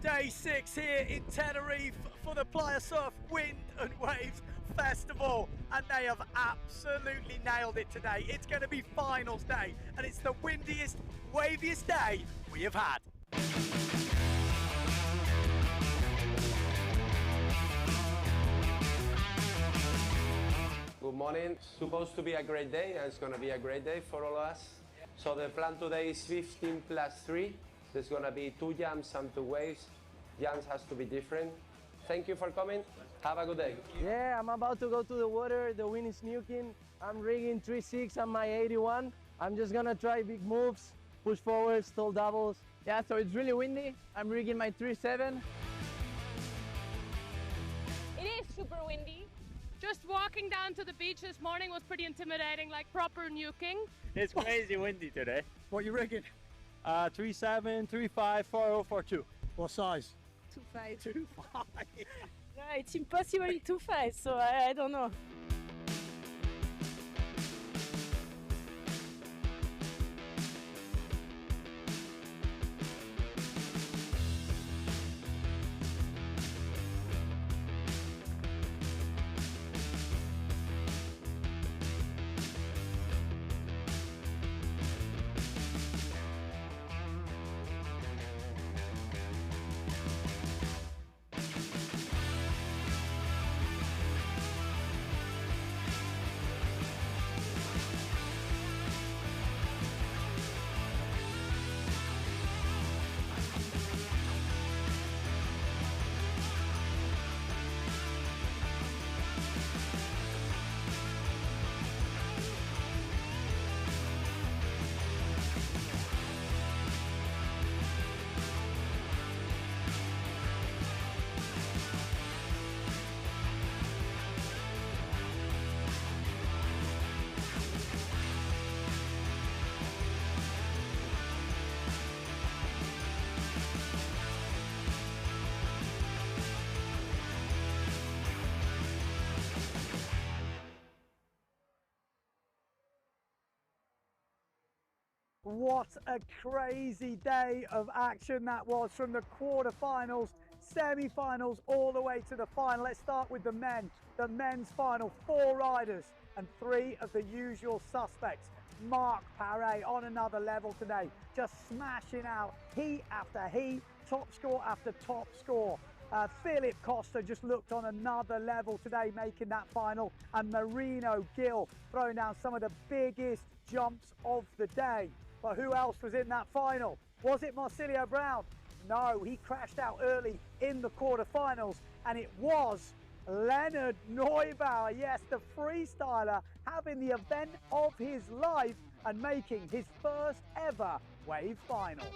Day 6 here in Tenerife for the Playa Surf Wind and Waves Festival, and they have absolutely nailed it today. It's going to be finals day, and it's the windiest, waviest day we have had. Good morning. Supposed to be a great day, and it's going to be a great day for all of us. So the plan today is 15 plus 3. There's going to be 2 jumps and 2 waves. Jumps has to be different. Thank you for coming. Have a good day. Yeah, I'm about to go to the water. The wind is nuking. I'm rigging 3.6 on my 81. I'm just going to try big moves, push forwards, tall doubles. Yeah, so it's really windy. I'm rigging my 3.7. It is super windy. Just walking down to the beach this morning was pretty intimidating, like proper nuking. It's crazy windy today. What are you rigging? 3.7, 3.5, 4.0, 4.2. What size? 2.5. 2.5. No, it's impossible 2.5, so I don't know. What a crazy day of action that was, from the quarterfinals, semi-finals, all the way to the final. Let's start with the men. The men's final, 4 riders and 3 of the usual suspects. Marc Paré on another level today, just smashing out heat after heat, top score after top score. Philip Costa just looked on another level today, making that final, and Marino Gil throwing down some of the biggest jumps of the day. But who else was in that final? Was it Marcilio Brown? No, he crashed out early in the quarterfinals, and it was Leonard Neubauer. Yes, the freestyler having the event of his life and making his first ever wave final.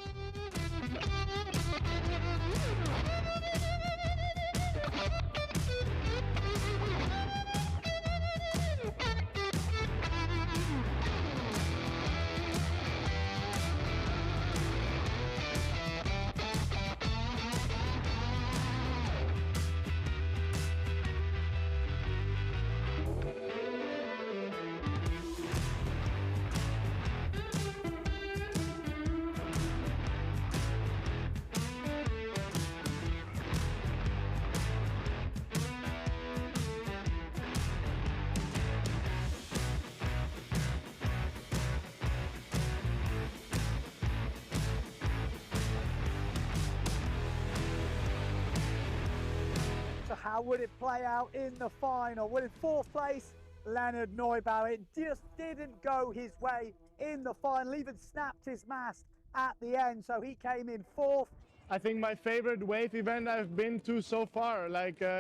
So how would it play out in the final? Well, in 4th place, Leonard Neubauer. It just didn't go his way in the final, even snapped his mast at the end, so he came in 4th. I think my favorite wave event I've been to so far,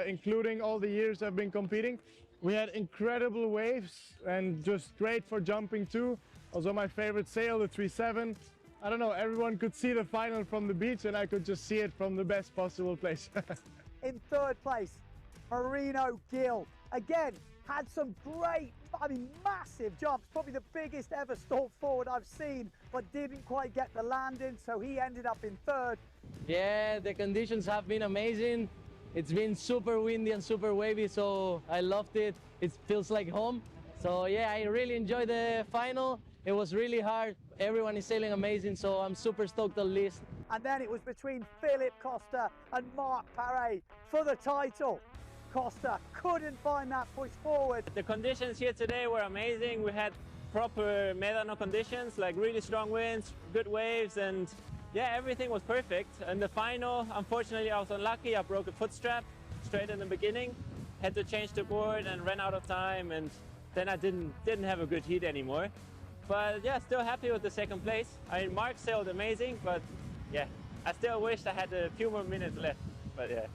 including all the years I've been competing. We had incredible waves and just great for jumping too. Also my favorite sail, the 3.7. I don't know, everyone could see the final from the beach, and I could just see it from the best possible place. In 3rd place, Marino Gil. Again, had some great, massive jumps, probably the biggest ever stalled forward I've seen, but didn't quite get the landing, so he ended up in 3rd. Yeah, the conditions have been amazing. It's been super windy and super wavy, so I loved it. It feels like home. So yeah, I really enjoyed the final. It was really hard. Everyone is sailing amazing, so I'm super stoked on this. And then it was between Philip Costa and Marc Paré for the title. Costa couldn't find that push forward. The conditions here today were amazing. We had proper Medano conditions, like really strong winds, good waves, and yeah, everything was perfect. And the final, unfortunately, I was unlucky. I broke a foot strap straight in the beginning. Had to change the board and ran out of time, and then I didn't have a good heat anymore. But yeah, still happy with the second place. I mean, Mark sailed amazing, but yeah, I still wished I had a few more minutes left. But yeah.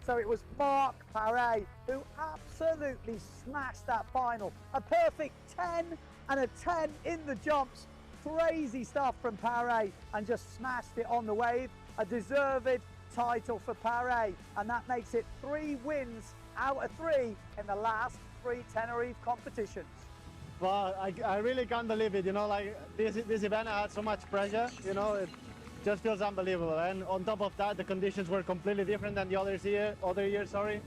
So it was Marc Paré who absolutely smashed that final. A perfect 10 and a 10 in the jumps. Crazy stuff from Paré, and just smashed it on the wave. A deserved title for Paré, and that makes it 3 wins out of 3 in the last 3 Tenerife competitions. Well, I really can't believe it, you know, like this event I had so much pressure, you know, it just feels unbelievable. And on top of that, the conditions were completely different than the other years, sorry.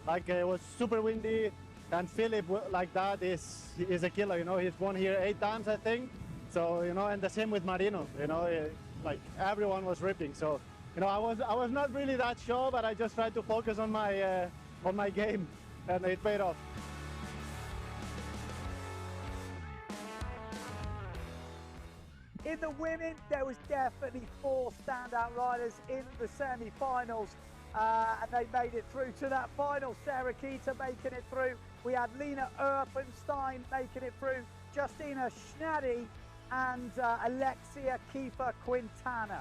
Like it was super windy, and Philip like that is a killer, you know, he's won here 8 times, I think. So, you know, and the same with Marino, you know, like everyone was ripping. So, you know, I was not really that sure, but I just tried to focus on my game, and it paid off. In the women, there was definitely 4 standout riders in the semi-finals, and they made it through to that final. Sarah Keita making it through. We had Lena Erpenstein making it through, Justina Schnadi, and Alexia Kiefer Quintana.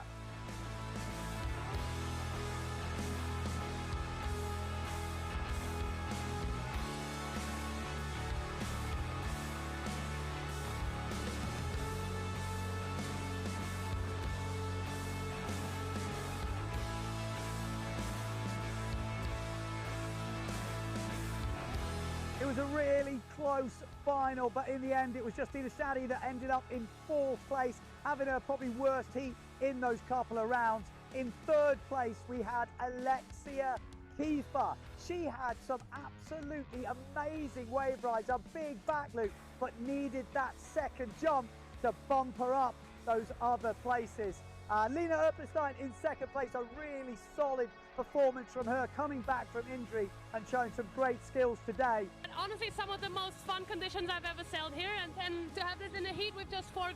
It was a really close final, but in the end it was Justina Schnadi that ended up in 4th place, having her probably worst heat in those couple of rounds. In 3rd place we had Alexia Kiefer. She had some absolutely amazing wave rides, a big back loop, but needed that second jump to bump her up those other places. Lena Erpenstein in 2nd place, a really solid performance from her, coming back from injury and showing some great skills today. And honestly, some of the most fun conditions I've ever sailed here, and to have this in the heat with just four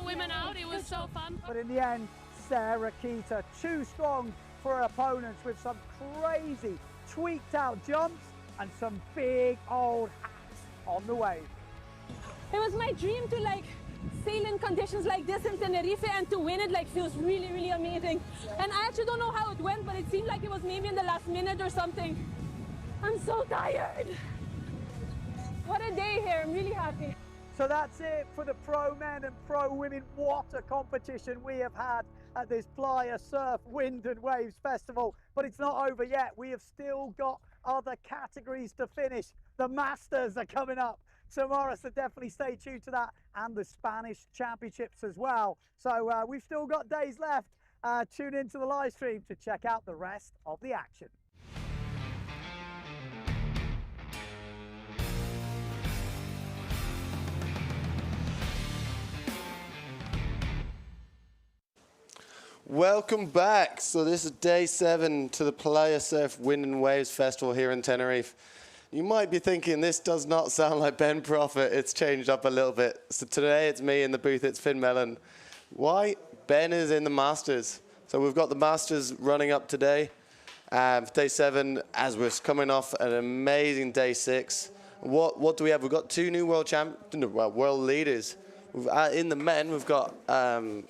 women out, it was so fun. But in the end, Sarah Keita, too strong for her opponents, with some crazy tweaked out jumps and some big old hats on the wave. It was my dream to sail in conditions like this in Tenerife, and to win it feels really, really amazing. And I actually don't know how it went, but it seemed like it was maybe in the last minute or something. I'm so tired. What a day here, I'm really happy. So that's it for the pro men and pro women. What a competition we have had at this Playa Surf Wind and Waves Festival. But it's not over yet. We have still got other categories to finish. The Masters are coming up tomorrow, so definitely stay tuned to that, and the Spanish Championships as well. So we've still got days left. Tune into the live stream to check out the rest of the action. Welcome back. So this is day 7 to the Playa Surf Wind and Waves Festival here in Tenerife. You might be thinking, this does not sound like Ben Prophet. It's changed up a little bit. So today it's me in the booth, it's Finn Mellon. Why? Ben is in the Masters. So we've got the Masters running up today. For day 7, as we're coming off an amazing day 6. What do we have? We've got 2 new world leaders. In the men, we've got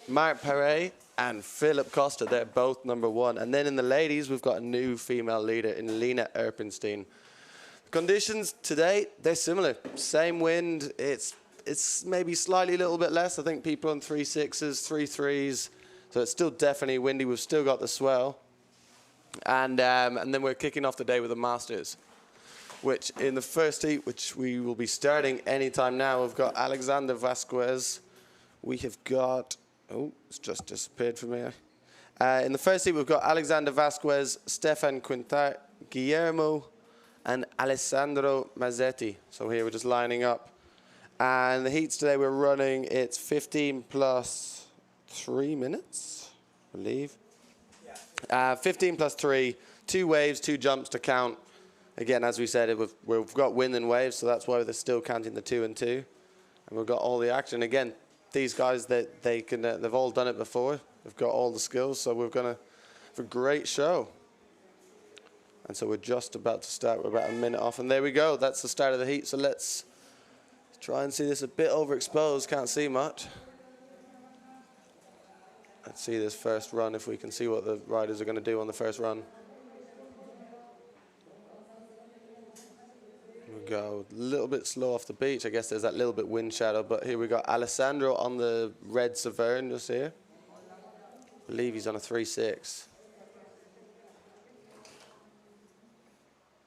Marc Paré and Philip Costa. They're both #1. And then in the ladies, we've got a new female leader in Lena Erpenstein. Conditions today, they're similar. Same wind, it's maybe slightly a little bit less. I think people on 3.6s, 3.3s, so it's still definitely windy. We've still got the swell. And then we're kicking off the day with the Masters, which in the first heat, which we will be starting anytime now, we've got Alexander Vasquez. We have got, oh, it's just disappeared from here. In the first heat, we've got Alexander Vasquez, Stefan Quintart, Guillermo, and Alessandro Mazzetti. So here we're just lining up. And the heats today we're running, it's 15 plus 3 minutes, I believe. 15 plus 3, 2 waves, 2 jumps to count. Again, as we said, we've got wind and waves, so that's why they're still counting the 2 and 2. And we've got all the action. Again, these guys, they've all done it before. They've got all the skills, so we're going to have a great show. And so we're just about to start. We're about a minute off, and there we go. That's the start of the heat. So let's try and see this a bit overexposed. Can't see much. Let's see this first run, if we can see what the riders are going to do on the first run. We go a little bit slow off the beach. I guess there's that little bit wind shadow, but here we got Alessandro on the red Severn just here. I believe he's on a 3.6.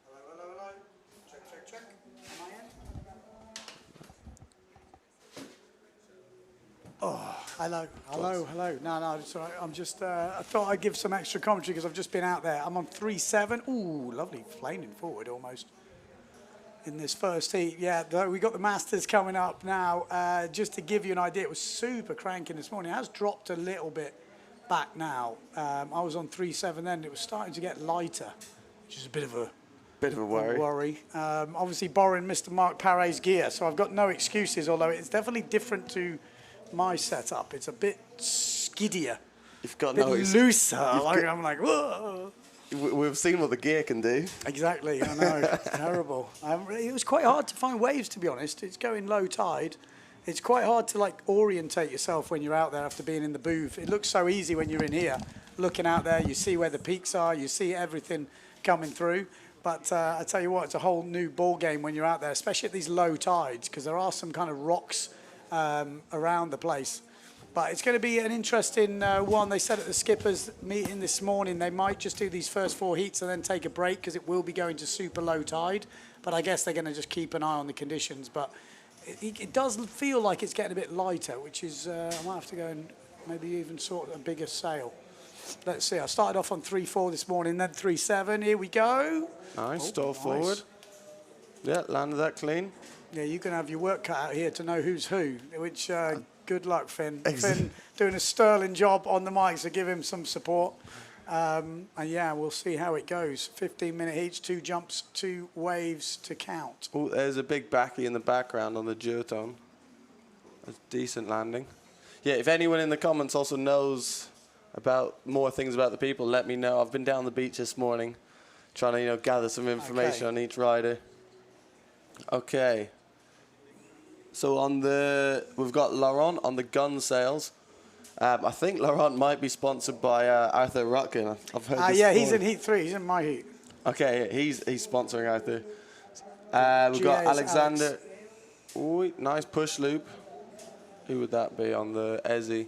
Hello. Check. Am I in? Oh, hello. No, it's all right. I'm just, I thought I'd give some extra commentary because I've just been out there. I'm on 3.7. Ooh, lovely, flaming forward almost. In this first heat, yeah, we got the Masters coming up now. Just to give you an idea, it was super cranking this morning. It has dropped a little bit back now. I was on 3.7 then. It was starting to get lighter, which is a bit of a worry. Obviously borrowing Mr. Mark Paray's gear, so I've got no excuses. Although it's definitely different to my setup. It's a bit skiddier, You've got a bit no looser. I'm like, whoa. We've seen what the gear can do. Exactly, I know, it's terrible. It was quite hard to find waves, to be honest. It's going low tide. It's quite hard to like orientate yourself when you're out there after being in the booth. It looks so easy when you're in here, looking out there. You see where the peaks are, you see everything coming through. But I tell you what, it's a whole new ball game when you're out there, especially at these low tides, because there are some kind of rocks around the place. But it's going to be an interesting one. They said at the skippers meeting this morning, they might just do these first 4 heats and then take a break because it will be going to super low tide. But I guess they're going to just keep an eye on the conditions. But it does feel like it's getting a bit lighter, which is, I might have to go and maybe even sort a bigger sail. Let's see. I started off on 3.4 this morning, then 3.7. Here we go. Nice, stall forward. Yeah, landed that clean. Yeah, you can have your work cut out here to know who's who, which... good luck, Finn. Finn doing a sterling job on the mic, so give him some support. And yeah, we'll see how it goes. 15-minute heats, 2 jumps, 2 waves to count. Oh, there's a big backy in the background on the duotone. That's decent landing. Yeah, if anyone in the comments also knows about more things about the people, let me know. I've been down the beach this morning trying to, gather some information on each rider. Okay. So we've got Laurent on the gun sails. I think Laurent might be sponsored by Arthur Rutkin. I've heard this. Yeah, he's in heat 3. He's in my heat. Okay, he's sponsoring Arthur. We've got Alexander. Ooh, nice push loop. Who would that be on the Ezzy?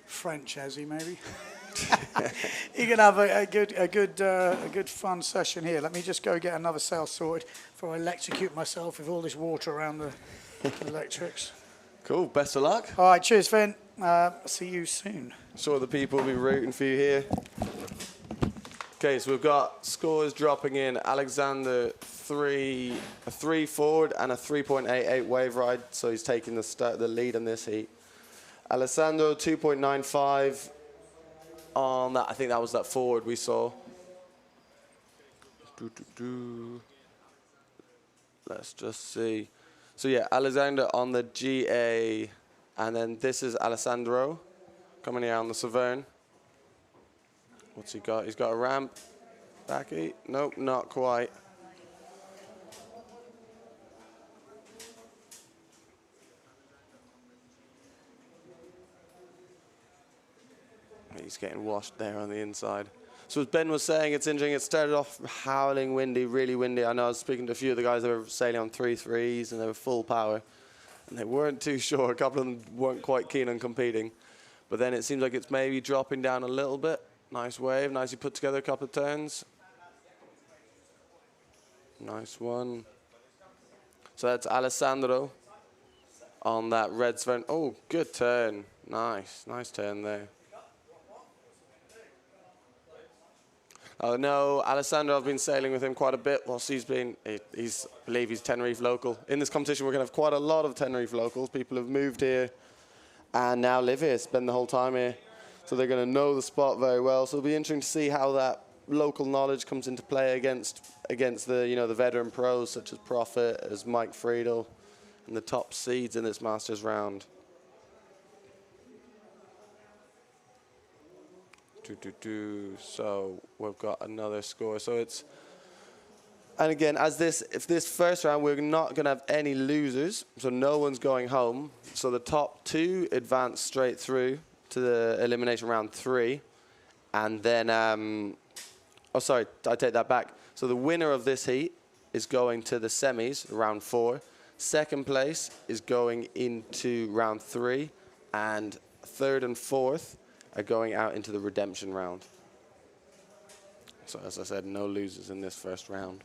French Ezzy, maybe. You can have a good fun session here. Let me just go get another sail sorted before I electrocute myself with all this water around the electrics. Cool. Best of luck. All right. Cheers, Finn. See you soon. Sure, the people will be rooting for you here. Okay, so we've got scores dropping in. Alexander a 3 forward and a 3.88 wave ride, so he's taking the lead in this heat. Alessandro 2.95 on that. I think that was that forward we saw. Let's just see. So yeah, Alexander on the GA, and then this is Alessandro coming here on the Severn. What's he got? He's got a ramp. Backy? Nope, not quite. He's getting washed there on the inside. So as Ben was saying, it's interesting. It started off howling windy, really windy. I know I was speaking to a few of the guys that were sailing on 3.3s and they were full power. And they weren't too sure. A couple of them weren't quite keen on competing. But then it seems like it's maybe dropping down a little bit. Nice wave, nicely put together a couple of turns. Nice one. So that's Alessandro on that red Sven. Oh, good turn. Nice turn there. Oh no, Alessandro, I've been sailing with him quite a bit whilst he's I believe he's Tenerife local. In this competition, we're going to have quite a lot of Tenerife locals. People have moved here and now live here, spend the whole time here. So they're going to know the spot very well. So it'll be interesting to see how that local knowledge comes into play against the, the veteran pros such as Prophet, as Mike Friedel, and the top seeds in this Masters round. So we've got another score. So it's, and again, if this first round, we're not going to have any losers, so no one's going home. So the top 2 advance straight through to the elimination round 3, and then, oh sorry, I take that back. So the winner of this heat is going to the semis, round 4. Second place is going into round 3, and third and fourth are going out into the redemption round. So as I said, no losers in this first round.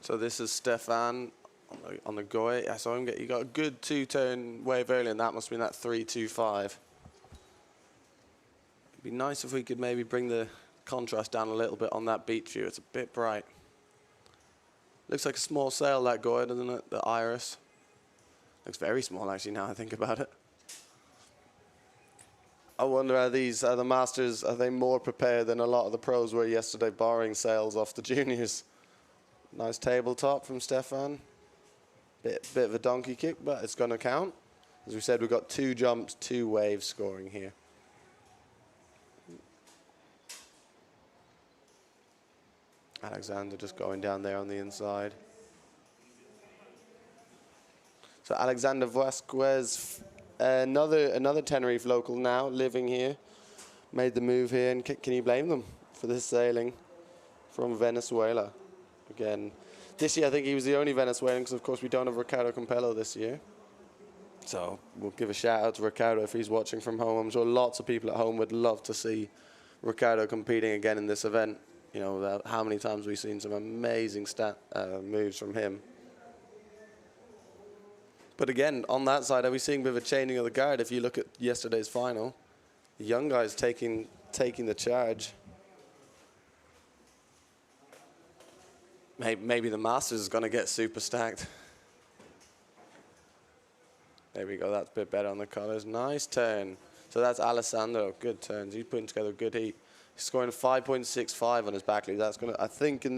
So this is Stefan on the Goy. I saw him he got a good 2-turn wave early, and that must have been that 3.25. It'd be nice if we could maybe bring the contrast down a little bit on that beach view. It's a bit bright. Looks like a small sail, that Goy, doesn't it? The Iris. Looks very small, actually, now I think about it. I wonder, are the Masters, are they more prepared than a lot of the pros were yesterday, borrowing sails off the juniors? Nice tabletop from Stefan. Bit of a donkey kick, but it's going to count. As we said, we've got 2 jumps, 2 waves scoring here. Alexander just going down there on the inside. So Alexander Vasquez, another Tenerife local now, living here, made the move here. And can you blame them for this sailing from Venezuela? Again, this year I think he was the only Venezuelan, because of course we don't have Ricardo Campello this year. So we'll give a shout out to Ricardo if he's watching from home. I'm sure lots of people at home would love to see Ricardo competing again in this event. You know, how many times we've seen some amazing moves from him. But again, on that side, are we seeing a bit of a changing of the guard? If you look at yesterday's final, the young guys taking the charge. Maybe the Masters is going to get super stacked. There we go. That's a bit better on the colors. Nice turn. So that's Alessandro. Good turns. He's putting together a good heat. He's scoring 5.65 on his back lead. That's going to, I think, in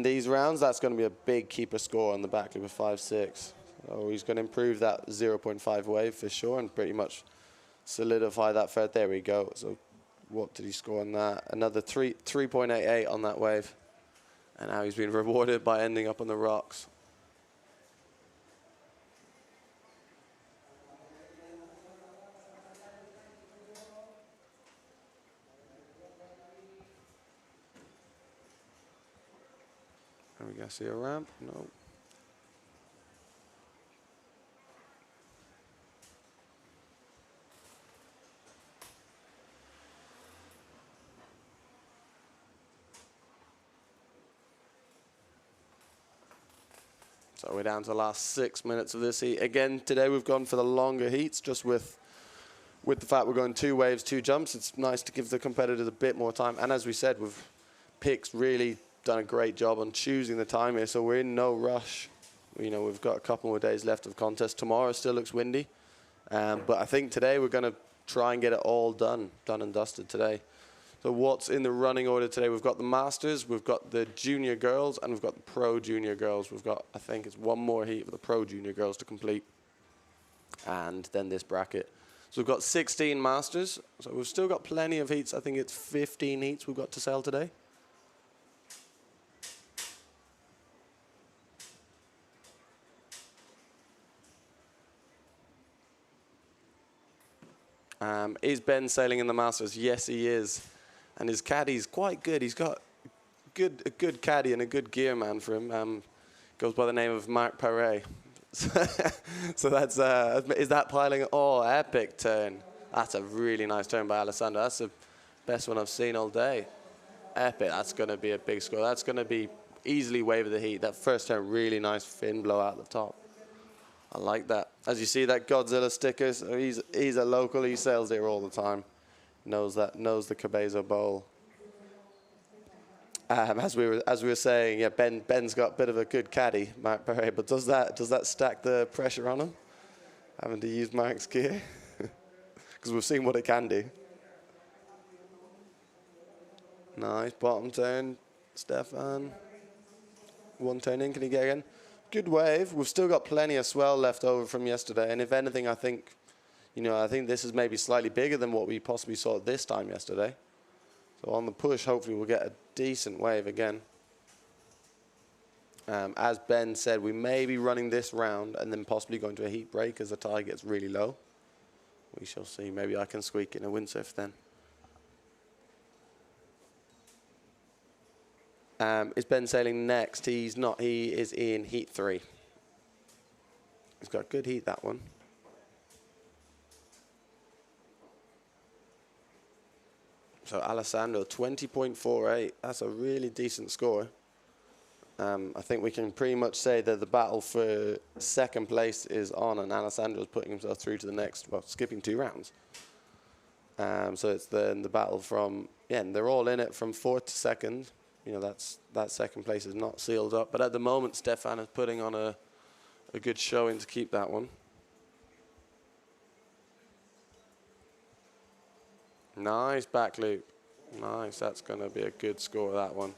these rounds, that's going to be a big keeper score on the back lead with 5.6. So he's going to improve that 0.5 wave for sure and pretty much solidify that third. There we go. So what did he score on that? Another 3.88 on that wave. And now he's been rewarded by ending up on the rocks. Are we going to see a ramp? No. So we're down to the last 6 minutes of this heat. Again, today we've gone for the longer heats, just with the fact we're going 2 waves, 2 jumps. It's nice to give the competitors a bit more time. And as we said, Pick's really done a great job on choosing the time here, so we're in no rush. You know, we've got a couple more days left of contest. Tomorrow still looks windy. But I think today we're going to try and get it all done and dusted today. So what's in the running order today? We've got the Masters, we've got the Junior Girls, and we've got the Pro Junior Girls. We've got, I think it's 1 more heat for the Pro Junior Girls to complete. And then this bracket. So we've got 16 Masters. So we've still got plenty of heats. I think it's 15 heats we've got to sell today. Is Ben sailing in the Masters? Yes, he is. And his caddy's quite good. He's got a good caddy and a good gear man for him. Goes by the name of Marc Paré. So that's, is that piling? Oh, epic turn. That's a really nice turn by Alessandro. That's the best one I've seen all day. Epic, that's going to be a big score. That's going to be easily wave of the heat. That first turn, really nice fin blow out the top. I like that. As you see, that Godzilla sticker, so he's a local. He sails here all the time. Knows the Cabezzo Bowl. As we were saying, yeah, Ben's got a bit of a good caddy, Marc Paré, but does that stack the pressure on him, having to use Marc's gear? Because we've seen what it can do. Nice bottom turn, Stefan. One turn in, can he get again? Good wave. We've still got plenty of swell left over from yesterday, and if anything, I think this is maybe slightly bigger than what we possibly saw this time yesterday. So on the push, hopefully we'll get a decent wave again. As Ben said, we may be running this round and then possibly going to a heat break as the tide gets really low. We shall see. Maybe I can squeak in a windsurf then. Is Ben sailing next? He's not. He is in heat 3. He's got good heat, that one. So Alessandro, 20.48. That's a really decent score. I think we can pretty much say that the battle for second place is on, and Alessandro's putting himself through to the next, well, skipping 2 rounds. So it's the battle from, yeah, and they're all in it from 4th to 2nd. You know, that second place is not sealed up. But at the moment, Stefan is putting on a good showing to keep that one. Nice back loop. Nice, that's going to be a good score, that one.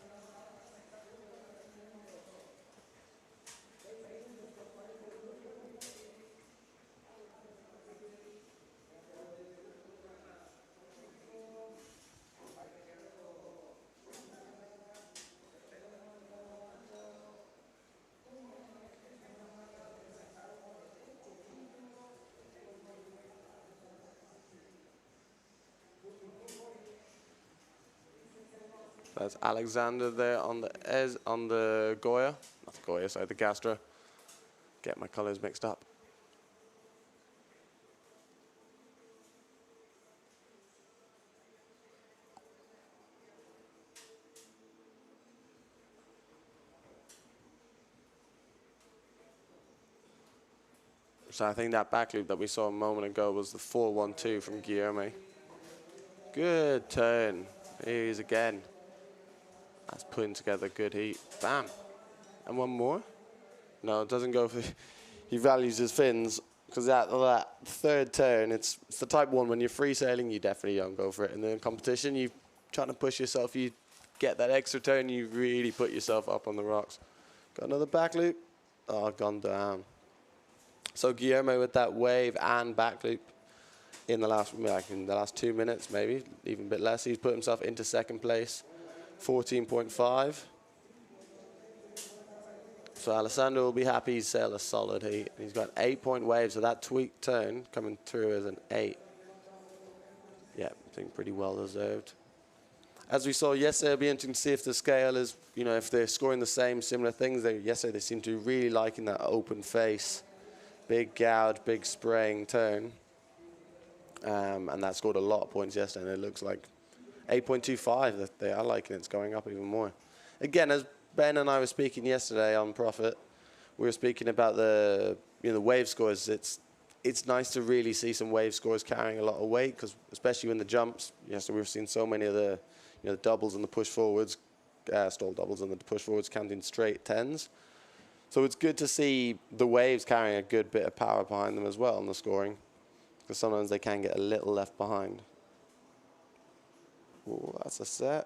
That's Alexander there on the Goya, not the Goya, sorry, the Gastra. Get my colors mixed up. So I think that back loop that we saw a moment ago was the 4-1-2 from Guilherme. Good turn. Here he is again. That's putting together good heat. Bam. And one more. No, it doesn't go for... He values his fins, because that third turn, it's the type 1, when you're free sailing, you definitely don't go for it. And then in competition, you're trying to push yourself, you get that extra turn, you really put yourself up on the rocks. Got another back loop. Oh, gone down. So Guilherme with that wave and back loop in the last 2 minutes, maybe, even a bit less. He's put himself into second place. 14.5. So Alessandro will be happy he's sailed a solid heat. He's got 8-point wave, so that tweaked turn coming through as an 8. Yeah, I think pretty well deserved. As we saw yesterday, it'll be interesting to see if the scale is, you know, if they're scoring the same similar things. Yesterday they seem to really liking that open face, big gouge, big spraying turn. And that scored a lot of points yesterday, and it looks like 8.25 that they are liking it. It's going up even more. Again, as Ben and I were speaking yesterday on Profit, we were speaking about the wave scores. It's nice to really see some wave scores carrying a lot of weight, because especially in the jumps, yesterday we've seen so many of the doubles and the push forwards, stall doubles and the push forwards counting straight 10s. So it's good to see the waves carrying a good bit of power behind them as well in the scoring, because sometimes they can get a little left behind. Ooh, that's a set.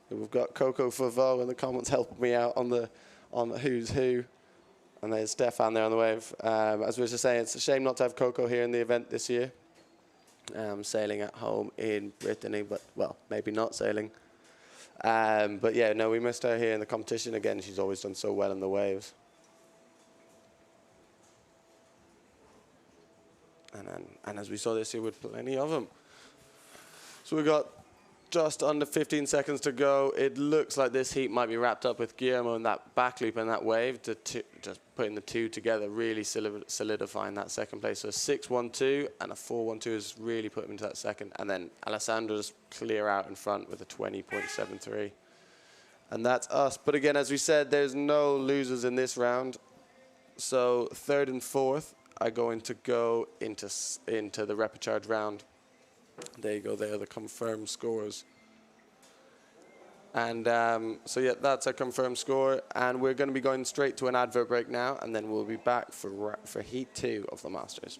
We've got Coco Favo in the comments helping me out on the who's who. And there's Stefan there on the wave. As we were just saying, it's a shame not to have Coco here in the event this year. Sailing at home in Brittany, but, well, maybe not sailing. But yeah, no, we missed her here in the competition again. She's always done so well in the waves. And as we saw this year with plenty of them. So we got just under 15 seconds to go. It looks like this heat might be wrapped up with Guillermo and that back loop and that wave, just putting the two together, really solidifying that second place. So a 6-1-2 and a 4-1-2 has really put him into that second. And then Alessandra's clear out in front with a 20.73. And that's us. But again, as we said, there's no losers in this round. So third and fourth are going to go into the repechage round. There you go, they are the confirmed scores. And so yeah, that's a confirmed score. And we're going to be going straight to an advert break now, and then we'll be back for Heat 2 of the Masters.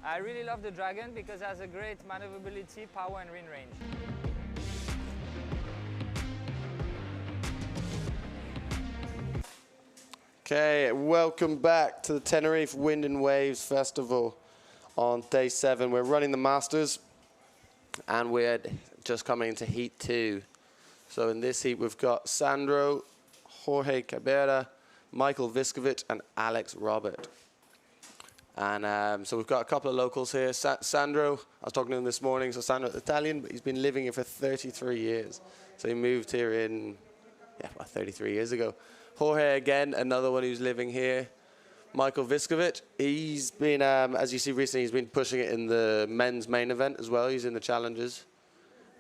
I really love the Dragon because it has a great maneuverability, power and wind range. Okay, welcome back to the Tenerife Wind and Waves Festival on day 7. We're running the Masters and we're just coming into Heat 2. So in this heat we've got Sandro, Jorge Cabrera, Michael Viscovich and Alex Robert. And so we've got a couple of locals here. Sandro, I was talking to him this morning, so Sandro's Italian, but he's been living here for 33 years. So he moved here in, about 33 years ago. Jorge, again, another one who's living here. Michael Viscovich, he's been, as you see recently, he's been pushing it in the men's main event as well. He's in the challenges,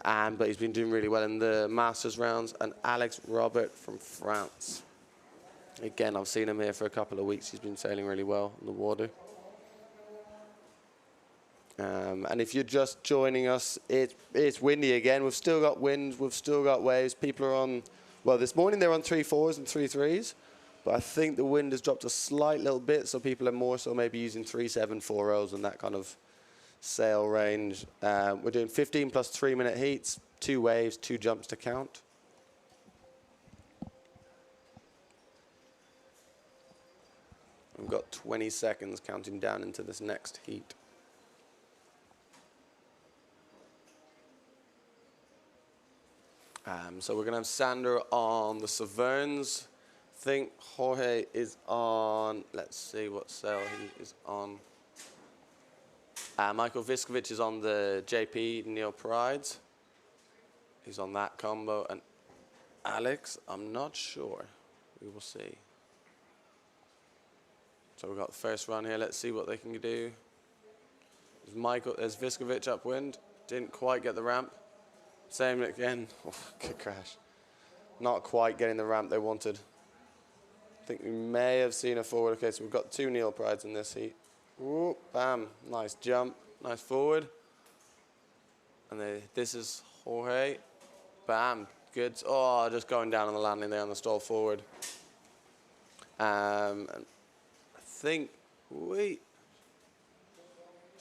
but he's been doing really well in the Masters rounds. And Alex Robert from France. Again, I've seen him here for a couple of weeks. He's been sailing really well in the water. And if you're just joining us, it's windy again. We've still got winds, we've still got waves. People are on, well, this morning they're on 3-4s and 3-3s, but I think the wind has dropped a slight little bit, so people are more so maybe using 3-7, 4-0s and that kind of sail range. We're doing 15 plus 3-minute heats, 2 waves, 2 jumps to count. We've got 20 seconds counting down into this next heat. So we're going to have Sandro on the Saverns. I think Jorge is on, let's see what sail he is on. Michael Viscovich is on the JP Neo Prides. He's on that combo. And Alex, I'm not sure. We will see. So we've got the first run here. Let's see what they can do. There's Viscovich upwind. Didn't quite get the ramp. Same again. Oh, good crash. Not quite getting the ramp they wanted. I think we may have seen a forward. Okay, so we've got 2 Neo Prides in this heat. Ooh, bam. Nice jump. Nice forward. And this is Jorge. Bam. Good. Oh, just going down on the landing there on the stall forward. And I think,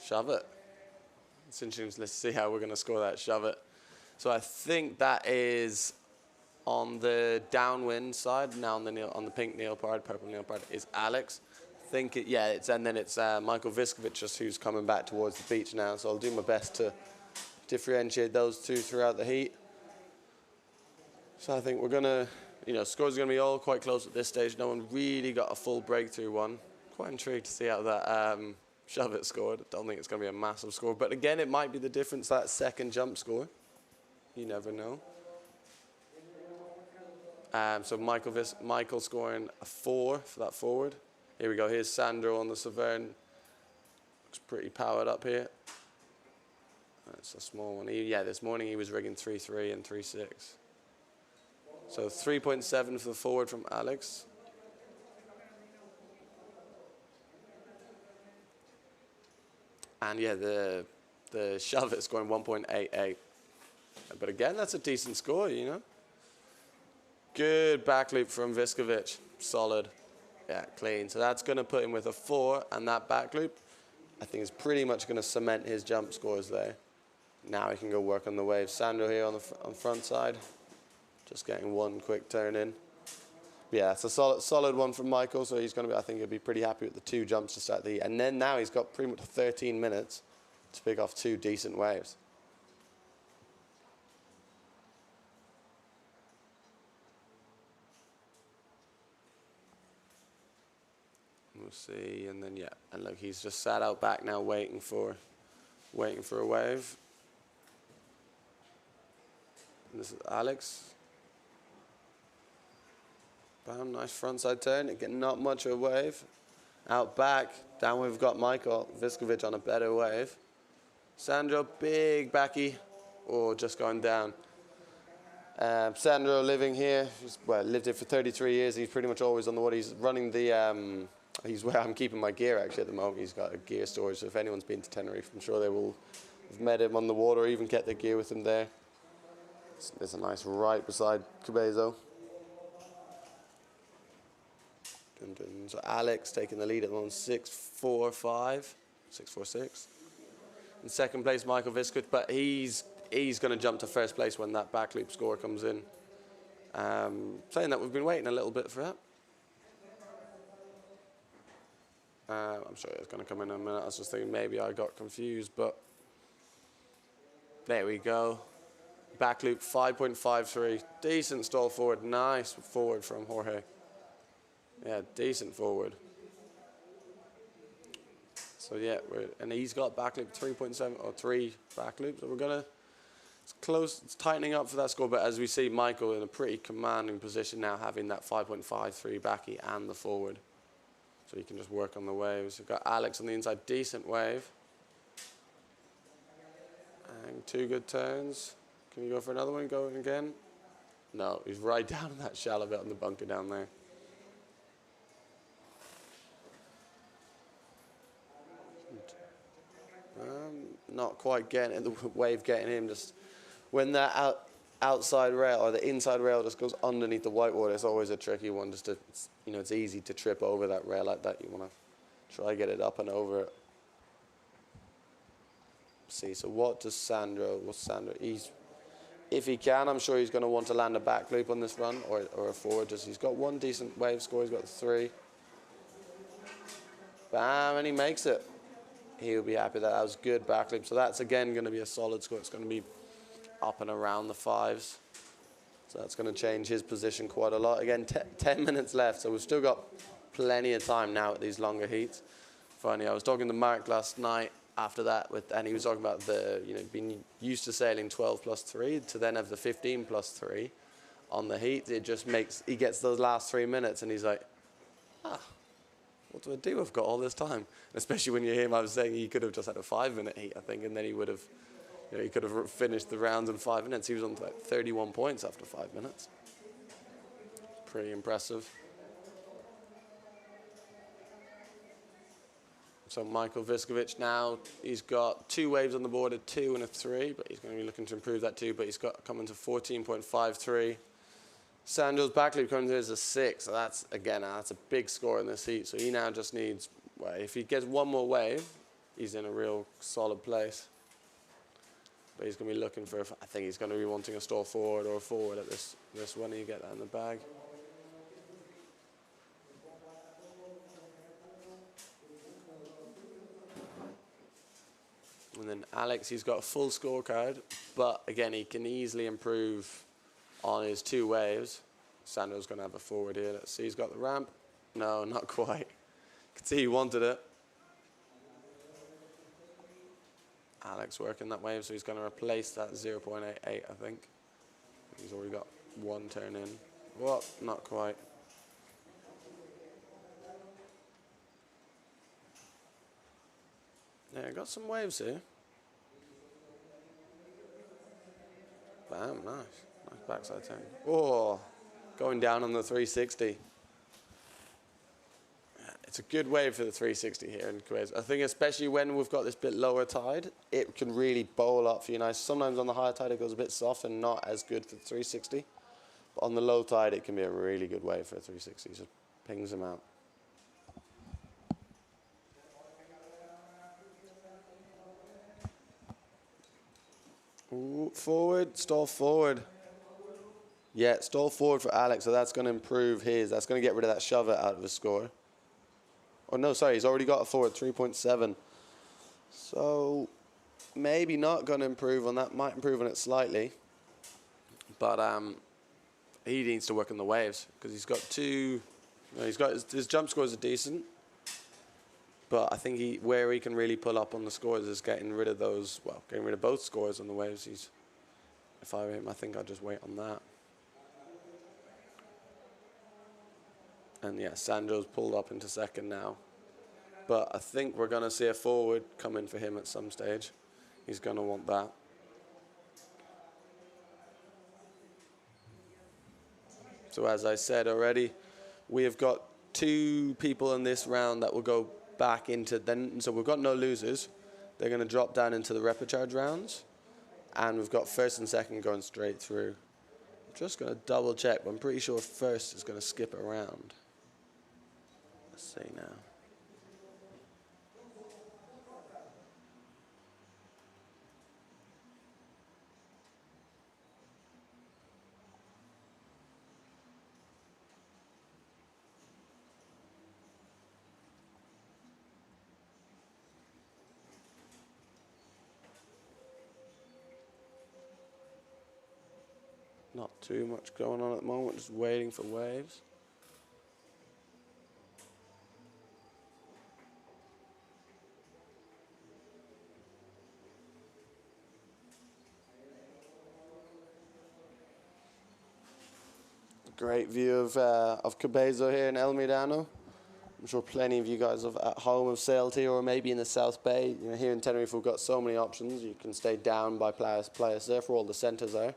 shove it. It's interesting. Let's see how we're going to score that shove it. So I think that is on the downwind side. Now on the pink Neo Pride, purple Neo Pride is Alex. I think and then it's Michael Viscovich just who's coming back towards the beach now. So I'll do my best to differentiate those two throughout the heat. So I think we're gonna, scores are gonna be all quite close at this stage. No one really got a full breakthrough one. Quite intrigued to see how that shove it scored. I don't think it's gonna be a massive score, but again, it might be the difference, that second jump score. You never know. So Michael scoring a 4 for that forward. Here we go. Here's Sandro on the Severn. Looks pretty powered up here. That's a small one. Yeah, this morning he was rigging 3.3 and 3.6. So 3.7 for the forward from Alex. And yeah, the shove is going 1.88. But again, that's a decent score, you know. Good back loop from Viskovic. Solid. Yeah, clean. So that's going to put him with a 4, and that back loop, I think, is pretty much going to cement his jump scores there. Now he can go work on the waves. Sandro here on the front side. Just getting one quick turn in. Yeah, it's a solid one from Michael, so he's going to be, I think he'll be pretty happy with the 2 jumps to start the heat. And then now he's got pretty much 13 minutes to pick off 2 decent waves. We'll see, and then yeah, and look, he's just sat out back now waiting for a wave. And this is Alex. Bam, nice frontside turn. Again, not much of a wave. Out back, down we've got Michael Viskovic on a better wave. Sandro, big backy. Oh, just going down. Sandro living here, lived here for 33 years. He's pretty much always on the water. He's running the, he's where I'm keeping my gear actually at the moment. He's got a gear storage, so if anyone's been to Tenerife, I'm sure they will have met him on the water or even get their gear with him there. There's a nice right beside Cabezo. So Alex taking the lead at the moment, 6.45, 6.46. In second place, Michael Viskovic, but he's going to jump to first place when that back loop score comes in. Saying that, we've been waiting a little bit for that. I'm sure it's going to come in a minute. I was just thinking maybe I got confused, but there we go. Back loop 5.53. Decent stall forward. Nice forward from Jorge. Yeah, decent forward. So yeah, and he's got back loop 3.7 or 3 back loops. So we're gonna, it's close, it's tightening up for that score. But as we see, Michael in a pretty commanding position now, having that 5.53 backy and the forward. So you can just work on the waves. We've got Alex on the inside, decent wave. And 2 good turns. Can you go for another one? Going again? No, he's right down in that shallow bit on the bunker down there. Not quite getting it, the wave getting him. Just when that outside rail or the inside rail just goes underneath the whitewater, it's always a tricky one. Just to, you know, it's easy to trip over that rail like that. You want to try get it up and over it. See, so what does Sandro? What's Sandro? If he can, I'm sure he's going to want to land a back loop on this run or a forward. Just he's got 1 decent wave score. He's got 3. Bam, and he makes it. He'll be happy that was good back loop. So that's again going to be a solid score. It's going to be up and around the 5s. So that's going to change his position quite a lot. Again, 10 minutes left, so we've still got plenty of time now at these longer heats. Funny, I was talking to Mark last night after that, and he was talking about being used to sailing 12+3 to then have the 15+3 on the heat. It just makes, he gets those last 3 minutes and he's like, what do I do? I've got all this time. And especially when you hear him, I was saying he could have just had a 5-minute heat, I think, and then he would have, he could have finished the rounds in 5 minutes. He was on like 31 points after 5 minutes. Pretty impressive. So Michael Viskovic now, he's got 2 waves on the board, a 2 and a 3, but he's going to be looking to improve that too, but he's got coming to 14.53. Sandro's back loop coming to as a 6, so that's, again, that's a big score in this heat. So he now just needs, well, if he gets 1 more wave, he's in a real solid place. But he's going to be looking for, I think he's going to be wanting a stall forward or a forward at this one. You get that in the bag. And then Alex, he's got a full scorecard, but again, he can easily improve on his 2 waves. Sandro's going to have a forward here. Let's see, he's got the ramp. No, not quite. You can see he wanted it. Alex working that wave, so he's going to replace that 0.88, I think. He's already got 1 turn in. Well, not quite. Yeah, got some waves here. Bam, nice. Nice backside turn. Oh, going down on the 360. It's a good wave for the 360 here in Kuwait. I think especially when we've got this bit lower tide, it can really bowl up for you nice. Sometimes on the higher tide it goes a bit soft and not as good for the 360. But on the low tide it can be a really good wave for a 360. Just pings them out. Ooh, forward, stall forward. Yeah, stall forward for Alex, so that's going to improve his. That's going to get rid of that shove it out of his score. Oh, no, sorry, he's already got a forward, 3.7. So, maybe not going to improve on that. Might improve on it slightly. But he needs to work on the waves, because he's got two... No, he's got his jump scores are decent. But I think where he can really pull up on the scores is getting rid of those... Well, getting rid of both scores on the waves. If I were him, I think I'd just wait on that. And yeah, Sandro's pulled up into second now. But I think we're going to see a forward come in for him at some stage. He's going to want that. So as I said already, we have got 2 people in this round that will go back into... So we've got no losers. They're going to drop down into the replicharge rounds. And we've got first and second going straight through. I'm just going to double check, but I'm pretty sure first is going to skip around. Let's see now. Not too much going on at the moment, just waiting for waves. Great view of Cabezo here in El Mirano. I'm sure plenty of you guys at home have sailed here, or maybe in the South Bay. You know, here in Tenerife, we've got so many options. You can stay down by Playa Surf, where all the centres are.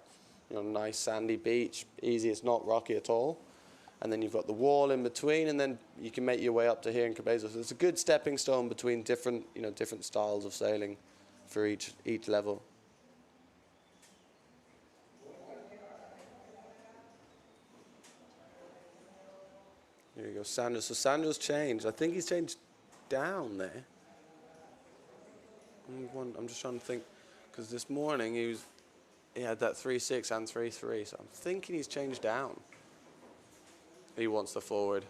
You know, nice sandy beach, easy. It's not rocky at all. And then you've got the wall in between, and then you can make your way up to here in Cabezo. So it's a good stepping stone between different styles of sailing for each level. Here you go, Sandro. So Sandro's changed. I think he's changed down there. I'm just trying to think, because this morning he had that 3.6 and 3.3. So I'm thinking he's changed down. He wants the forward.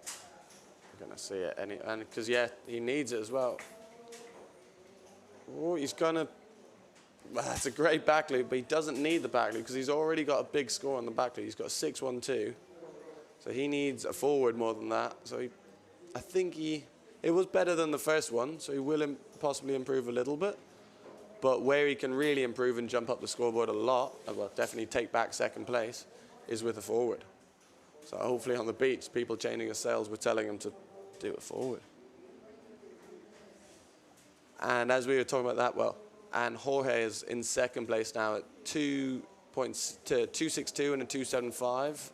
We're gonna see it, and because yeah, he needs it as well. Oh, he's gonna. That's a great back loop, but he doesn't need the back loop because he's already got a big score on the back loop. He's got a 6.12. So he needs a forward more than that. So I think it was better than the first one, so he will possibly improve a little bit. But where he can really improve and jump up the scoreboard a lot, well, definitely take back second place, is with a forward. So hopefully on the beach, people changing their sails, we're telling them to do it forward. And as we were talking about that, well, and Jorge is in second place now at 2.62 and a 2.75.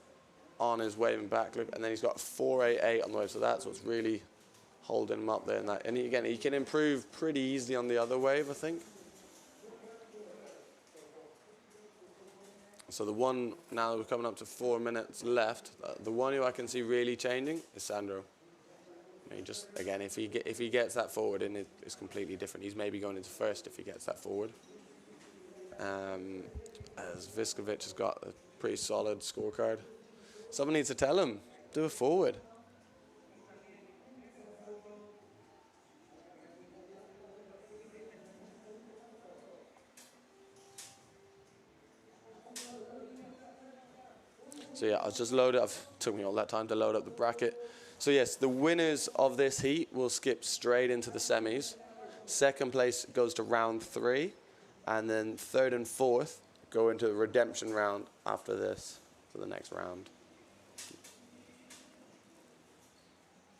On his wave and back loop, and then he's got 4.88 on the wave, so that's what's really holding him up there. And again, he can improve pretty easily on the other wave, I think. So the one, now that we're coming up to 4 minutes left, the one who I can see really changing is Sandro. He just, again, if he gets that forward in, it's completely different. He's maybe going into first if he gets that forward. As Viskovic has got a pretty solid scorecard. Someone needs to tell him, do a forward. So yeah, I was just loaded up. Took me all that time to load up the bracket. So yes, the winners of this heat will skip straight into the semis. Second place goes to round 3, and then third and fourth go into the redemption round after this for the next round.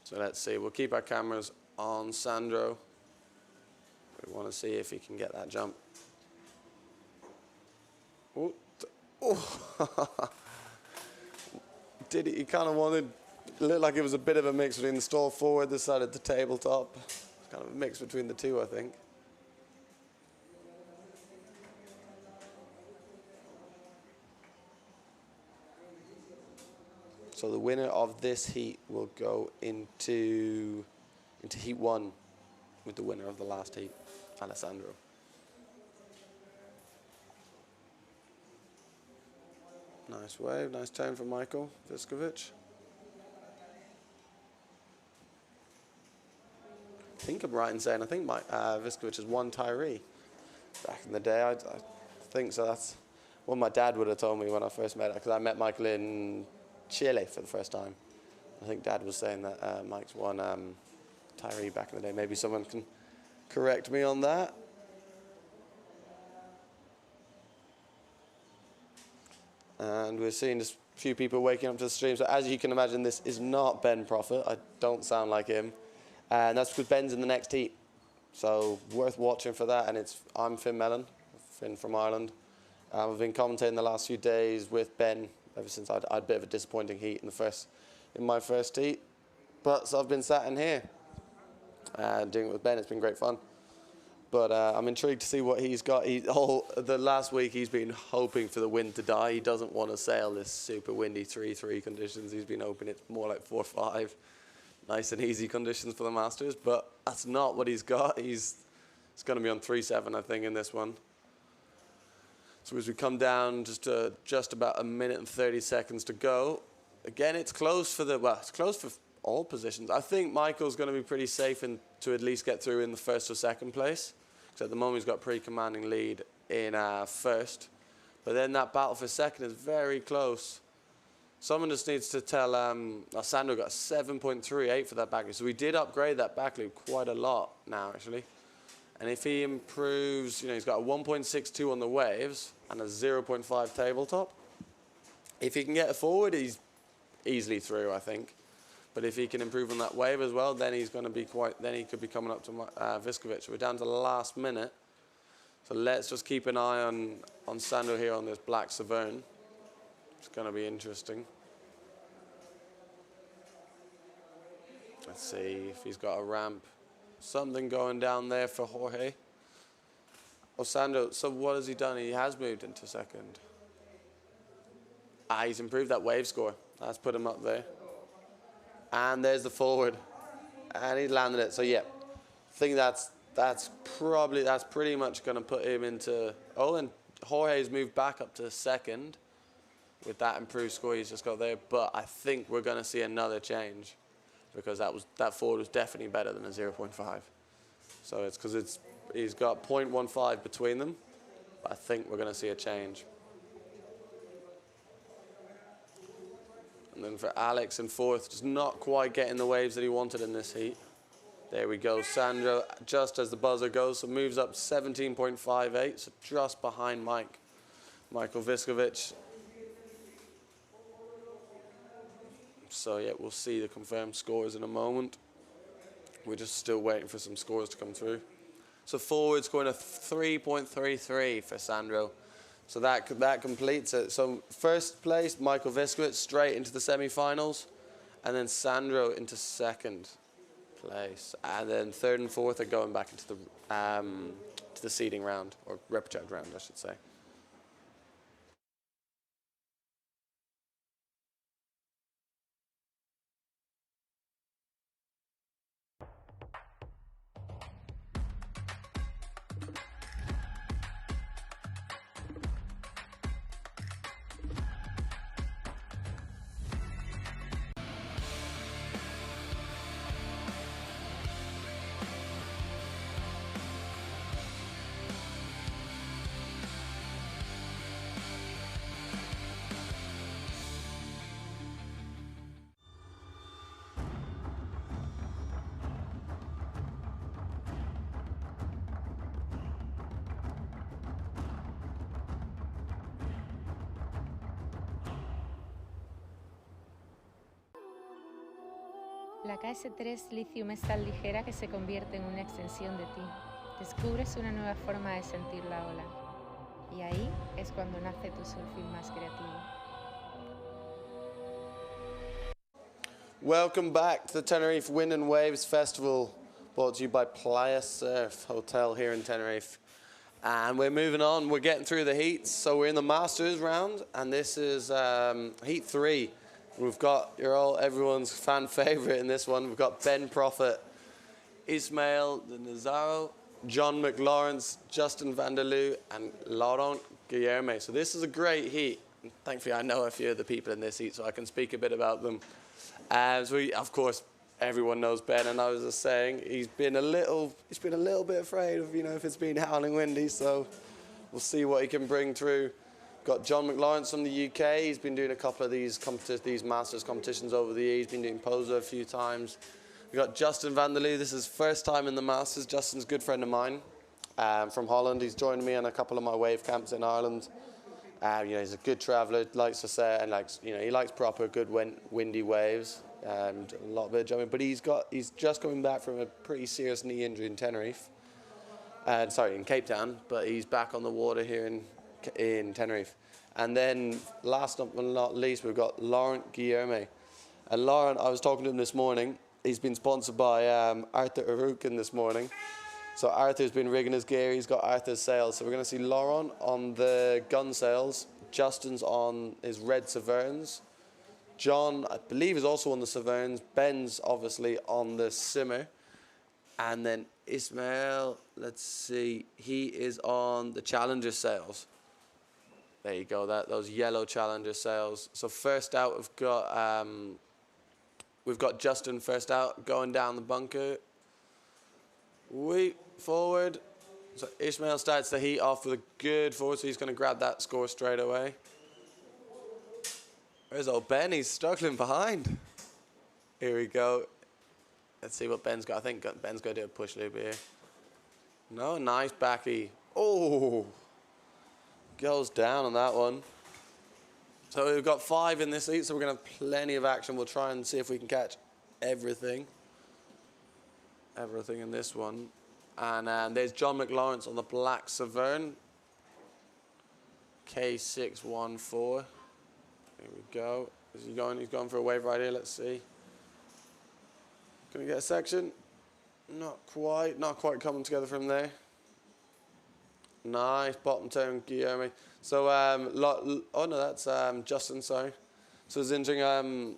So let's see, we'll keep our cameras on Sandro. We want to see if he can get that jump. Ooh. Oh. Did he kind of wanted, it looked like it was a bit of a mix between the stall forward, this side of the tabletop. Kind of a mix between the two, I think. So the winner of this heat will go into heat 1 with the winner of the last heat, Alessandro. Nice wave, nice turn from Michael Viskovic. I think I'm right in saying, I think Viskovic has won Tyree back in the day. I think so. That's what my dad would have told me when I first met her, because I met Michael in Chile for the first time. I think Dad was saying that Mike's won Tyree back in the day. Maybe someone can correct me on that. And we're seeing just a few people waking up to the stream. So as you can imagine, this is not Ben Prophet. I don't sound like him. And that's because Ben's in the next heat. So worth watching for that. And I'm Finn Mellon, Finn from Ireland. I've been commentating the last few days with Ben ever since I had a bit of a disappointing heat in my first heat. But so I've been sat in here doing it with Ben. It's been great fun. But I'm intrigued to see what he's got. The last week he's been hoping for the wind to die. He doesn't want to sail this super windy 3-3 conditions. He's been hoping it's more like 4-5. Nice and easy conditions for the Masters. But that's not what he's got. It's going to be on 3-7, I think, in this one. So as we come down just about a minute and 30 seconds to go. Again, it's close for it's close for all positions. I think Michael's going to be pretty safe to at least get through in the first or second place. Because at the moment he's got a pretty commanding lead in first. But then that battle for second is very close. Someone just needs to tell, Sandro got a 7.38 for that back loop. So we did upgrade that back loop quite a lot now, actually. And if he improves, he's got a 1.62 on the waves and a 0.5 tabletop. If he can get it forward, he's easily through, I think. But if he can improve on that wave as well, then he's going to be then he could be coming up to Viskovic. We're down to the last minute. So let's just keep an eye on Sandro here on this black Saverne. It's going to be interesting. Let's see if he's got a ramp. Something going down there for Jorge. Oh, Sandro, so what has he done? He has moved into second. He's improved that wave score. That's put him up there. And there's the forward. And he landed it. So, yeah, I think that's pretty much going to put him into... Oh, and Jorge's moved back up to second with that improved score he's just got there. But I think we're going to see another change, because that forward was definitely better than a 0.5. So it's because he's got 0.15 between them. But I think we're going to see a change. And then for Alex in fourth, just not quite getting the waves that he wanted in this heat. There we go. Sandro, just as the buzzer goes, so moves up 17.58, so just behind Michael Viskovic. So, yeah, we'll see the confirmed scores in a moment. We're just still waiting for some scores to come through. So forward scoring a 3.33 for Sandro. So that completes it. So first place, Michael Viskovic, straight into the semi-finals. And then Sandro into second place. And then third and fourth are going back into the seeding round, or repechage round, I should say. La KS3 Lithium es tan ligera que se convierte en una extensión de ti. Descubres una nueva forma de sentir la ola. Y ahí es cuando nace tu surfing más creativo. Welcome back to the Tenerife Wind and Waves Festival, brought to you by Playa Surf Hotel here in Tenerife. And we're moving on, we're getting through the heats, so we're in the Masters round, and this is heat 3. We've got everyone's fan favorite in this one. We've got Ben Prophet, Ismael de Nazaro, John McLawrence, Justin Vanderloo, and Laurent Guillerme. So this is a great heat. Thankfully, I know a few of the people in this heat, so I can speak a bit about them. Of course, everyone knows Ben, and I was just saying he's been a little bit afraid of, if it's been howling windy. So we'll see what he can bring through. Got John McLawrence from the UK. He's been doing a couple of these Masters competitions over the years. He's been doing Poser a few times. We got Justin Vanderloo. This is his first time in the Masters. Justin's a good friend of mine from Holland. He's joined me on a couple of my wave camps in Ireland. He's a good traveller, likes to say, and he likes proper good windy waves, and a lot of bit of jumping. But he's just coming back from a pretty serious knee injury in Tenerife, in Cape Town. But he's back on the water here in Tenerife. And then last but not least, we've got Laurent Guillerme. And Laurent, I was talking to him this morning. He's been sponsored by Arthur Arukin this morning. So Arthur's been rigging his gear. He's got Arthur's sails. So we're going to see Laurent on the gun sails. Justin's on his red Severns. John, I believe, is also on the Severns. Ben's obviously on the Simmer. And then Ismael, let's see, he is on the Challenger sails. There you go, those yellow Challenger sails. So first out, we've got Justin first out, going down the bunker. Forward. So Ismael starts the heat off with a good forward, so he's going to grab that score straight away. Where's old Ben? He's struggling behind. Here we go. Let's see what Ben's got. I think Ben's going to do a push loop here. No, nice backy. Oh, goes down on that one. So we've got 5 in this heat, so we're going to have plenty of action. We'll try and see if we can catch everything in this one. And there's John McLawrence on the black Severn. K614. Here we go. Is he going? He's going for a wave right here. Let's see. Can we get a section? Not quite coming together from there. Nice bottom turn, Guillerme. So, oh no, that's Justin, sorry. So it's interesting,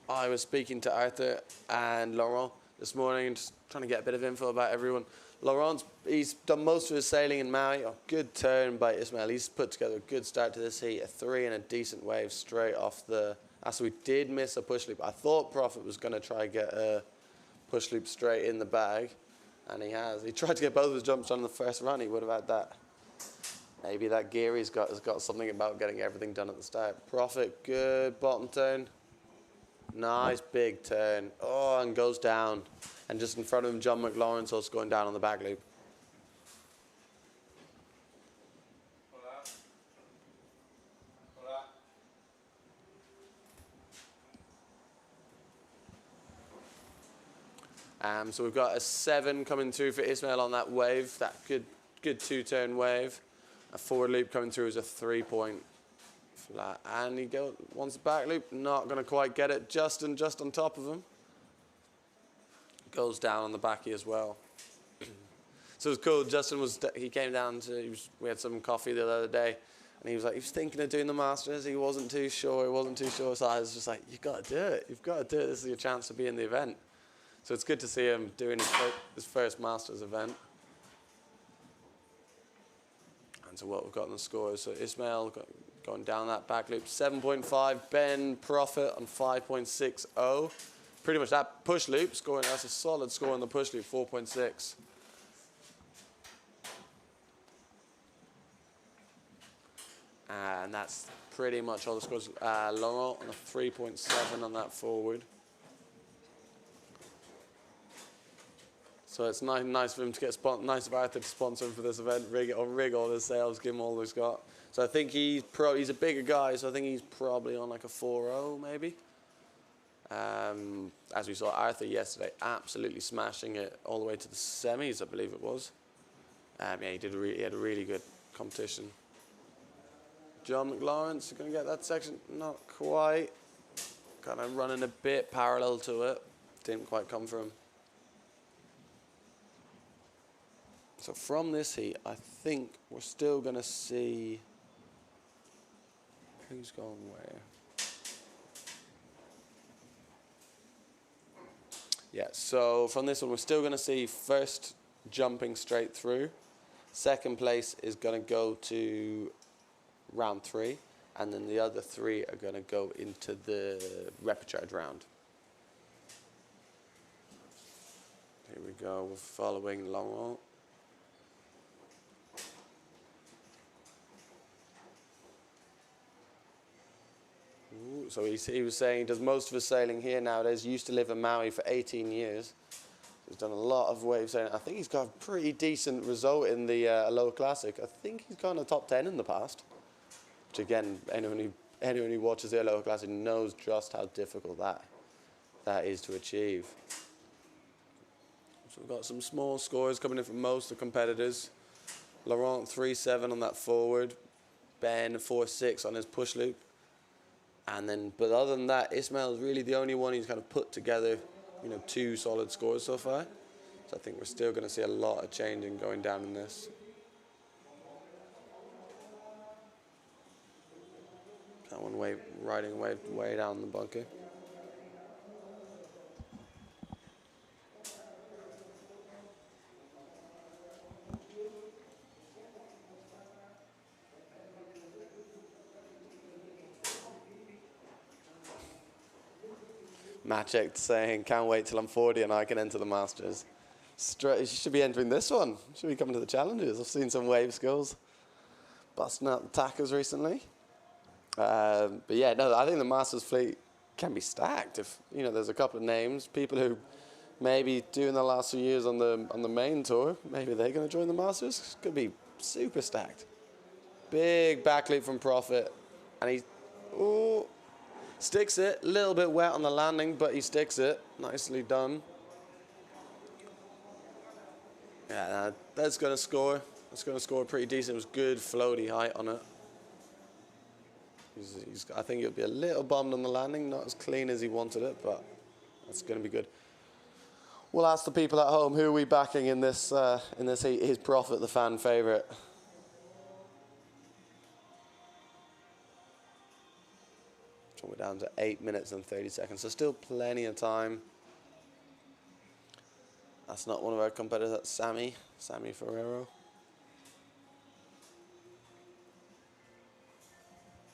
I was speaking to Arthur and Laurent this morning, just trying to get a bit of info about everyone. Laurent, he's done most of his sailing in Maui. Oh, good turn by Ismael. He's put together a good start to this heat, a 3 and a decent wave straight off the... So we did miss a push loop. I thought Prophet was going to try and get a push loop straight in the bag, and he has. He tried to get both of his jumps on the first run. He would have had that. Maybe that gear has got something about getting everything done at the start. Prophet, good bottom turn. Nice big turn. Oh, and goes down. And just in front of him, John McLawrence also going down on the back loop. So we've got a 7 coming through for Ismael on that wave, that good 2-turn wave. A forward loop coming through is a 3-point flat. And he wants the back loop, not going to quite get it. Justin just on top of him. Goes down on the backy as well. So it was cool. Justin he came down we had some coffee the other day, and he was thinking of doing the Masters. He wasn't too sure. So I was just like, you've got to do it. You've got to do it. This is your chance to be in the event. So it's good to see him doing his first Masters event. And so what we've got in the scores. So Ismael going down that back loop, 7.5. Ben Prophet on 5.60. Pretty much that push loop scoring. That's a solid score on the push loop, 4.6. And that's pretty much all the scores. Laurent on a 3.7 on that forward. So it's nice for him to get nice of Arthur to sponsor him for this event, rig all his sails, give him all he's got. So I think he's a bigger guy, so I think he's probably on like a 4.0 maybe. As we saw Arthur yesterday, absolutely smashing it all the way to the semis, I believe it was. Yeah, he had a really good competition. John McLawrence, going to get that section? Not quite. Kind of running a bit parallel to it. Didn't quite come for him. So from this heat, I think we're still going to see who's going where. Yeah, so from this one, we're still going to see first jumping straight through. Second place is going to go to round 3, and then the other 3 are going to go into the repechage round. Here we go, we're following Laurent. So he was saying he does most of his sailing here nowadays. He used to live in Maui for 18 years. He's done a lot of wave sailing. I think he's got a pretty decent result in the Aloha Classic. I think he's gone a top 10 in the past. Which again, anyone who watches the Aloha Classic knows just how difficult that is to achieve. So we've got some small scores coming in from most of the competitors. Laurent 3-7 on that forward. Ben 4-6 on his push loop. And then, but other than that, Ismail is really the only one who's kind of put together, 2 solid scores so far. So I think we're still going to see a lot of changing going down in this. That one riding away way down the bunker. Maciek saying, can't wait till I'm 40 and I can enter the Masters. You should be entering this one. Should be coming to the challenges. I've seen some wave skills busting out the tackers recently. But yeah, no, I think the Masters fleet can be stacked. If there's a couple of names, people who maybe doing the last few years on the main tour, maybe they're going to join the Masters. Could be super stacked. Big back leap from Prophet, and he sticks it. A little bit wet on the landing, but he sticks it. Nicely done. Yeah, that's going to score. That's going to score pretty decent. It was good floaty height on it. I think he'll be a little bummed on the landing, not as clean as he wanted it, but that's going to be good. We'll ask the people at home, who are we backing in this heat? Is Prophet the fan favourite? So we're down to 8 minutes and 30 seconds, so still plenty of time. That's not one of our competitors, that's Sammy Ferrero.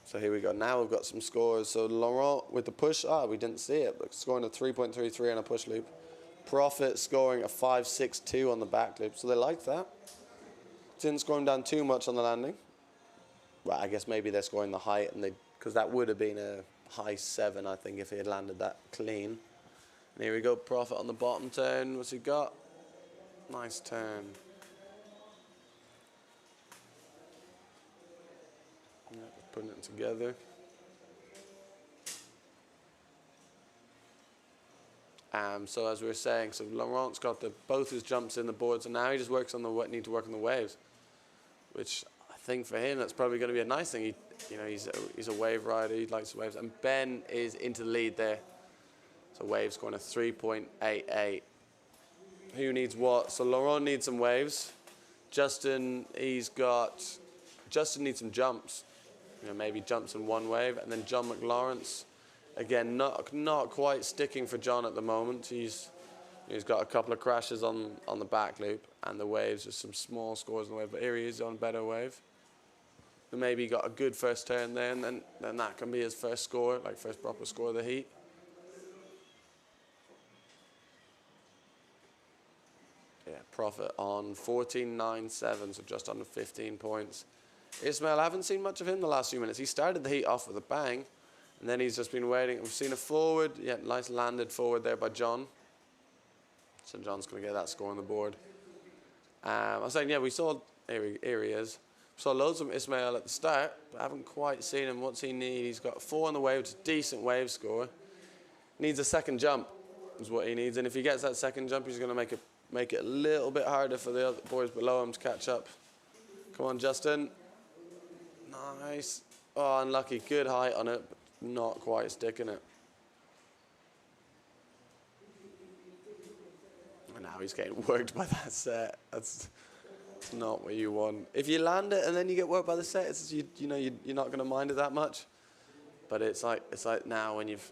So here we go. Now we've got some scores. So Laurent with the push, we didn't see it, but scoring a 3.33 on a push loop. Prophet scoring a 5.62 on the back loop. So they liked that. Didn't score him down too much on the landing. Well, I guess maybe they're scoring the height, and because that would have been a high 7, I think, if he had landed that clean. And here we go. Prophet on the bottom turn. What's he got? Nice turn. Putting it together. So as we were saying, so Laurent's got both his jumps in the boards, and now he just works on need to work on the waves, which I think for him that's probably going to be a nice thing. He's a wave rider. He likes the waves, and Ben is into the lead there. So waves going to 3.88. Who needs what? So Laurent needs some waves. Justin needs some jumps. Maybe jumps in one wave, and then John McLawrence, again, not quite sticking for John at the moment. He's got a couple of crashes on the back loop, and the waves, just some small scores on the wave, but here he is on a better wave. And maybe he got a good first turn there, and then that can be his first score, like first proper score of the heat. Yeah, Prophet on 14.97, so just under 15 points. Ismail, I haven't seen much of him the last few minutes. He started the heat off with a bang, and then he's just been waiting. We've seen a forward, nice landed forward there by John. So John's going to get that score on the board. I was saying, we saw, here he is. Saw loads of Ismail at the start, but I haven't quite seen him. What's he need? He's got 4 on the wave, which is a decent wave score. Needs a second jump is what he needs, and if he gets that second jump, he's going to make a make it a little bit harder for the other boys below him to catch up. Come on, Justin. Nice. Oh, unlucky. Good height on it, but not quite sticking it. And now he's getting worked by that set. That's not what you want. If you land it and then you get worked by the set, it's, you know, you're not going to mind it that much. But it's like now when you've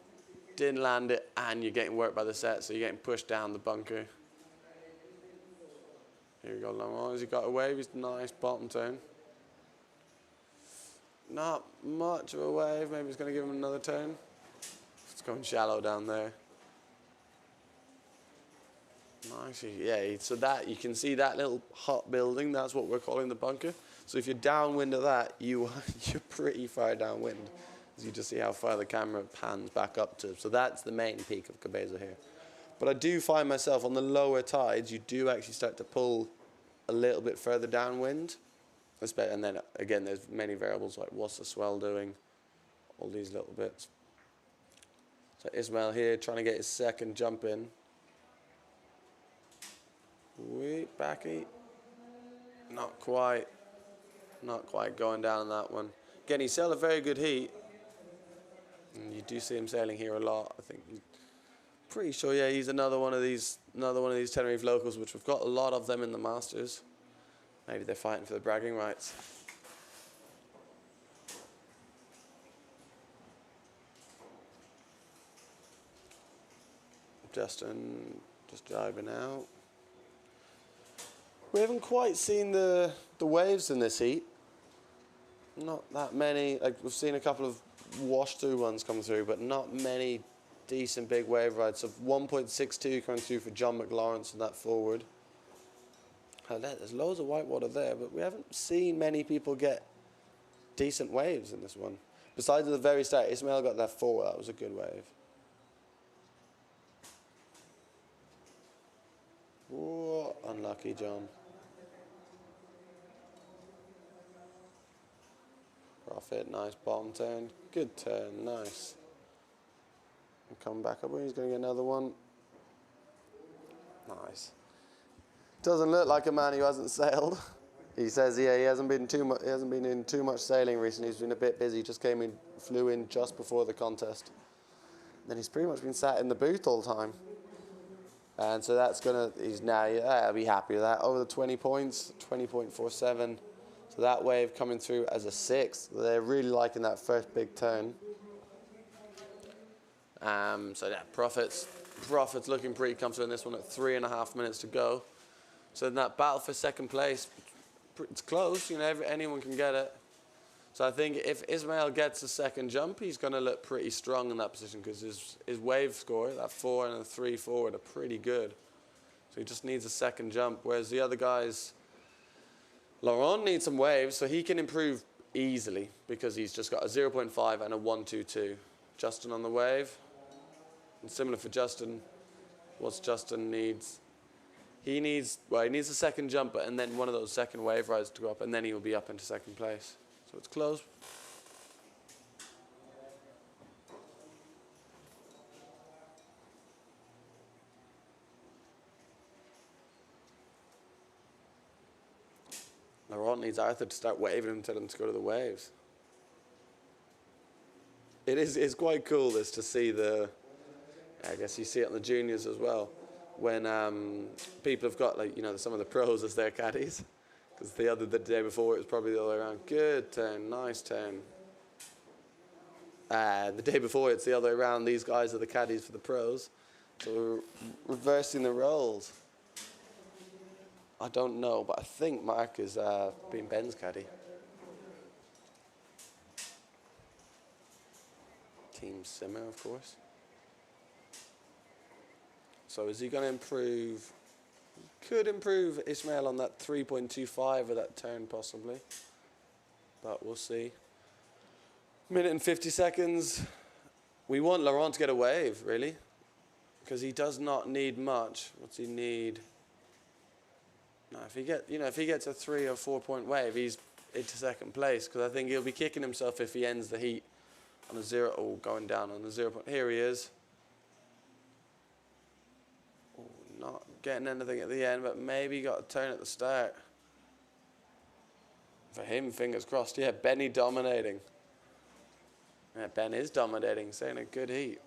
didn't land it and you're getting worked by the set, so you're getting pushed down the bunker. Here we go, Laurent. Has he got a wave? He's nice bottom turn. Not much of a wave. Maybe he's going to give him another turn. It's going shallow down there. Nice. Yeah, so that you can see that little hot building. That's what we're calling the bunker. So if you're downwind of that, you're pretty far downwind. As you just see how far the camera pans back up to. So that's the main peak of Cabeza here. But I do find myself on the lower tides, you do actually start to pull a little bit further downwind. And then again, there's many variables like what's the swell doing, all these little bits. So Ismail here trying to get his second jump in. Wait, backy. Not quite going down on that one. Again, he sailed a very good heat. And you do see him sailing here a lot. I think pretty sure, yeah, he's another one of these Tenerife locals, which we've got a lot of them in the Masters. Maybe they're fighting for the bragging rights. Justin just driving out. We haven't quite seen the waves in this heat. Not that many. Like we've seen a couple of wash through ones come through, but not many decent big wave rides. So 1.62 coming through for John McLawrence and that forward. There's loads of whitewater there, but we haven't seen many people get decent waves in this one. Besides at the very start, Ismail got that 4. That was a good wave. Whoa, unlucky, John. Profit, nice bottom turn. Good turn, nice. And come back up, he's going to get another one. Nice. Doesn't look like a man who hasn't sailed. He says, yeah, he hasn't been in too much sailing recently. He's been a bit busy. Just flew in just before the contest. Then he's pretty much been sat in the booth all the time. And so that's I'll be happy with that. Over the 20 points, 20.47. So that wave coming through as a 6. They're really liking that first big turn. So that profits looking pretty comfortable in this one at 3.5 minutes to go. So in that battle for second place, it's close. You know, anyone can get it. So I think if Ismail gets a second jump, he's going to look pretty strong in that position because his wave score, that 4 and a 3 forward, are pretty good. So he just needs a second jump. Whereas the other guys, Laurent needs some waves, so he can improve easily because he's just got a 0.5 and a 1.22. Justin on the wave. And similar for Justin, what Justin needs. He needs a second jump, and then one of those second wave rides to go up, and then he will be up into second place. So it's close. Laurent needs Arthur to start waving him, tell him to go to the waves. It's quite cool this to see I guess you see it on the juniors as well. When people have got some of the pros as their caddies, because the day before it was probably the other way around. Good turn, nice turn. The day before it's the other way around. These guys are the caddies for the pros, so we're reversing the roles. I don't know, but I think Mark is being Ben's caddy. Team Simmer, of course. So is he going to improve? Could improve Ismail on that 3.25 of that turn possibly. But we'll see. Minute and 50 seconds. We want Laurent to get a wave, really. Because he does not need much. What's he need? No, if he gets a 3 or 4 point wave, he's into second place. Because I think he'll be kicking himself if he ends the heat on a 0 or going down on the 0 point. Here he is. getting anything at the end, but maybe got a turn at the start. For him, fingers crossed. Yeah, Benny dominating. Yeah, Ben is dominating, saying a good heat.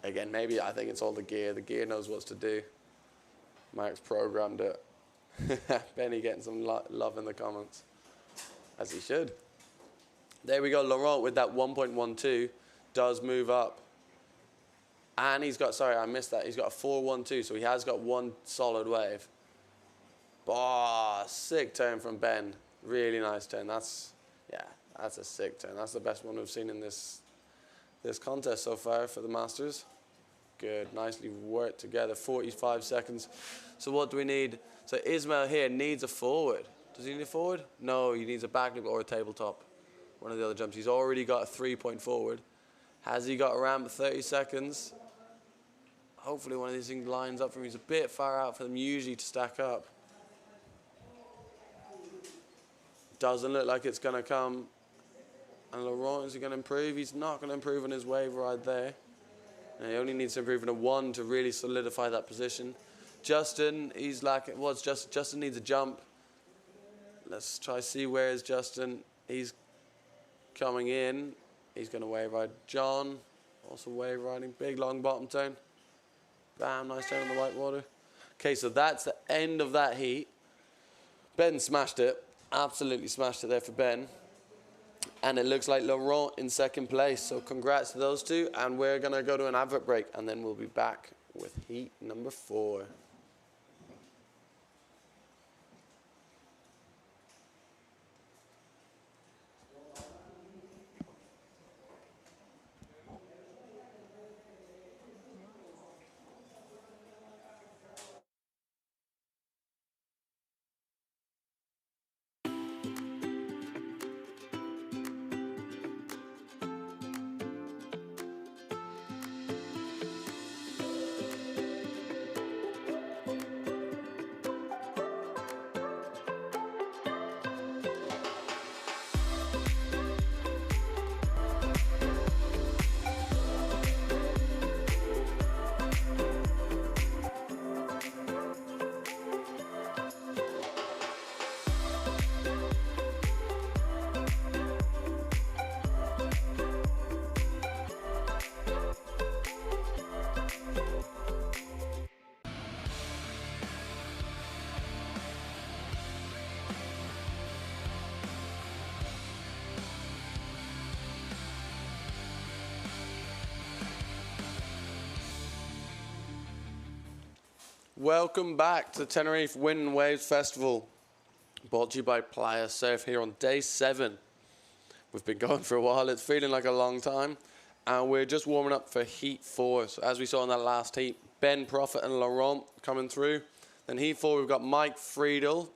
Again, maybe I think it's all the gear. The gear knows what to do. Mark's programmed it. Benny getting some love in the comments, as he should. There we go. Laurent with that 1.12 does move up. And he's got, sorry, I missed that. He's got a 4.12, so he has got one solid wave. Oh, sick turn from Ben. Really nice turn. That's a sick turn. That's the best one we've seen in this contest so far for the Masters. Good, nicely worked together. 45 seconds. So what do we need? So Ismail here needs a forward. Does he need a forward? No, he needs a back loop or a tabletop. One of the other jumps. He's already got a 3-point forward. Has he got a ramp at 30 seconds? Hopefully one of these things lines up for him. He's a bit far out for them usually to stack up. Doesn't look like it's going to come. And Laurent, is he going to improve? He's not going to improve on his wave ride there. And he only needs to improve in a 1 to really solidify that position. Justin, he's lacking. Justin needs a jump. Let's try to see where is Justin. He's coming in. He's going to wave ride. John, also wave riding. Big long bottom turn. Bam, nice turn on the white water. Okay, so that's the end of that heat. Ben smashed it. Absolutely smashed it there for Ben. And it looks like Laurent in second place. So congrats to those two. And we're going to go to an advert break. And then we'll be back with heat number 4. Welcome back to Tenerife Wind and Waves Festival, brought to you by Playa Surf here on day 7. We've been going for a while, it's feeling like a long time, and we're just warming up for Heat 4. So as we saw in that last heat, Ben Prophet and Laurent coming through. Then Heat 4, we've got Mike Friedel,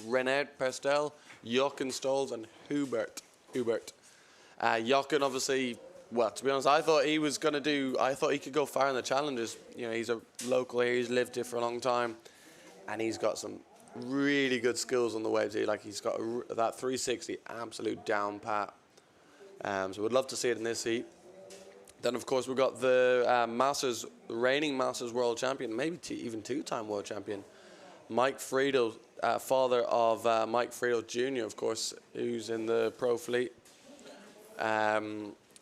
Renard Pestel, Jochen Stolz, and Hubert. Jochen obviously, well, to be honest, I thought he could go far in the challenges. You know, he's a local here, he's lived here for a long time, and he's got some really good skills on the waves here. Like, he's got that 360 absolute down pat. So we'd love to see it in this heat. Then, of course, we've got the reigning Masters world champion, maybe even 2-time world champion, Mike Friedel, father of Mike Friedel Jr., of course, who's in the pro fleet.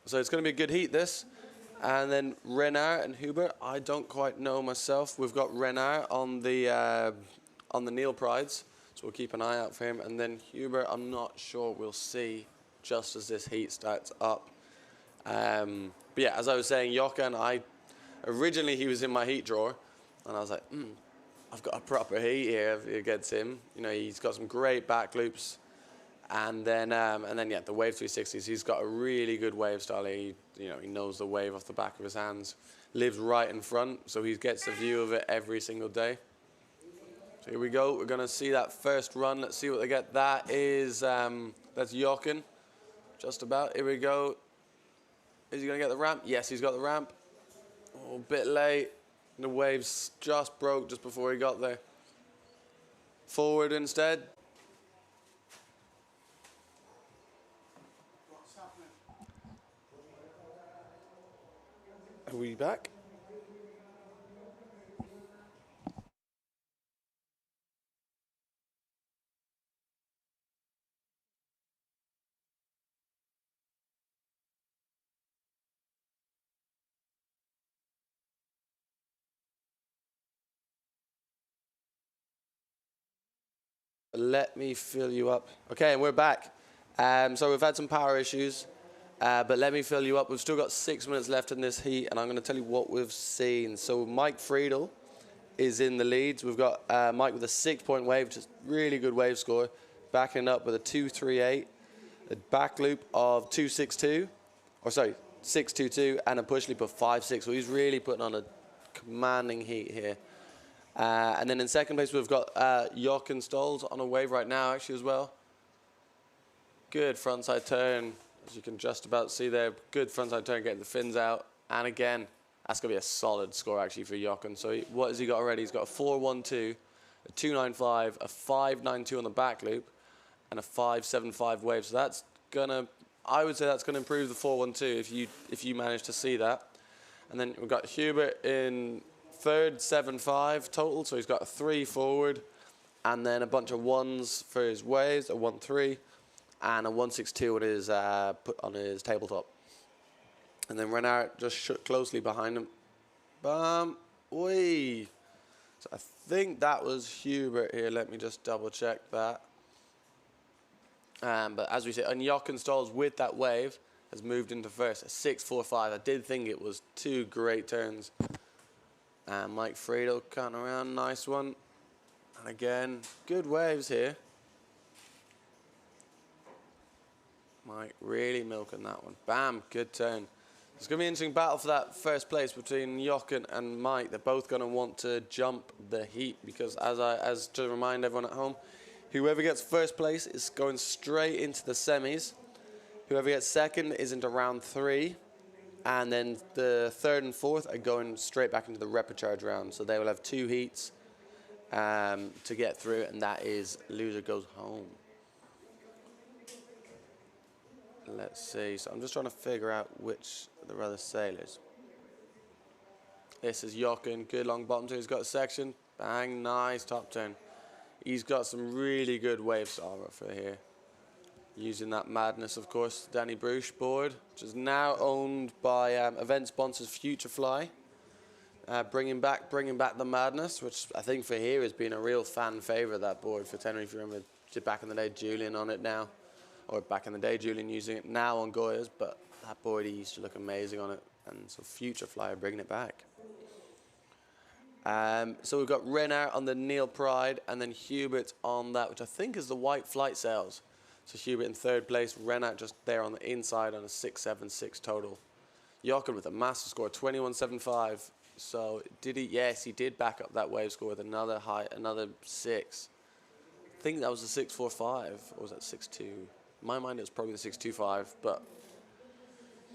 So it's going to be a good heat, this. And then Renard and Hubert, I don't quite know myself. We've got Renard on the Neil Prides, so we'll keep an eye out for him. And then Hubert, I'm not sure, we'll see just as this heat starts up. But yeah, as I was saying, Jochen, originally he was in my heat drawer, and I was like, I've got a proper heat here against him. You know, he's got some great back loops. And then yeah, the wave 360s. He's got a really good wave style. He knows the wave off the back of his hands. Lives right in front, so he gets a view of it every single day. So here we go. We're gonna see that first run. Let's see what they get. That is that's Jochen, just about. Here we go. Is he gonna get the ramp? Yes, he's got the ramp. Oh, a bit late. The waves just broke just before he got there. Forward instead. Are we back? Let me fill you up. Okay, and we're back. So we've had some power issues, but let me fill you up. We've still got 6 minutes left in this heat, and I'm going to tell you what we've seen. So Mike Friedel is in the leads. We've got Mike with a 6-point wave, just really good wave score, backing up with a 2.38, a back loop of 2.62, or sorry, 6.22, and a push loop of 5.6. So he's really putting on a commanding heat here. And then in second place, we've got Jochen Stolz on a wave right now, actually, as well. Good frontside turn, as you can just about see there. Good frontside turn, getting the fins out. And again, that's going to be a solid score, actually, for Jochen. So what has he got already? He's got a 4.12, a 2.95, a 5.92 on the back loop, and a 5.75 wave. So that's going to, I would say that's going to improve the 4.12 if you manage to see that. And then we've got Hubert in third, 7.5 total, so he's got a 3 forward, and then a bunch of 1s for his waves, a 1.3, and a 1.62 on his put on his tabletop. And then Renard just closely behind him. Bam, oi. So I think that was Hubert here. Let me just double check that. But as we said, and Jochen Stolz with that wave has moved into first, a 6.45. I did think it was 2 great turns. And Mike Friedel cutting around, nice one. And again, good waves here. Mike really milking that one. Bam, good turn. It's going to be an interesting battle for that first place between Jochen and Mike. They're both going to want to jump the heat because, as to remind everyone at home, whoever gets first place is going straight into the semis. Whoever gets second is into round 3. And then the third and fourth are going straight back into the repecharge round. So they will have 2 heats to get through, and that is loser goes home. Let's see. So I'm just trying to figure out which of the other sailors. This is Jochen. Good long bottom turn. He's got a section. Bang. Nice top turn. He's got some really good wave solver for here. Using that madness, of course, Danny Bruce board, which is now owned by event sponsors Futurefly. Bringing back the madness, which I think for here has been a real fan favorite, that board for Tenerife. If you remember back in the day, Julian on it now, or back in the day, Julian using it now on Goya's, but that board, he used to look amazing on it, and so Futurefly are bringing it back. So we've got Renard on the Neil Pride, and then Hubert on that, which I think is the white flight sails. So Hubert in third place, Renat just there on the inside on a 6.76 total. Jochen with a massive score, 21.75. So did he? Yes, he did back up that wave score with another 6. I think that was a 6.45, or was that 6.2? In my mind, it was probably the 6.25. But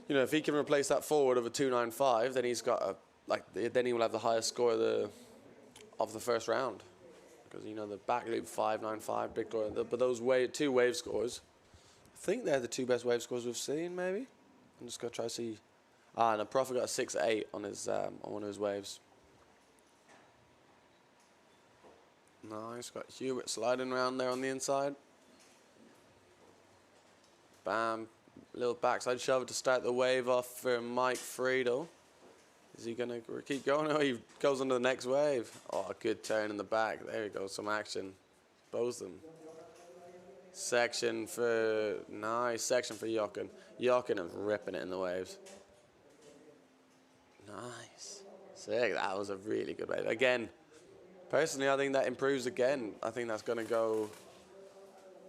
you know, if he can replace that forward of a 2.95, then he's got then he will have the highest score of the first round. Because, you know, the back loop 5.95, big score. But those 2 wave scores, I think they're the 2 best wave scores we've seen, maybe. I'm just going to try to see. And Prophet got a 6.8 on his on one of his waves. Nice. Got Hubert sliding around there on the inside. Bam. Little backside shove to start the wave off for Mike Friedel. Is he going to keep going? Oh, he goes on to the next wave. Oh, a good turn in the back. There you go, some action. Both of them. Nice section for Jochen. Jochen is ripping it in the waves. Nice. Sick, that was a really good wave. Again, personally, I think that improves again. I think that's going to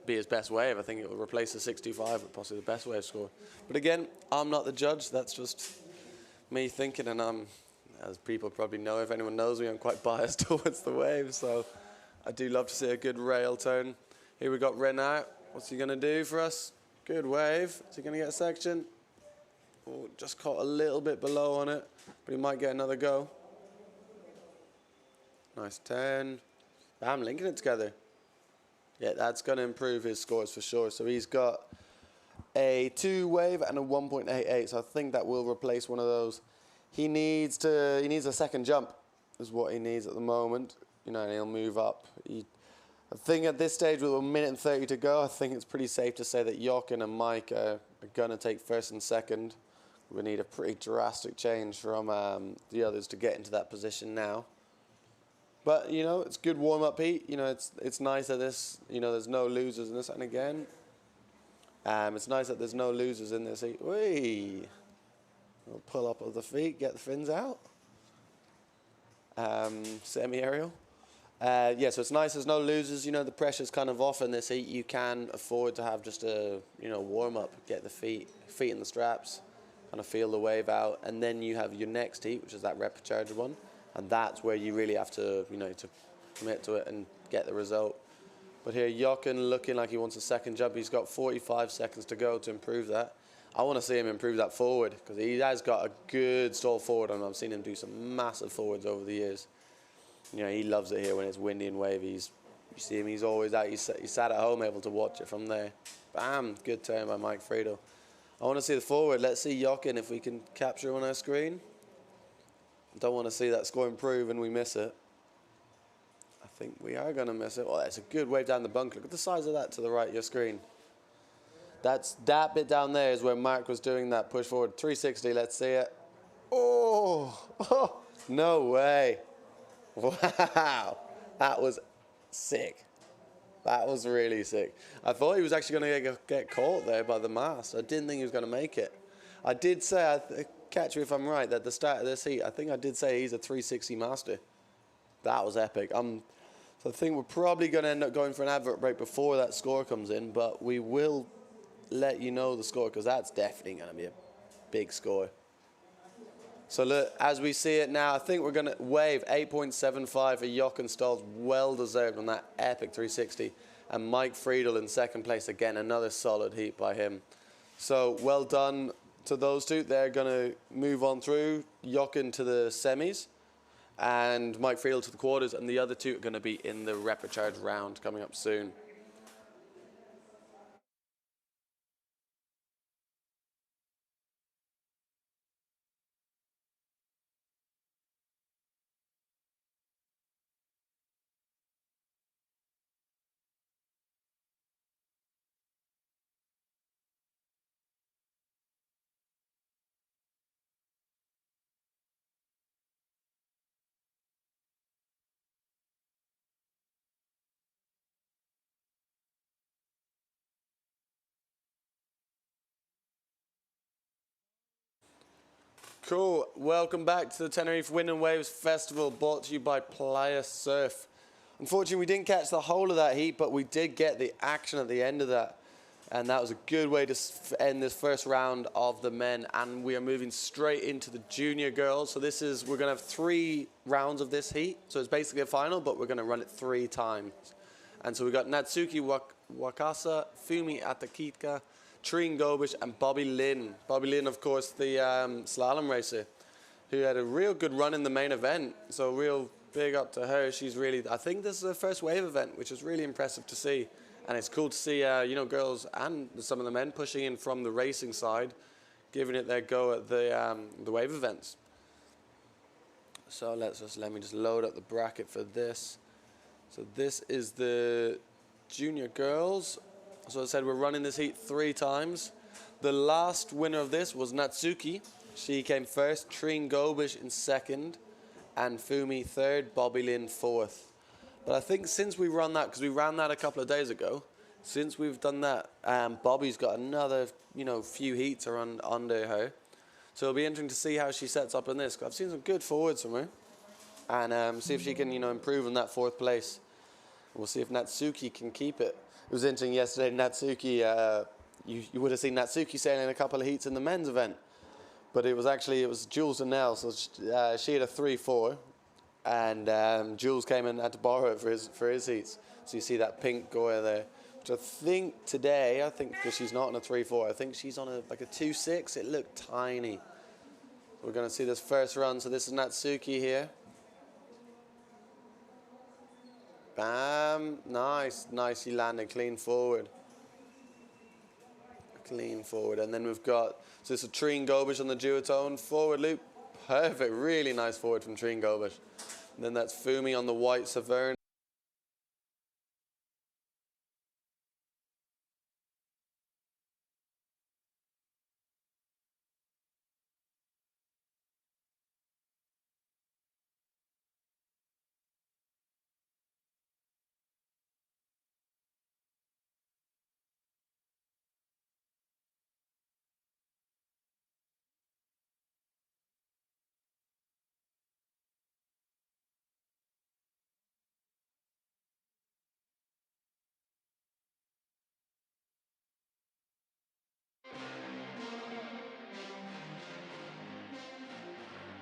be his best wave. I think it will replace the 6.25 with possibly the best wave score. But again, I'm not the judge. That's just me thinking, and as people probably know, if anyone knows me, I'm quite biased towards the wave, so I do love to see a good rail turn. Here we got Renard. What's he going to do for us? Good wave. Is he going to get a section? Oh, just caught a little bit below on it, but he might get another go. Nice turn. Bam, linking it together. Yeah, that's going to improve his scores for sure. So he's got a 2 wave and a 1.88, so I think that will replace one of those. He needs a second jump is what he needs at the moment. You know, and he'll move up. I think at this stage with 1 minute and 30 to go, I think it's pretty safe to say that Jochen and Mike are going to take first and second. We need a pretty drastic change from the others to get into that position now. But, you know, it's good warm-up heat. You know, it's nice that this, you know, there's no losers in this. And again, it's nice that there's no losers in this heat. Whee! We'll pull up of the feet, get the fins out. Semi-aerial. Yeah, so it's nice there's no losers. You know, the pressure's kind of off in this heat. You can afford to have just a, you know, warm-up, get the feet in the straps, kind of feel the wave out. And then you have your next heat, which is that rep charger one. And that's where you really have to, you know, to commit to it and get the result. But here, Jochen looking like he wants a second jump. He's got 45 seconds to go to improve that. I want to see him improve that forward because he has got a good stall forward, and I've seen him do some massive forwards over the years. You know, he loves it here when it's windy and wavy. You see him, he's always out. He's sat at home able to watch it from there. Bam, good turn by Mike Friedel. I want to see the forward. Let's see Jochen if we can capture on our screen. Don't want to see that score improve and we miss it. I think we are going to miss it. Well, that's a good wave down the bunker. Look at the size of that to the right of your screen. That bit down there is where Mark was doing that push forward. 360, let's see it. Oh, no way. Wow, that was sick. That was really sick. I thought he was actually going to get caught there by the mast. I didn't think he was going to make it. I did say, catch me if I'm right, that at the start of this heat, I think I did say he's a 360 master. That was epic. So I think we're probably going to end up going for an advert break before that score comes in, but we will let you know the score because that's definitely going to be a big score. So look, as we see it now, I think we're going to wave 8.75 for Jochen Stolz, well deserved on that epic 360. And Mike Friedel in second place again, another solid heat by him. So well done to those two. They're going to move on through, Jochen to the semis and Mike Friedel to the quarters, and the other two are going to be in the rapid charge round coming up soon. Cool. Welcome back to the Tenerife Wind and Waves Festival, brought to you by Playa Surf. Unfortunately, we didn't catch the whole of that heat, but we did get the action at the end of that. And that was a good way to end this first round of the men. And we are moving straight into the junior girls. So we're going to have 3 rounds of this heat. So it's basically a final, but we're going to run it 3 times. And so we got Natsuki Wakasa, Fumi Atakika, Trine Gobish, and Bobby Lynn. Bobby Lynn, of course, the slalom racer, who had a real good run in the main event. So real big up to her. She's really, I think this is her first wave event, which is really impressive to see. And it's cool to see, you know, girls and some of the men pushing in from the racing side, giving it their go at the wave events. So let me just load up the bracket for this. So this is the junior girls. So as I said, we're running this heat 3 times. The last winner of this was Natsuki. She came first, Trine Gobish in second, and Fumi third, Bobby Lynn fourth. But I think since we run that, because we ran that a couple of days ago, since we've done that, Bobby's got another, you know, few heats around under her. So it'll be interesting to see how she sets up in this. I've seen some good forwards from her, and see if she can, you know, improve in that 4th place. We'll see if Natsuki can keep it. It was interesting yesterday, Natsuki, you would have seen Natsuki sailing a couple of heats in the men's event. But it was Jules and Nell, so she had a 3-4. And Jules came and had to borrow it for his heats. So you see that pink Goya there. Which I think today, because she's not on a 3-4, I think she's on a 2-6. It looked tiny. We're going to see this first run. So this is Natsuki here. Bam. Nice. Nicely landed. Clean forward. Clean forward. And then we've got, so this is Trine Gobish on the duotone. Forward loop. Perfect. Really nice forward from Trine Gobish. And then that's Fumi on the white Saverne.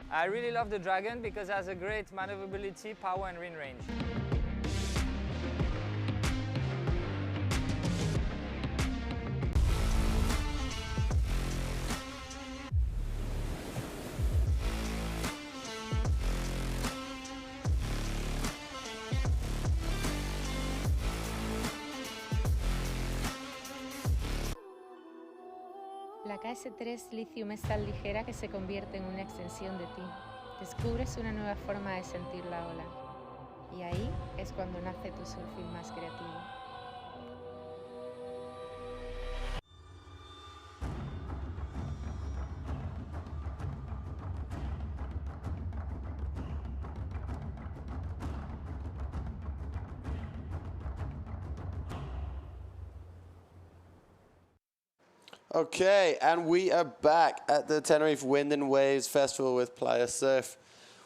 I really love the Dragon because it has a great maneuverability, power and wind range. La KS3 Lithium es tan ligera que se convierte en una extensión de ti. Descubres una nueva forma de sentir la ola. Y ahí es cuando nace tu surfing más creativo. Okay, and we are back at the Tenerife Wind and Waves Festival with Playa Surf.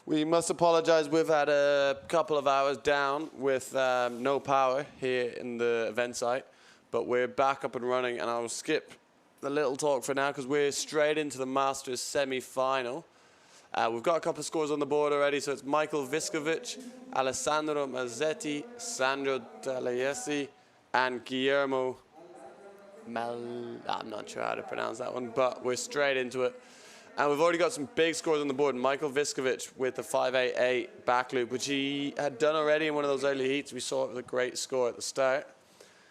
We must apologize, we've had a couple of hours down with no power here in the event site, but we're back up and running, and I'll skip the little talk for now because we're straight into the Masters semi-final. We've got a couple of scores on the board already, so it's Michael Viskovic, Alessandro Mazzetti, Sandro Tagliesi, and Guillermo I'm not sure how to pronounce that one, but we're straight into it. And we've already got some big scores on the board. Michael Viskovic with the 5.88 back loop, which he had done already in one of those early heats. We saw it with a great score at the start.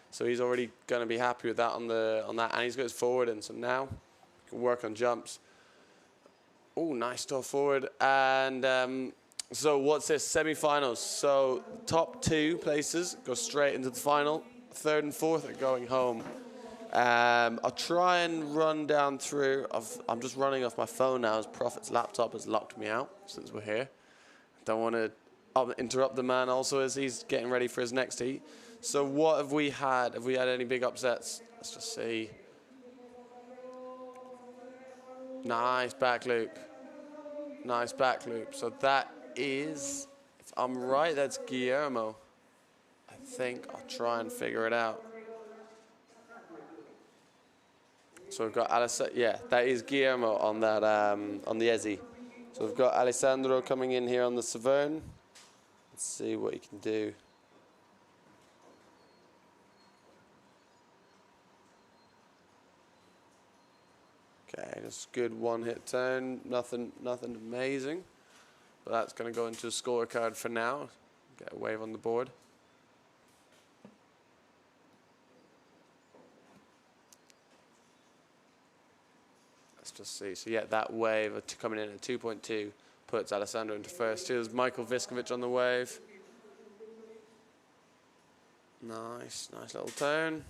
So he's already going to be happy with that on that. And he's got his forward in. So now he can work on jumps. Oh, nice stuff forward. And so what's this? Semi-finals. So top 2 places go straight into the final. 3rd and 4th are going home. I'll try and run down through. I'm just running off my phone now as Prophet's laptop has locked me out since we're here. Don't want to interrupt the man also as he's getting ready for his next heat. So what have we had? Have we had any big upsets? Let's just see. Nice back loop. Nice back loop. So that is, if I'm right, that's Guillermo. I think I'll try and figure it out. So we've got that is Guillermo on that on the Ezzy. So we've got Alessandro coming in here on the Severn. Let's see what he can do. Okay, just good one-hit turn. Nothing amazing, but that's going to go into a scorecard for now. Get a wave on the board. Let's just see. So yeah, that wave coming in at 2.2 puts Alessandro into first. Here's Michael Viskovic on the wave. Nice little turn.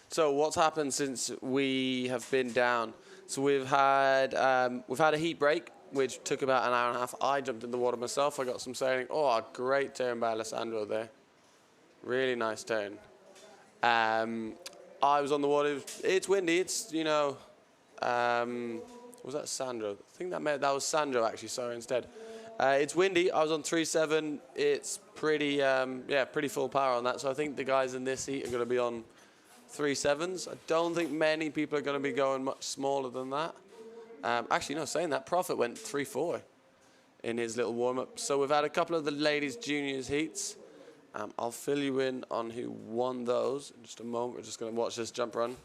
So what's happened since we have been down? So we've had a heat break, which took about an hour and a half. I jumped in the water myself. I got some sailing. Oh, a great turn by Alessandro there. Really nice turn. I was on the water. It's windy. It's, you know, was that Sandro? I think that was Sandro actually, sorry, instead. It's windy. I was on 3.7. It's pretty, pretty full power on that. So I think the guys in this heat are going to be on 3.7s. I don't think many people are going to be going much smaller than that. Actually, no, saying that, Prophet went 3.4 in his little warm-up. So we've had a couple of the ladies' juniors heats. I'll fill you in on who won those in just a moment. We're just going to watch this jump run.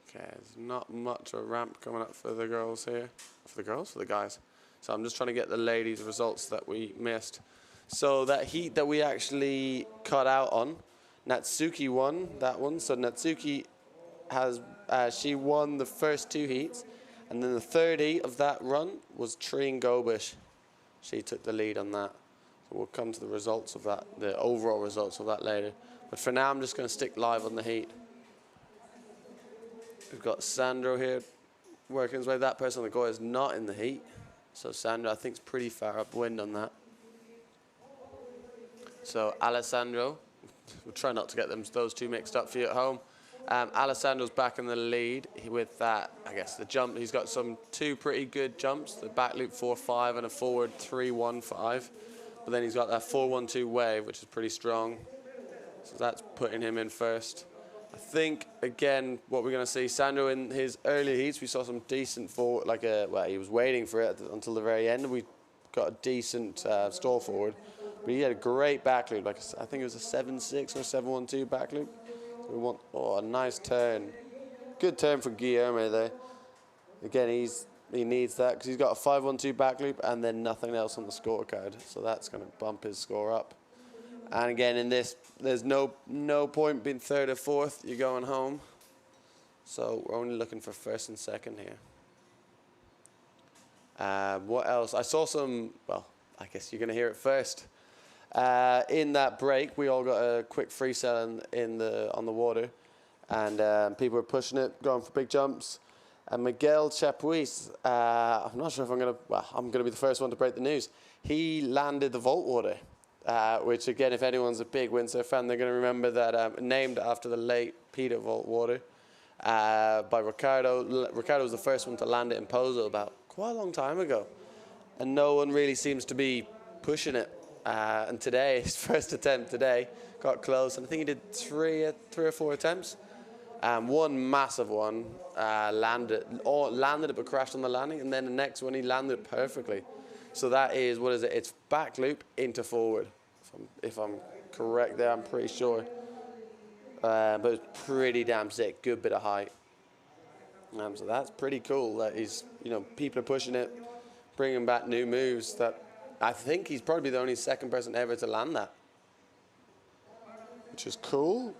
Okay, there's not much of a ramp coming up for the girls here. For the girls? For the guys. So I'm just trying to get the ladies' results that we missed. So that heat that we actually cut out on, Natsuki won that one. So Natsuki has, she won the first 2 heats. And then the 3rd heat of that run was Trine Gobish. She took the lead on that. So we'll come to the results of that, the overall results of that later. But for now, I'm just going to stick live on the heat. We've got Sandro here working his way. That person on the goal is not in the heat. So Sandro, I think, is pretty far upwind on that. So Alessandro, we'll try not to get those two mixed up for you at home. Alessandro's back in the lead with that, I guess, the jump. He's got 2 pretty good jumps, the back loop 4.5 and a forward 3.15. But then he's got that 4.12 wave, which is pretty strong. So that's putting him in first. I think, again, what we're going to see, Sandro in his early heats, we saw some decent forward, well, he was waiting for it until the very end, and we got a decent stall forward. But he had a great back loop, I think it was a 7.6 or 7.12 back loop. So we want, a nice turn. Good turn for Guillermo there. Again, he needs that because he's got a 5.12 back loop and then nothing else on the scorecard. So that's going to bump his score up. And again, in this, there's no point being third or fourth. You're going home. So we're only looking for first and second here. What else? I saw some, well, I guess you're going to hear it first. In that break, we all got a quick freestyle on the water. And people were pushing it, going for big jumps. And Miguel Chapuis, I'm not sure if I'm going to be the first one to break the news. He landed the vault water. Which again, if anyone's a big windsurf fan, they're going to remember that named after the late Peter Vault water by Ricardo. Ricardo was the first one to land it in Pozo about quite a long time ago, and no one really seems to be pushing it. And today, his first attempt today, got close, and I think he did three or four attempts. One massive one landed it but crashed on the landing, and then the next one he landed it perfectly. So that is, what is it? It's back loop into forward. If I'm correct there, I'm pretty sure. But it's pretty damn sick. Good bit of height. So that's pretty cool. That he's, people are pushing it, bringing back new moves. That I think he's probably the only second person ever to land that, which is cool.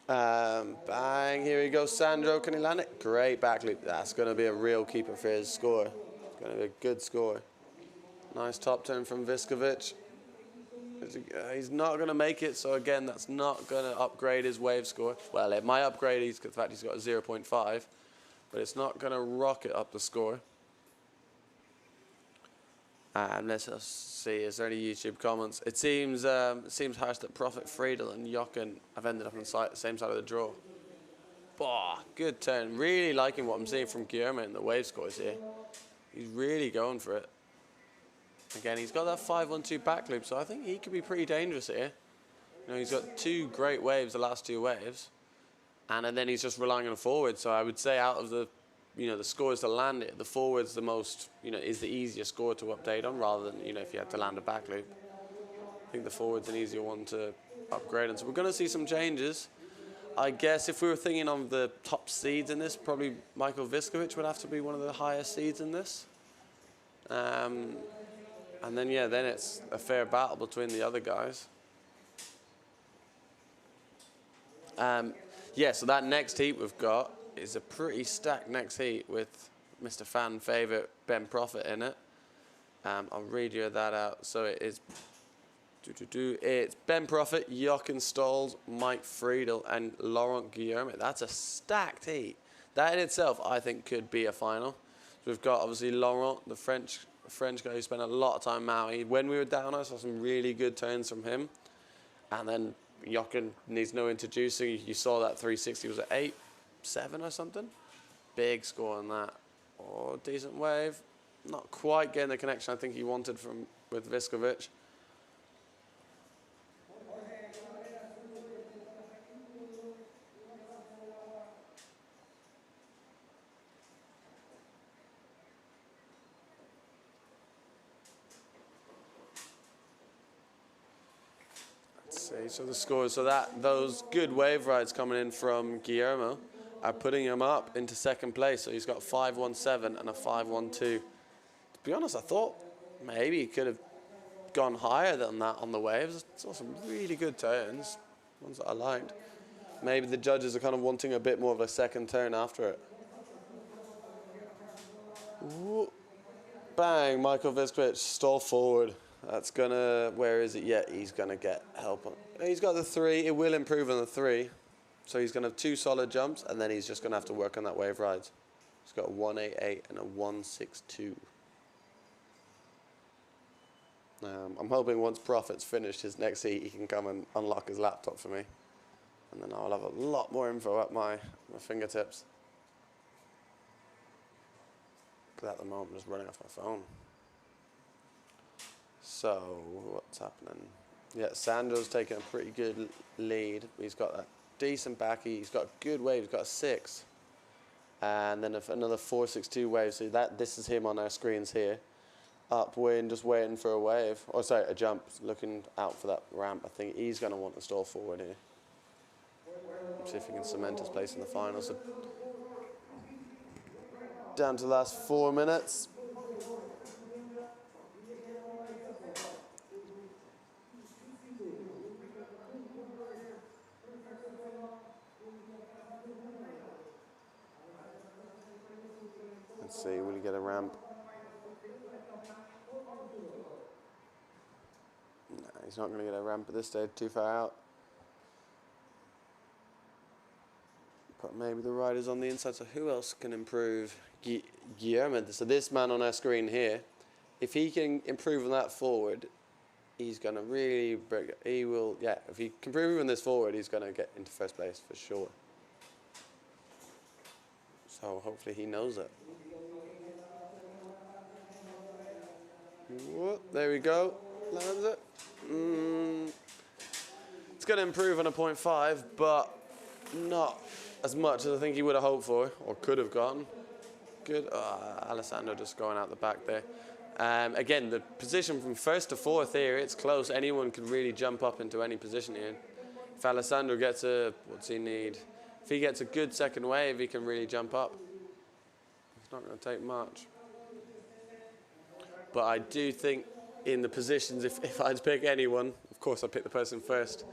Bang, here he goes, Sandro, can he land it? Great back loop. That's going to be a real keeper for his score. It's going to be a good score. Nice top turn from Viskovic. He's not going to make it, so again, that's not going to upgrade his wave score. Well, it might upgrade the fact he's got a 0.5, but it's not going to rocket up the score. Let's just see, is there any YouTube comments? It seems harsh that Prophet Friedel and Jochen have ended up on the same side of the draw. Good turn. Really liking what I'm seeing from Guillermo in the wave scores here. He's really going for it. Again, he's got that 5.12 back loop, so I think he could be pretty dangerous here. He's got two great waves, the last two waves, and then he's just relying on forward. So I would say out of the the scores to land it, the forward's the most, is the easiest score to update on rather than, if you had to land a back loop. I think the forward's an easier one to upgrade on. So we're going to see some changes. I guess if we were thinking of the top seeds in this, probably Michael Viskovic would have to be one of the highest seeds in this. And then, then it's a fair battle between the other guys. So that next heat we've got is a pretty stacked next heat with Mr. Fan favourite Ben Prophet in it. I'll read you that out. So it is it's Ben Prophet, Jochen Stolz, Mike Friedel, and Laurent Guillermo. That's a stacked heat. That in itself, I think, could be a final. So we've got obviously Laurent, the French guy who spent a lot of time Maui. When we were down, I saw some really good turns from him. And then Jochen needs no introducing. You saw that 360 was at 8.7 or something. Big score on that. Decent wave. Not quite getting the connection I think he wanted with Viskovic. So the scores, those good wave rides coming in from Guillermo are putting him up into second place. So he's got 5.17 and a 5.12. To be honest, I thought maybe he could have gone higher than that on the waves. I saw some really good turns, ones that I liked. Maybe the judges are kind of wanting a bit more of a second turn after it. Ooh. Bang, Michael Viskovic, stall forward. That's gonna, where is it yet? He's gonna get help on. He's got the 3, it will improve on the 3. So he's gonna have 2 solid jumps and then he's just gonna have to work on that wave ride. He's got a 1.88 and a 1.62. I'm hoping once Prophet's finished his next heat, he can come and unlock his laptop for me. And then I'll have a lot more info at my fingertips. Because at the moment I'm just running off my phone. So, what's happening? Yeah, Sandro's taking a pretty good lead. He's got a decent backy. He's got a good wave. He's got a 6. And then another 4.62 wave. So this is him on our screens here. Upwind, just waiting for a wave. Oh, sorry, a jump. Looking out for that ramp. I think he's going to want to stall forward here. See if he can cement his place in the final. So down to the last 4 minutes. Let's see, will he get a ramp? No, he's not going to get a ramp at this stage, too far out. But maybe the rider's on the inside, so who else can improve? Guillermo. So this man on our screen here, if he can improve on that forward, he's going to really break it. He will, yeah, if he can improve on this forward, he's going to get into first place for sure. So hopefully he knows it. Whoop, there we go. Lands it. It's going to improve on a 0.5, but not as much as I think he would have hoped for, or could have gotten. Good. Alessandro just going out the back there. Again, the position from 1st to 4th here, it's close. Anyone can really jump up into any position here. If Alessandro gets what's he need? If he gets a good second wave, he can really jump up. It's not going to take much. But I do think in the positions, if I had to pick anyone, of course I'd pick the person first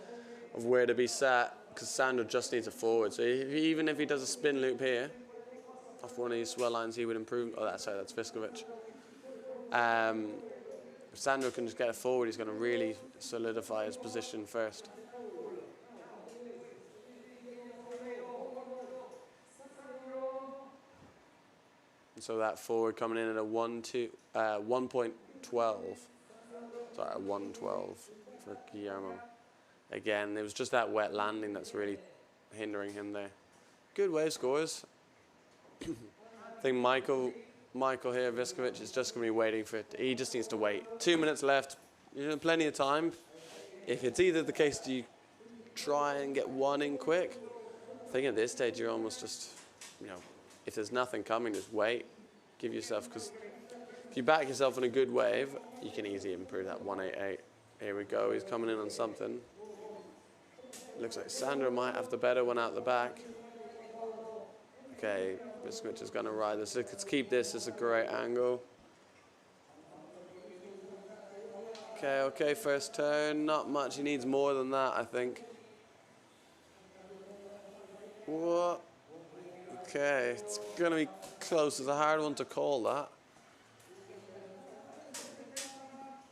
of where to be sat, because Sandro just needs a forward. So even if he does a spin loop here, off one of these swell lines, he would improve. Oh, that's Viskovic. If Sandro can just get a forward, he's going to really solidify his position first. And so that forward coming in at a 1.12. Sorry, a 1.12 for Guillermo. Again, it was just that wet landing that's really hindering him there. Good wave scores. I think Michael here, Viskovic, is just going to be waiting for it. He just needs to wait. 2 minutes left. You have plenty of time. If it's either the case, do you try and get one in quick? I think at this stage, you're almost just, if there's nothing coming, just wait. Give yourself, because if you back yourself on a good wave, you can easily improve that 188. Here we go. He's coming in on something. Looks like Sandro might have the better one out the back. Okay, Viskovic is going to ride this. Let's keep this. It's a great angle. Okay, first turn. Not much. He needs more than that, I think. What? Okay, it's going to be close. It's a hard one to call, that.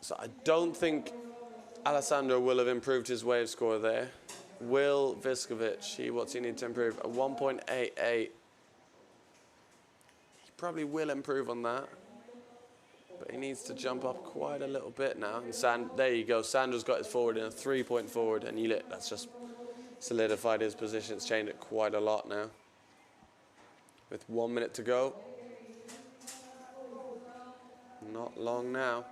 So I don't think Alessandro will have improved his wave score there. Will Viskovic, what's he need to improve? A 1.88. He probably will improve on that. But he needs to jump up quite a little bit now. And there you go. Sandro's got his forward in a 3-point forward. And that's just solidified his position. It's changed it quite a lot now. With 1 minute to go. Not long now.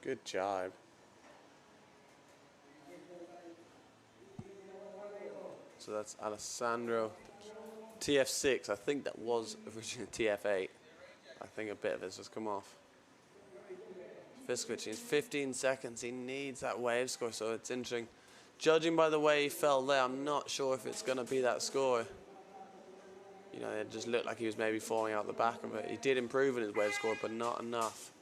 Good job. So that's Alessandro. TF6, I think that was originally TF8. I think a bit of it's just come off. Viskovic needs 15 seconds. He needs that wave score, so it's interesting. Judging by the way he fell there, I'm not sure if it's going to be that score. It just looked like he was maybe falling out the back of it. He did improve in his wave score, but not enough.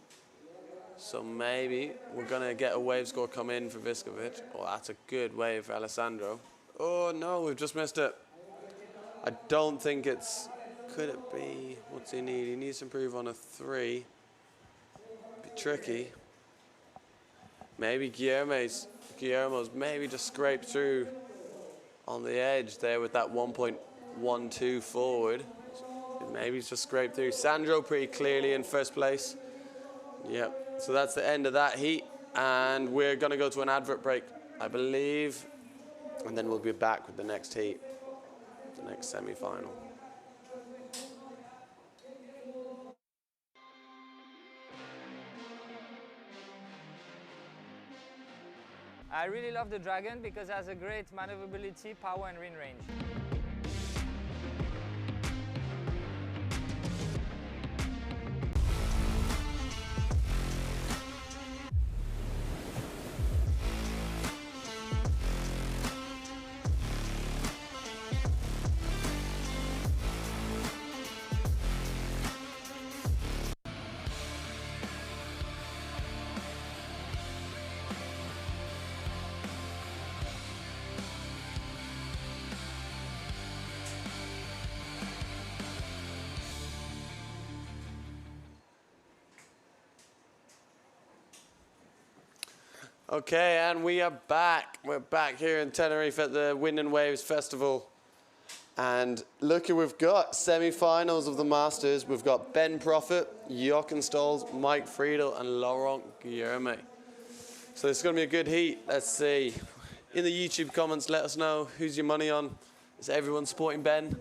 So maybe we're going to get a wave score come in for Viskovic. Oh, that's a good wave for Alessandro. Oh, no, we've just missed it. I don't think it's... Could it be... What's he need? He needs to improve on a 3. Be tricky. Maybe Guillermo's maybe just scraped through on the edge there with that 1.12 forward. Maybe he's just scraped through. Sandro pretty clearly in first place. Yep, so that's the end of that heat. And we're going to go to an advert break, I believe. And then we'll be back with the next heat, the next semi-final. I really love the Dragon because it has a great maneuverability, power and wind range. Okay, and we are back. We're back here in Tenerife at the Wind and Waves Festival. And look who we've got. Semi-finals of the Masters. We've got Ben Prophet, Jochen Stolz, Mike Friedel, and Laurent Guillerme. So this is going to be a good heat. Let's see. In the YouTube comments, let us know who's your money on. Is everyone supporting Ben?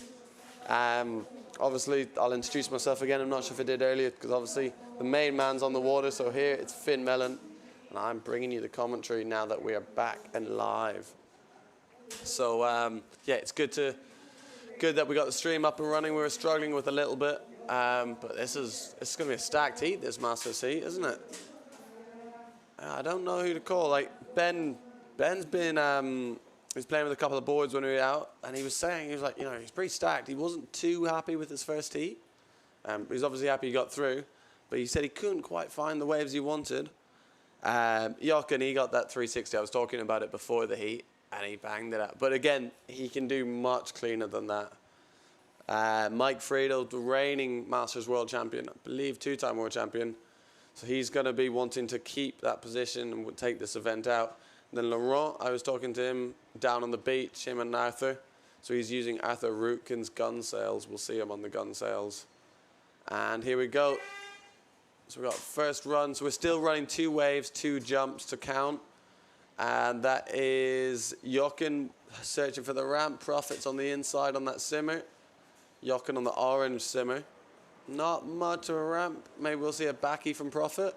Obviously, I'll introduce myself again. I'm not sure if I did earlier, because obviously the main man's on the water. So here, it's Finn Mellon. And I'm bringing you the commentary now that we are back and live. So yeah, it's good that we got the stream up and running. We were struggling with a little bit, but it's going to be a stacked heat, this Masters heat, isn't it? I don't know who to call. Like Ben's been he's playing with a couple of boards when we were out, and he was like, you know, he's pretty stacked. He wasn't too happy with his first heat. He's obviously happy he got through, but he said he couldn't quite find the waves he wanted. Jochen, he got that 360. I was talking about it before the heat, and he banged it out. But again, he can do much cleaner than that. Mike Friedel, the reigning Masters World Champion, I believe 2-time World Champion. So he's going to be wanting to keep that position and would take this event out. And then Laurent, I was talking to him down on the beach, him and Arthur. So he's using Arthur Rootkin's gun sails. We'll see him on the gun sails. And here we go. So we've got first run. So we're still running 2 waves, 2 jumps to count. And that is Jochen searching for the ramp. Prophet's on the inside on that simmer. Jochen on the orange simmer. Not much of a ramp. Maybe we'll see a backy from Prophet.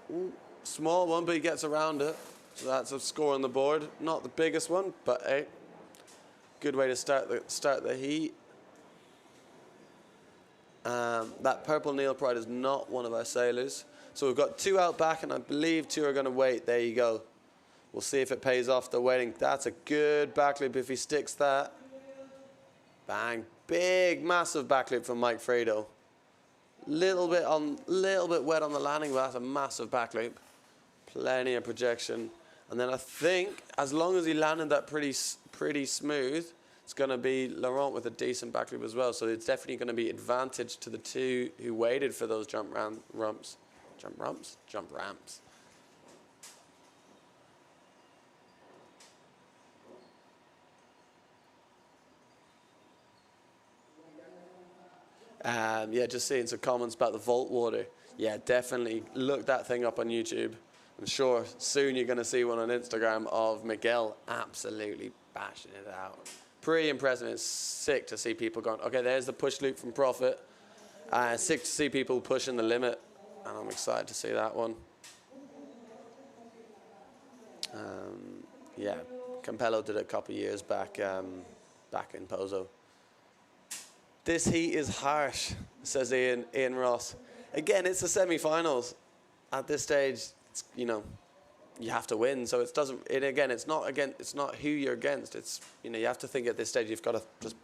Ooh, small one, but he gets around it. So that's a score on the board. Not the biggest one, but hey, good way to start the heat. That purple Neil Pride is not one of our sailors. So we've got 2 out back, and I believe 2 are going to wait. There you go. We'll see if it pays off the waiting. That's a good backloop if he sticks that. Bang. Big, massive backloop from Mike Friedel. Little bit wet on the landing, but that's a massive backloop. Plenty of projection. And then I think, as long as he landed that pretty smooth, it's going to be Laurent with a decent backloop as well. So it's definitely going to be advantage to the 2 who waited for those jump ramps. Jump ramps? Jump ramps. Yeah, just seeing some comments about the vault water. Yeah, definitely look that thing up on YouTube. I'm sure soon you're going to see one on Instagram of Miguel absolutely bashing it out. Pretty impressive. It's sick to see people going, okay, there's the push loop from Prophet. Sick to see people pushing the limit, and I'm excited to see that one. Yeah, Campello did it a couple of years back, back in Pozo. This heat is harsh, says Ian Ross. Again, it's the semi-finals. At this stage, it's, you know, you have to win. So it doesn't. It's not who you're against. It's, you know, you have to think at this stage you've got to just.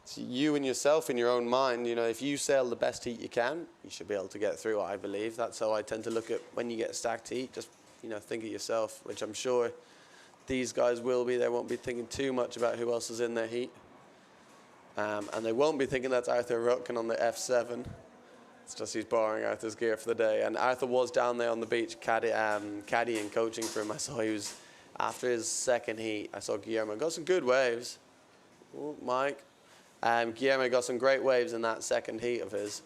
It's you and yourself in your own mind. You know, if you sail the best heat you can, you should be able to get through. I believe that's how I tend to look at when you get stacked heat. Just, you know, think of yourself, which I'm sure these guys will be. They won't be thinking too much about who else is in their heat. And they won't be thinking that's Arthur Rutkin on the F7. It's just he's borrowing Arthur's gear for the day. And Arthur was down there on the beach caddying, coaching for him. I saw he was after his second heat, I saw Guillermo got some good waves. Ooh, Mike. Guillermo got some great waves in that second heat of his.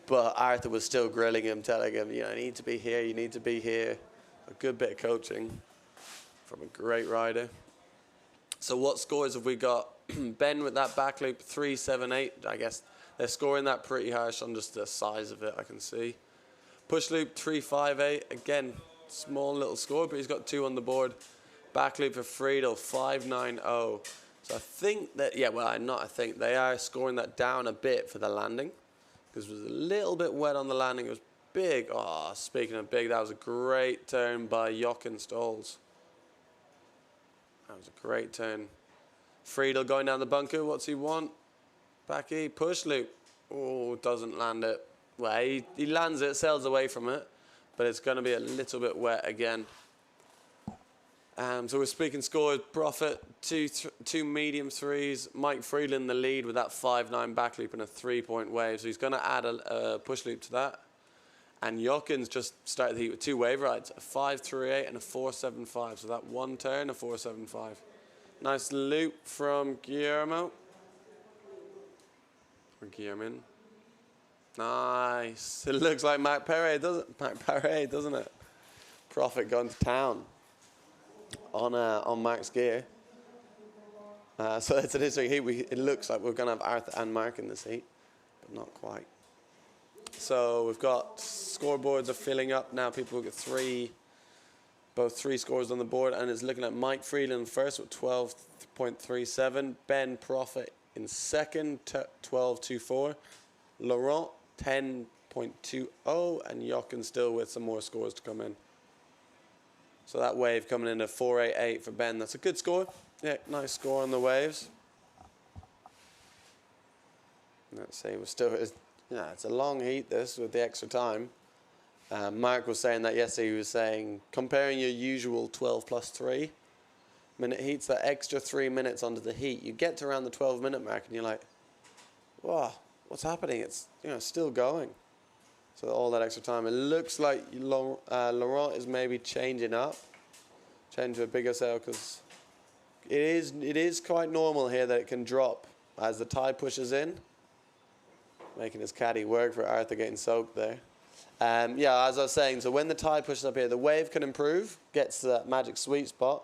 But Arthur was still grilling him, telling him, you know, you need to be here, you need to be here. A good bit of coaching from a great rider. So what scores have we got? Ben with that back loop, 3.78. I guess they're scoring that pretty harsh on just the size of it, I can see. Push loop, 3.58. Again, small little score, but he's got 2 on the board. Back loop for Friedel, 5.90. So I think that, yeah, well, not I think, they are scoring that down a bit for the landing. Because it was a little bit wet on the landing. It was big. Oh, speaking of big, that was a great turn by Jochen Stolz. That was a great turn. Friedel going down the bunker. What's he want? Backy, push loop. Oh, doesn't land it. Well, he lands it, sails away from it. But it's going to be a little bit wet again. So we're speaking scores. Profit, two medium threes. Mike Friedel in the lead with that 5.9 back loop and a 3-point wave. So he's going to add a push loop to that. And Jochen's just started the heat with 2 wave rides, a 5.38 and a 4.75. So that one turn, a 4.75. Nice loop from Guillermo. Or Guillermin. Nice. It looks like Mac Perret, doesn't it? Profit going to town on Mark's gear. So it's an interesting heat. It looks like we're going to have Arthur and Mark in this heat, but not quite. So we've got scoreboards are filling up now. People will get both three scores on the board, and it's looking at Mike Friedel first with 12.37, Ben Profit in second, 12.24, Laurent 10.20, and Jochen still with some more scores to come in. So that wave coming in at 4.88 for Ben. That's a good score. Yeah, nice score on the waves. Let's see, it's a long heat this with the extra time. Mark was saying that yesterday. He was saying, comparing your usual 12 plus 3 minute heats, that extra 3 minutes onto the heat, you get to around the 12-minute mark and you're like, wow, what's happening? It's still going. So all that extra time. It looks like Laurent is maybe changing to a bigger sail, because it is quite normal here that it can drop as the tide pushes in, making his caddy work for Arthur getting soaked there. Yeah, as I was saying, so when the tide pushes up here, the wave can improve, gets to that magic sweet spot,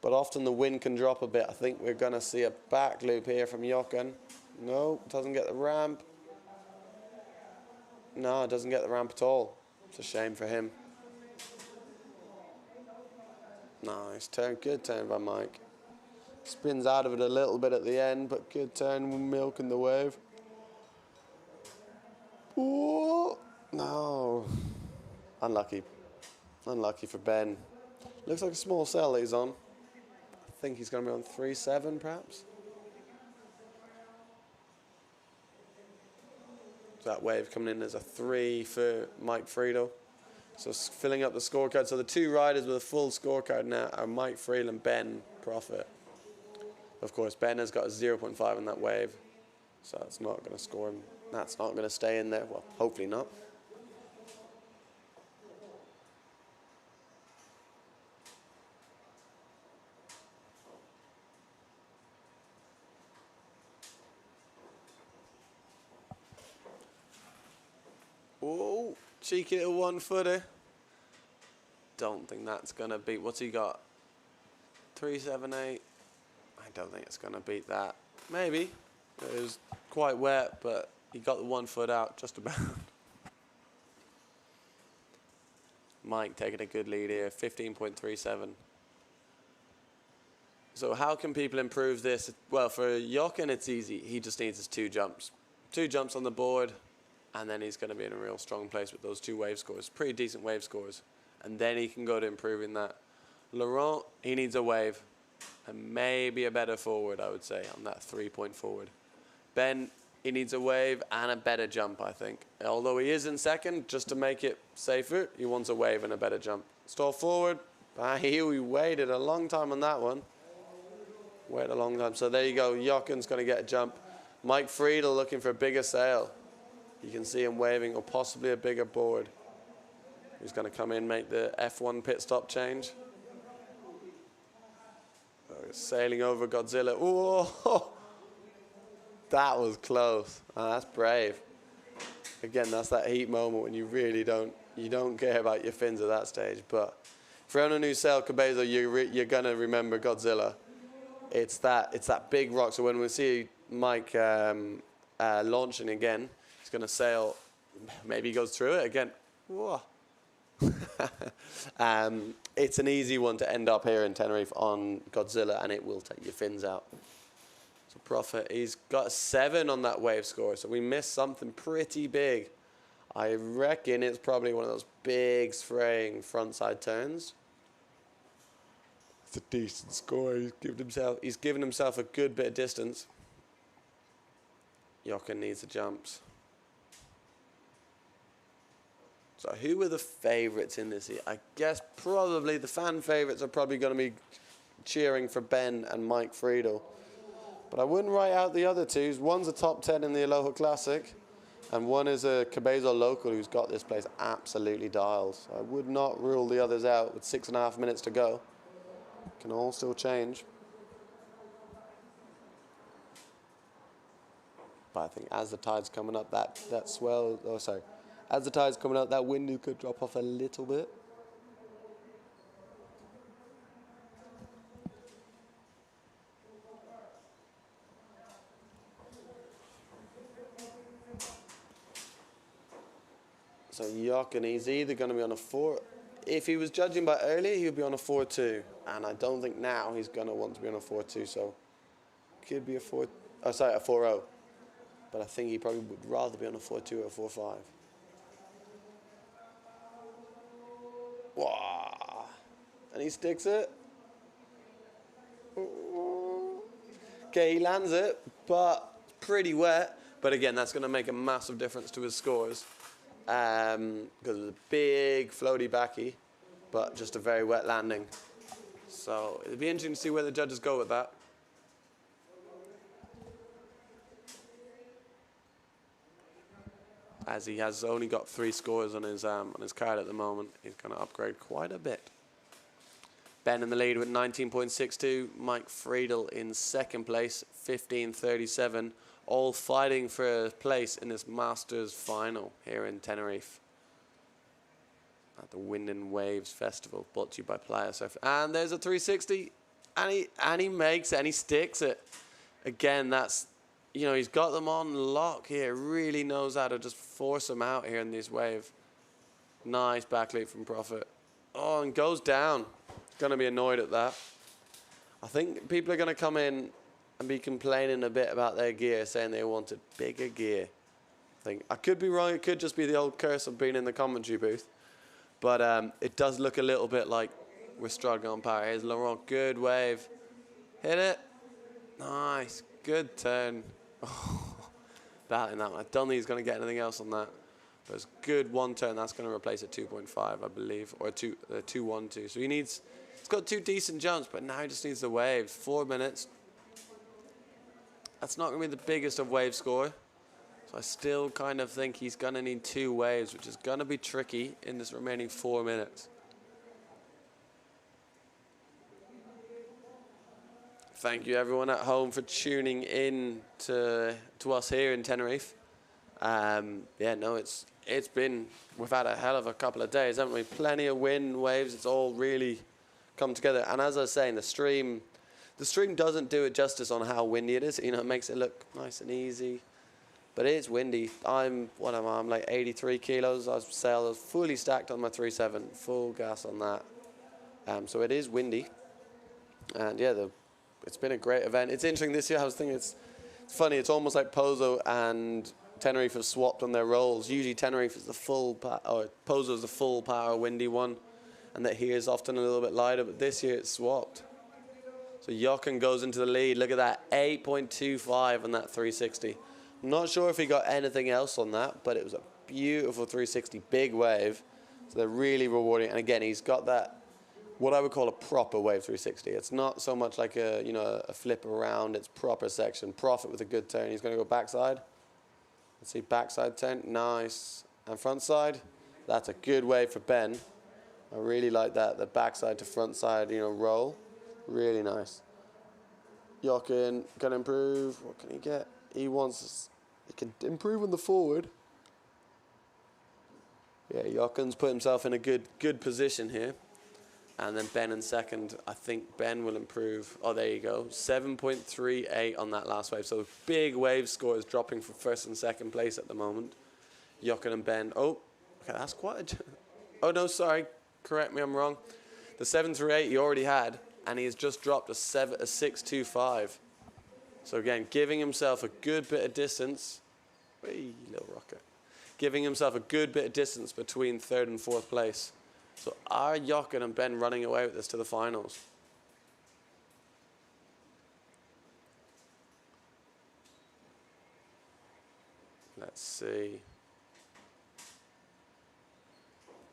but often the wind can drop a bit. I think we're going to see a back loop here from Jochen. No, doesn't get the ramp. No, it doesn't get the ramp at all. It's a shame for him. Nice turn, good turn by Mike. Spins out of it a little bit at the end, but good turn, milking the wave. Ooh, no. Unlucky. Unlucky for Ben. Looks like a small sail that he's on. I think he's going to be on 3.7 perhaps. That wave coming in as a 3 for Mike Friedel. So filling up the scorecard. So the 2 riders with a full scorecard now are Mike Friedel and Ben Profit. Of course, Ben has got a 0.5 on that wave. So that's not going to score him. That's not going to stay in there. Well, hopefully not. Oh, cheeky little 1-footer. Don't think that's going to beat. What's he got? 3.78. I don't think it's going to beat that. Maybe. It was quite wet, but he got the 1 foot out just about. Mike taking a good lead here, 15.37. So how can people improve this? Well, for Jochen, it's easy. He just needs his 2 jumps. 2 jumps on the board, and then he's going to be in a real strong place with those 2 wave scores. Pretty decent wave scores. And then he can go to improving that. Laurent, he needs a wave. And maybe a better forward, I would say, on that 3-point forward. Ben, he needs a wave and a better jump, I think. Although he is in second, just to make it safer, he wants a wave and a better jump. Stall forward. We waited a long time on that one. Waited a long time. So there you go. Jochen's going to get a jump. Mike Friedel looking for a bigger sail. You can see him waving, or possibly a bigger board. He's going to come in, make the F1 pit stop change. sailing over Godzilla. Whoa! That was close. Oh, that's brave. Again, that's that heat moment when you really don't care about your fins at that stage. But for anyone who sailed Cabezo, you're gonna remember Godzilla. It's that big rock. So when we see Mike launching again, he's gonna sail. Maybe he goes through it again. Whoa. It's an easy one to end up here in Tenerife on Godzilla, and it will take your fins out. So Prophet, he's got a 7 on that wave score, so we missed something pretty big. I reckon it's probably one of those big spraying frontside turns. It's a decent score. He's given himself a good bit of distance. Jochen needs the jumps. So who are the favourites in this? I guess probably the fan favourites are probably going to be cheering for Ben and Mike Friedel. But I wouldn't write out the other two. One's a top 10 in the Aloha Classic, and one is a Cabezo local who's got this place absolutely dialed. So I would not rule the others out with 6.5 minutes to go. Can all still change. But I think as the tide's coming up, that swell, oh sorry, as the tide's coming up, that wind could drop off a little bit. So Jochen, he's either going to be on a 4. If he was judging by earlier, he would be on a 4-2. And I don't think now he's going to want to be on a 4-2. So could be a 4-0. But I think he probably would rather be on a 4-2 or a 4-5. Wow. And he sticks it. Okay, he lands it, but pretty wet. But again, that's going to make a massive difference to his scores. Because it was a big floaty backy, but just a very wet landing. So it'll be interesting to see where the judges go with that. As he has only got 3 scores on his card at the moment, he's going to upgrade quite a bit. Ben in the lead with 19.62. Mike Friedel in second place, 15.37. All fighting for a place in this Masters final here in Tenerife at the Wind and Waves Festival, brought to you by Playa Surf. And there's a 360, and he makes it, and he sticks it. Again, that's, you know, he's got them on lock here. Really knows how to just force them out here in this wave. Nice backleap from Prophet. Oh, and goes down. Going to be annoyed at that. I think people are going to come in and be complaining a bit about their gear, saying they wanted bigger gear. I could be wrong. It could just be the old curse of being in the commentary booth. But it does look a little bit like we're struggling on power. Here's Laurent. Good wave. Hit it. Nice. Good turn. Oh, battling that one. I don't think he's going to get anything else on that. But it's good one turn. That's going to replace a 2.5, I believe. Or a 2.12. So he's got 2 decent jumps, but now he just needs the waves. 4 minutes. That's not going to be the biggest of wave score. So I still kind of think he's going to need 2 waves, which is going to be tricky in this remaining 4 minutes. Thank you everyone at home for tuning in to us here in Tenerife. Yeah, no, we've had a hell of a couple of days, haven't we? Plenty of wind, waves, it's all really come together. And as I was saying, the stream doesn't do it justice on how windy it is. You know, it makes it look nice and easy. But it is windy. I'm like 83 kilos. I was fully stacked on my 3.7, full gas on that. So it is windy. And yeah, it's been a great event. It's interesting this year. I was thinking it's funny. It's almost like Pozo and Tenerife have swapped on their roles. Usually Tenerife is the full or Pozo is the full power windy one, and that here is often a little bit lighter. But this year it's swapped. So Jochen goes into the lead. Look at that, 8.25 on that 360. I'm not sure if he got anything else on that, but it was a beautiful 360, big wave. So they're really rewarding. And again, he's got that, what I would call a proper wave 360. It's not so much like a flip around. It's proper section. Prophet with a good turn. He's going to go backside. Let's see, backside turn, nice. And front side, that's a good wave for Ben. I really like that, the backside to front side, roll. Really nice. Jochen can improve. What can he get? He can improve on the forward. Yeah, Jochen's put himself in a good position here. And then Ben in second. I think Ben will improve. Oh, there you go. 7.38 on that last wave. So big wave score is dropping for first and second place at the moment. Jochen and Ben. Oh, okay, that's quite a... Oh, no, sorry. Correct me, I'm wrong. The 7.38 he already had, and he's just dropped a 6.25. So again, giving himself a good bit of distance. Wee, little rocket. Giving himself a good bit of distance between third and fourth place. So are Jochen and Ben running away with this to the finals? Let's see.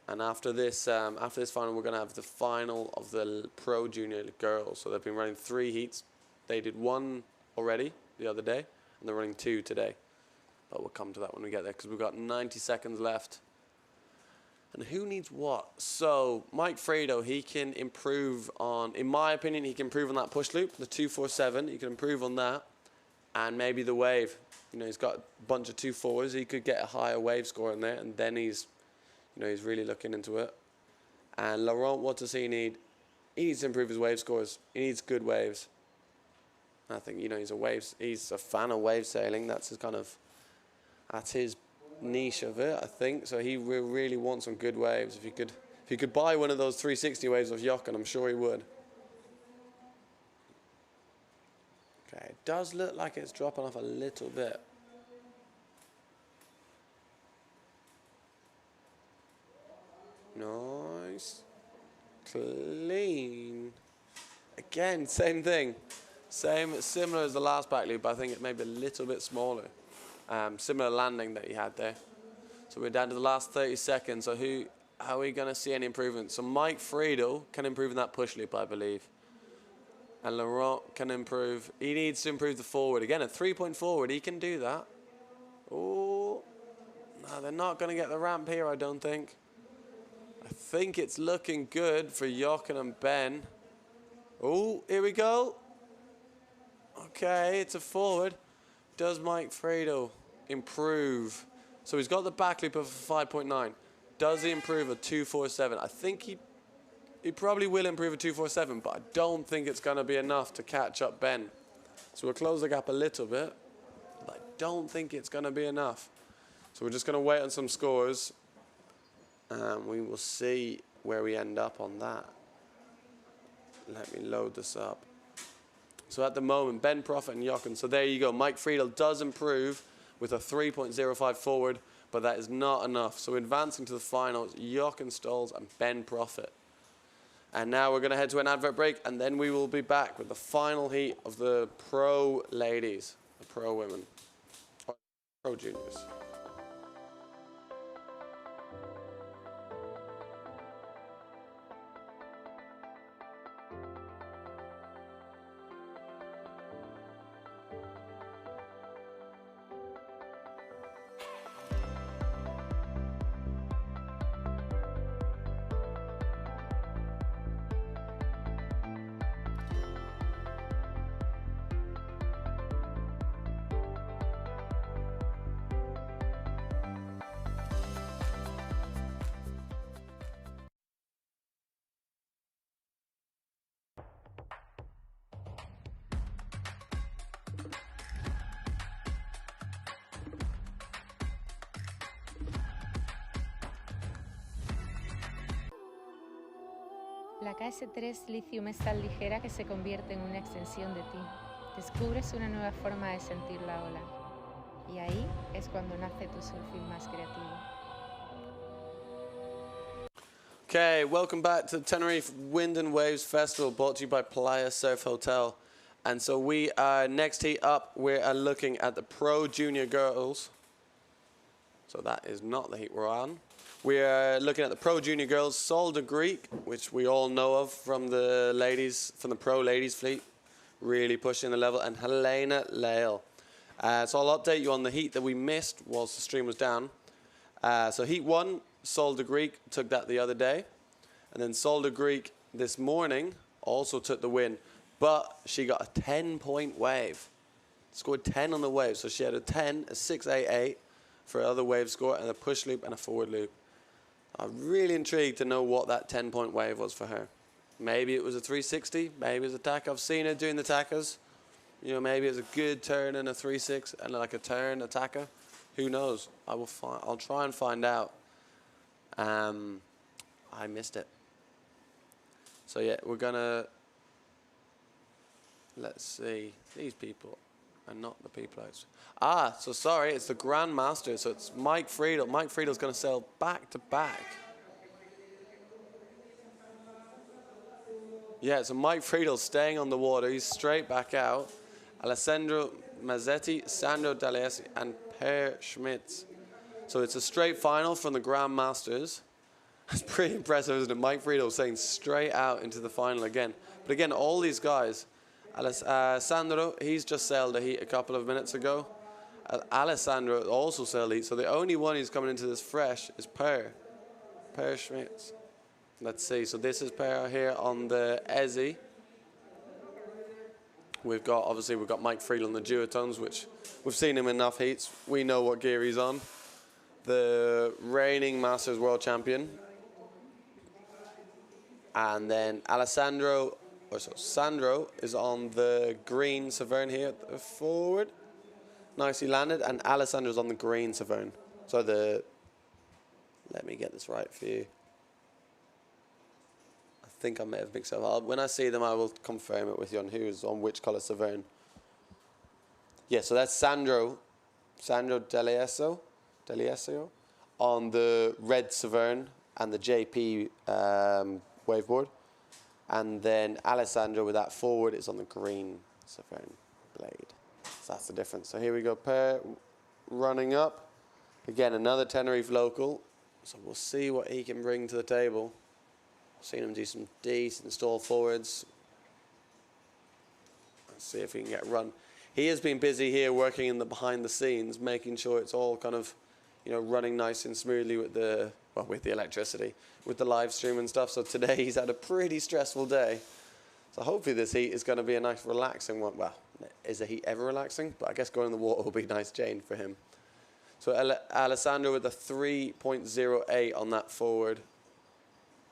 And after this final, we're going to have the final of the Pro Junior girls. So they've been running 3 heats. They did 1 already the other day, and they're running 2 today. But we'll come to that when we get there, because we've got 90 seconds left. And who needs what? So Mike Fredo, he can improve on, in my opinion, he can improve on that push loop, the 247. He can improve on that, and maybe the wave. You know, he's got a bunch of 2.4s. He could get a higher wave score in there, and then he's really looking into it. And Laurent, what does he need? He needs to improve his wave scores. He needs good waves. I think, he's a fan of wave sailing. That's his niche of it, I think. So he really wants some good waves. If he could buy one of those 360 waves of Jochen, I'm sure he would. Okay, it does look like it's dropping off a little bit. Nice. Clean. Again, same thing. Similar as the last back loop, I think it may be a little bit smaller. Similar landing that he had there. So we're down to the last 30 seconds. So how are we going to see any improvement? So Mike Friedel can improve in that push loop, I believe. And Laurent can improve. He needs to improve the forward. Again, a 3-point forward. He can do that. Oh, no, they're not going to get the ramp here, I don't think. I think it's looking good for Jochen and Ben. Oh, here we go. Okay, it's a forward. Does Mike Fredo improve? So he's got the back loop of a 5.9. Does he improve a 2.47? I think he probably will improve a 2.47, but I don't think it's going to be enough to catch up Ben. So we'll close the gap a little bit, but I don't think it's going to be enough. So we're just going to wait on some scores, and we will see where we end up on that. Let me load this up. So at the moment, Ben Profit and Jochen. So there you go. Mike Friedel does improve with a 3.05 forward, but that is not enough. So advancing to the finals, Jochen Stolz and Ben Profit. And now we're going to head to an advert break, and then we will be back with the final heat of the pro ladies, the pro women, or pro juniors. La KS3 Lithium es tan ligera que se convierte en una extensión de ti. Descubres una nueva forma de sentir la ola. Y ahí es cuando nace tu surfing más creativo. Okay, welcome back to the Tenerife Wind and Waves Festival, brought to you by Playa Surf Hotel. And so we are next heat up, we are looking at the Pro Junior girls. So that is not the heat we're on. We are looking at the Pro Junior girls, Solda Greek, which we all know of from the ladies, from the Pro Ladies fleet, really pushing the level, and Helena Lale. So I'll update you on the heat that we missed whilst the stream was down. So heat 1, Solda Greek took that the other day, and then Solda Greek this morning also took the win. but she got a 10-point wave. Scored 10 on the wave, so she had a 10, a 688 for her other wave score, and a push loop and a forward loop. I'm really intrigued to know what that 10-point wave was for her. Maybe it was a 360, maybe it was a tack. I've seen her doing the tackers. You know, maybe it's a good turn and a 3-6 and like a turn attacker. Who knows? I'll try and find out. I missed it. So yeah, we're gonna, let's see, these people are not the people out. So sorry, it's the Grandmaster. So it's Mike Friedel. Mike Friedel's gonna sail back to back. Yeah, so Mike Friedel staying on the water. He's straight back out. Alessandro Mazzetti, Sandro D'Alessi, and Per Schmitz. So it's a straight final from the Grandmasters. It's pretty impressive, isn't it? Mike Friedel saying straight out into the final again. But again, all these guys, Sandro, he's just sailed a heat a couple of minutes ago. Alessandro also sailed a heat. So the only one who's coming into this fresh is Per Schmitz. Let's see. So this is Per here on the Ezzy. We've got Mike Friedel on the duotones, which we've seen him enough heats. We know what gear he's on. The reigning Masters World Champion. And then Sandro is on the green Severn here at the forward. Nicely landed. And Alessandro's on the green Severn. So let me get this right for you. I think I may have mixed up. When I see them, I will confirm it with you on who's on which colour Severn. Yeah, so that's Sandro D'Alesio on the red Severn and the JP waveboard. And then Alessandro with that forward is on the green Severn blade. So that's the difference. So here we go, Per running up. Again, another Tenerife local. So we'll see what he can bring to the table. Seen him do some decent stall forwards. Let's see if he can get a run. He has been busy here working in the behind the scenes, making sure it's all kind of, you know, running nice and smoothly with the electricity, with the live stream and stuff. So today he's had a pretty stressful day. So hopefully this heat is going to be a nice relaxing one. Well, is the heat ever relaxing? But I guess going in the water will be a nice change for him. So Alessandro with a 3.08 on that forward.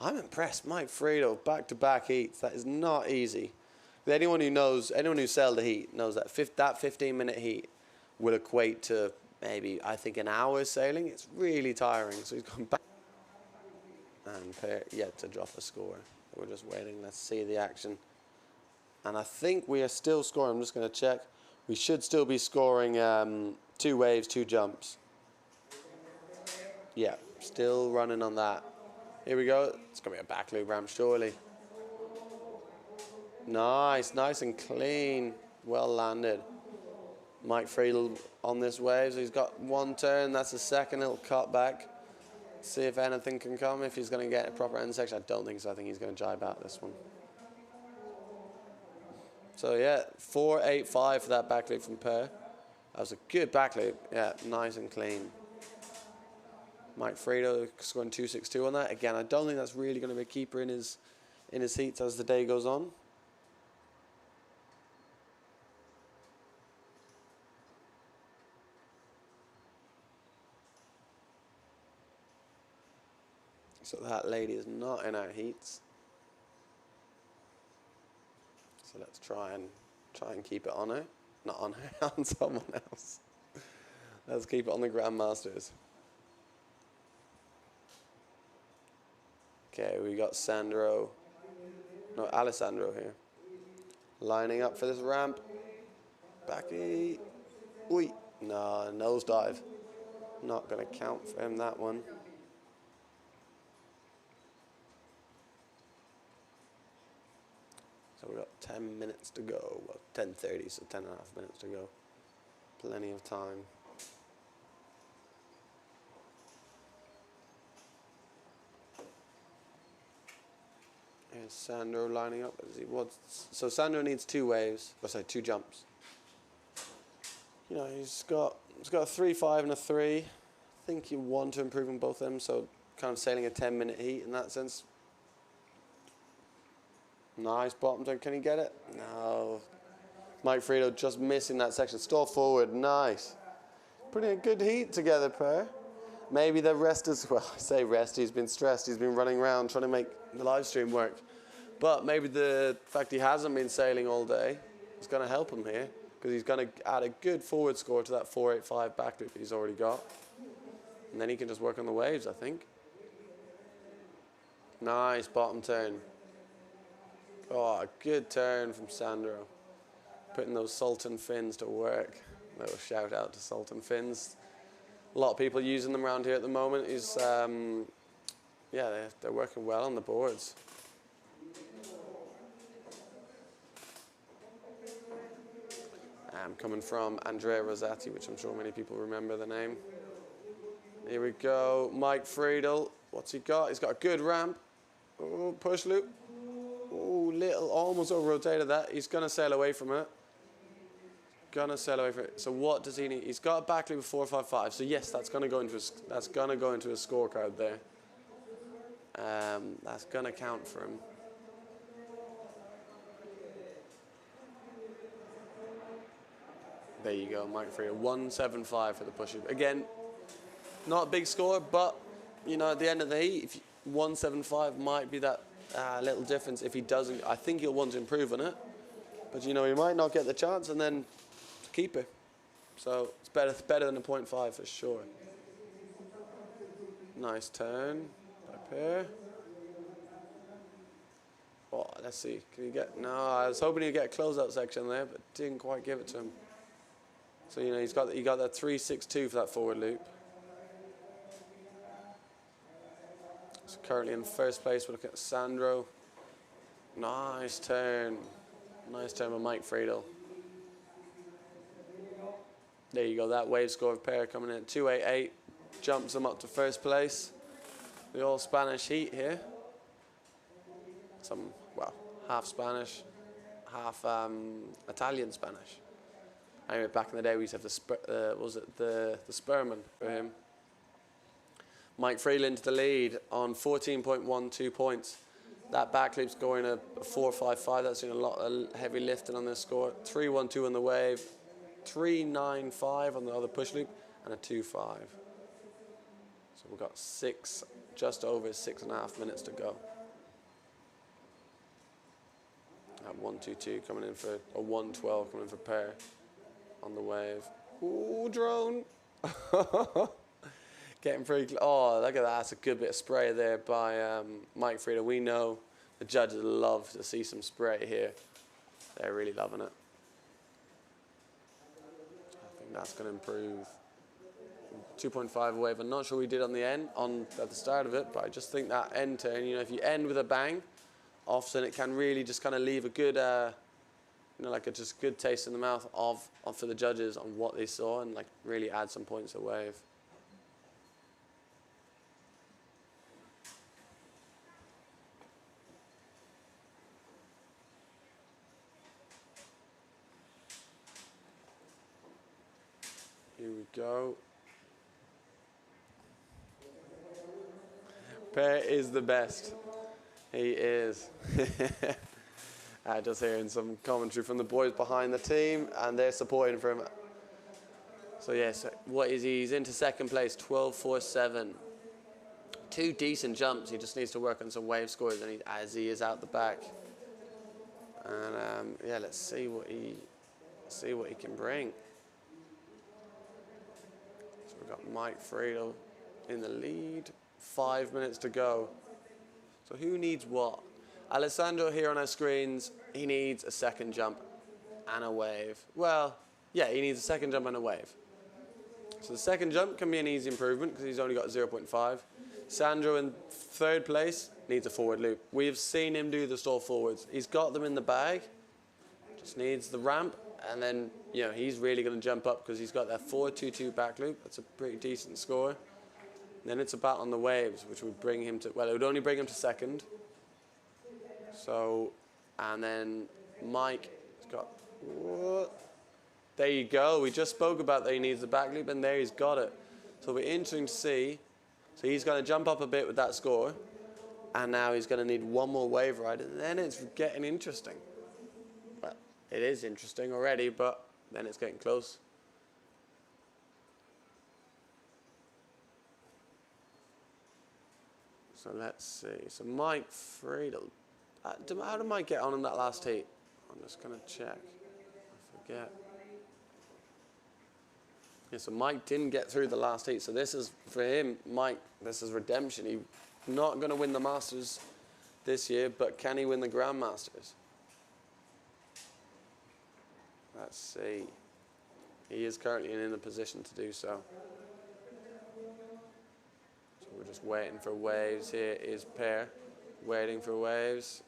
I'm impressed. Mike Friedel, back-to-back heats. That is not easy. Anyone who sailed the heat knows that that 15-minute heat will equate to maybe, I think, an hour's sailing. It's really tiring. So he's gone back and yet to drop a score. We're just waiting. Let's see the action. And I think we are still scoring. I'm just going to check. We should still be scoring 2 waves, 2 jumps. Yeah, still running on that. Here we go. It's going to be a back loop ramp, surely. Nice and clean. Well landed. Mike Friedel on this wave. So he's got 1 turn. That's the second. He'll cut back. See if anything can come. If he's going to get a proper end section. I don't think so. I think he's going to jibe out this one. So yeah, 4.85 for that back loop from Per. That was a good back loop. Yeah, nice and clean. Mike Friedel scoring 2.62 on that. Again, I don't think that's really going to be a keeper in his heats as the day goes on. So that lady is not in our heats. So let's try and keep it on her. Not on her, on someone else. Let's keep it on the Grandmasters. Okay, we got Alessandro here. Lining up for this ramp. Backy. Oi. No, nosedive. Not going to count for him, that one. So we've got 10 minutes to go. Well, 10:30, so 10 and a half minutes to go. Plenty of time. Here's Sandro lining up. So Sandro needs 2 waves. Or sorry, 2 jumps. You know, he's got a 3.5 and a 3. I think you want to improve on both of them. So kind of sailing a 10-minute heat in that sense. Nice bottom turn. Can he get it? No. Mike Frito just missing that section. Stall forward. Nice. Putting a good heat together, pair. Maybe the rest as well. I say rest. He's been stressed. He's been running around trying to make the live stream work. But maybe the fact he hasn't been sailing all day is going to help him here, because he's going to add a good forward score to that 485 back loop he's already got. And then he can just work on the waves, I think. Nice bottom turn. Oh, a good turn from Sandro. Putting those Sultan fins to work. A little shout out to Sultan fins. A lot of people using them around here at the moment. Yeah, they're working well on the boards. Coming from Andrea Rosati, which I'm sure many people remember the name. Here we go, Mike Friedel. What's he got? He's got a good ramp. Oh, push loop. Oh, little, almost over-rotated that. He's going to sail away from it. So what does he need? He's got a back loop of 455. So yes, that's going to go into a scorecard there. That's going to count for him. There you go, Mike Friedel. 175 for the push loop. Again, not a big score, but you know, at the end of the heat, 175 might be that little difference. If he doesn't, I think he'll want to improve on it. But you know, he might not get the chance and then keep it. So it's better than a 0.5 for sure. Nice turn by pair. Oh, let's see. Can he get? No, I was hoping he'd get a closeout section there, but didn't quite give it to him. So you know, he got that 362 for that forward loop. So currently in first place, we're looking at Sandro. Nice turn. Nice turn by Mike Friedel. There you go, that wave score of pair coming in at 288. Jumps them up to first place. The all Spanish heat here. Well, half Spanish, half Italian Spanish. Anyway, back in the day we used to have the Spurman for him. Mike Friedel into the lead on 14.12 points. That back loop's going a 455. That's doing a lot of heavy lifting on this score. 312 on the wave, 395 on the other push loop, and a 25. So we've got just over 6.5 minutes to go. At 122 coming in for a 112 coming in for pair on the wave. Ooh, drone. Getting pretty close. Oh, look at that. That's a good bit of spray there by Mike Friedel. We know the judges love to see some spray here. They're really loving it. I think that's going to improve. 2.5 wave. I'm not sure we did on the end, at the start of it, but I just think that end turn, you know, if you end with a bang, often it can really just kind of leave a good, you know, like a just good taste in the mouth for the judges on what they saw, and like really add some points a wave. Here we go. Per is the best. He is. Just hearing some commentary from the boys behind the team, and they're supporting for him. So yes, what is he? He's into second place, 12.47. 2 decent jumps. He just needs to work on some wave scores, and as he is out the back. And yeah, let's see what he can bring. So we've got Mike Friedel in the lead. 5 minutes to go. So who needs what? Alessandro here on our screens, he needs a second jump and a wave. Well, yeah, he needs a second jump and a wave. So the second jump can be an easy improvement because he's only got 0.5. Sandro in third place needs a forward loop. We've seen him do the stall forwards. He's got them in the bag, just needs the ramp, and then, you know, he's really going to jump up because he's got that 422 back loop. That's a pretty decent score. And then it's about on the waves, which would bring him to, well, it would only bring him to second. So, and then Mike has got, what? There you go. We just spoke about that he needs the back loop, and there he's got it. So it'll be interesting to see. So he's going to jump up a bit with that score. And now he's going to need one more wave ride, and then it's getting interesting. Well, it is interesting already, but then it's getting close. So let's see. So Mike Friedel. How did Mike get on in that last heat? I'm just going to check. I forget. Yeah, so Mike didn't get through the last heat. So this is, for him, Mike, this is redemption. He's not going to win the Masters this year, but can he win the Grandmasters? Let's see. He is currently in a position to do so. So we're just waiting for waves. Here is pair, waiting for waves.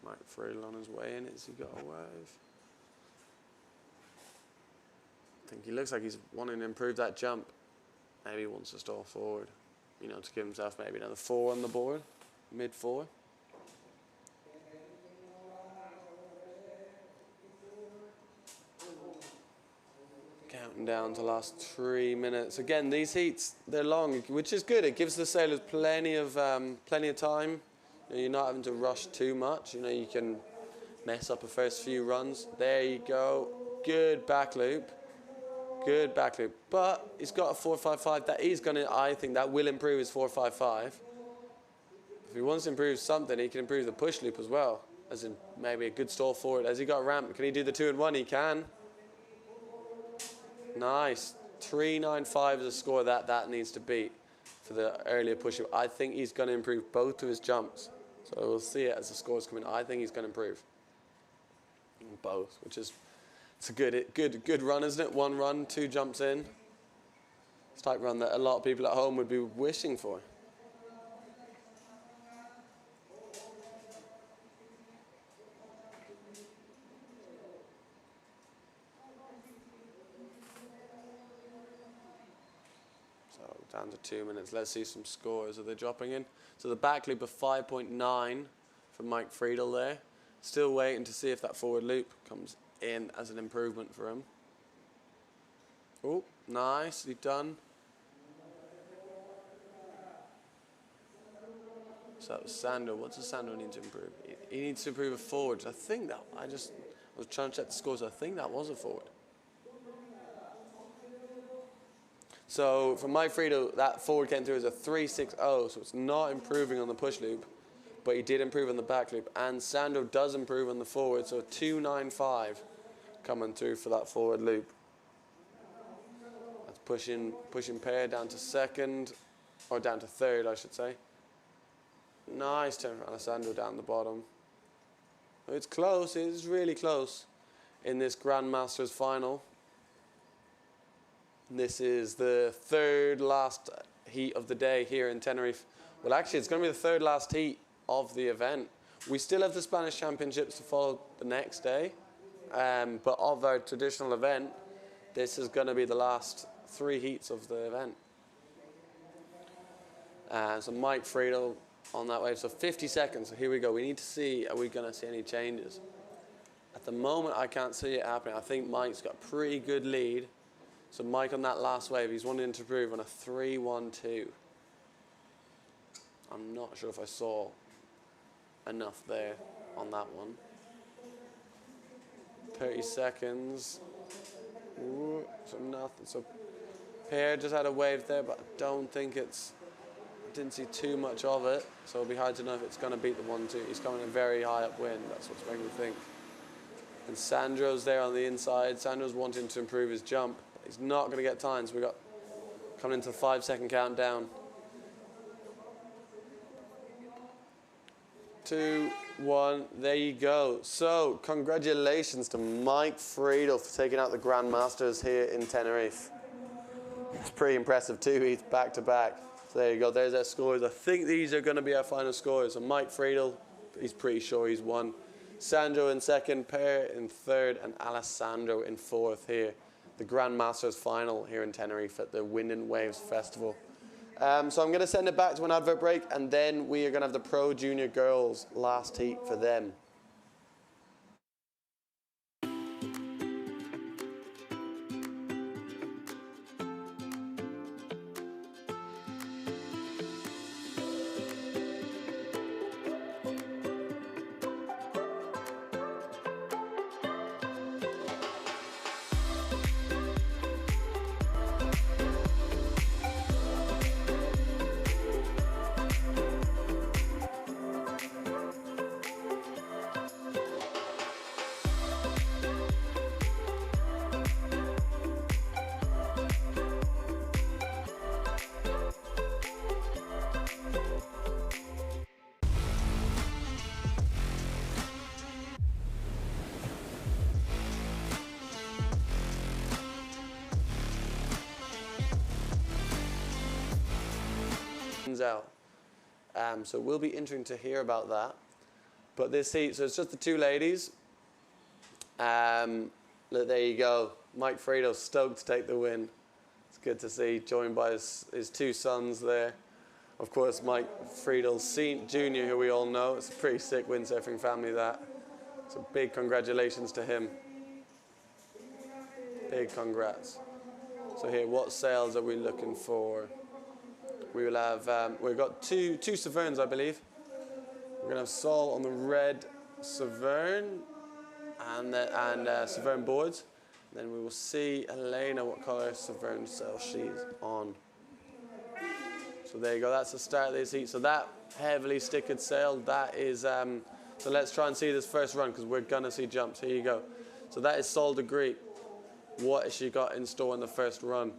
Mike Friedel on his way in. Has he got a wave? I think he looks like he's wanting to improve that jump. Maybe he wants to stall forward, you know, to give himself maybe another 4 on the board, mid-4. Counting down to the last 3 minutes. Again, these heats, they're long, which is good. It gives the sailors plenty of time. You know, you're not having to rush too much. You know, you can mess up the first few runs. There you go. Good back loop. Good back loop. But he's got a 4.55. That is going to, I think, that will improve his 4.55. If he wants to improve something, he can improve the push loop as well. As in maybe a good stall forward. Has he got ramp? Can he do the 2-in-1? He can. Nice. 3.95 is a score that needs to beat for the earlier push loop. I think he's going to improve both of his jumps. So we'll see it as the scores come in. I think he's going to improve both, which is it's a good run, isn't it? 1 run, 2 jumps in. It's the type of run that a lot of people at home would be wishing for. So down to 2 minutes. Let's see some scores. Are they dropping in? So the back loop of 5.9 for Mike Friedel there. Still waiting to see if that forward loop comes in as an improvement for him. Oh, nicely done. So Sandro, what does Sandro need to improve? He needs to improve a forward. I think that, I was trying to check the scores. I think that was a forward. So for Mike Friedel, that forward came through as a 3.60, so it's not improving on the push loop, but he did improve on the back loop. And Sandro does improve on the forward, so 2.95 coming through for that forward loop. That's pushing pair down to second, or down to third, I should say. Nice turn for Alessandro down the bottom. It's close, it's really close in this Grandmasters final. This is the third last heat of the day here in Tenerife. Well, actually, it's going to be the third last heat of the event. We still have the Spanish Championships to follow the next day, but of our traditional event, this is going to be the last 3 heats of the event. So Mike Friedel on that wave, so 50 seconds, so here we go. We need to see, are we going to see any changes? At the moment, I can't see it happening. I think Mike's got a pretty good lead. So Mike on that last wave, he's wanting to improve on a 3.12. I'm not sure if I saw enough there on that one. 30 seconds. Ooh, so nothing. So Pierre just had a wave there, but I don't think it's, I didn't see too much of it. So it'll be hard to know if it's going to beat the 1-2. He's coming in very high upwind. That's what's making me think. And Sandro's there on the inside. Sandro's wanting to improve his jump. He's not going to get time, so we got coming into the 5-second countdown. 2, 1, there you go. So, congratulations to Mike Friedel for taking out the Grandmasters here in Tenerife. It's pretty impressive too, he's back to back. So there you go, there's our scores. I think these are going to be our final scores. So Mike Friedel, he's pretty sure he's won. Sandro in second, Per in third, and Alessandro in fourth here. The Grandmasters final here in Tenerife at the Wind and Waves Festival. So I'm going to send it back to an advert break, and then we are going to have the Pro Junior Girls last heat for them. wins out. So it will be interesting to hear about that. But this heat, so it's just the two ladies. Look, there you go. Mike Friedel stoked to take the win. It's good to see, joined by his two sons there. Of course, Mike Friedel Jr., who we all know. It's a pretty sick windsurfing family, that. So big congratulations to him. Big congrats. So here, what sails are we looking for? We will have, we've got two Severns, I believe. We're going to have Sol on the red Severn and Severn boards. Then we will see Helena what colour Severn sail she's on. So there you go, that's the start of this heat. So that heavily stickered sail, that is, so let's try and see this first run because we're going to see jumps. Here you go. So that is Sol de Griet. What has she got in store in the first run?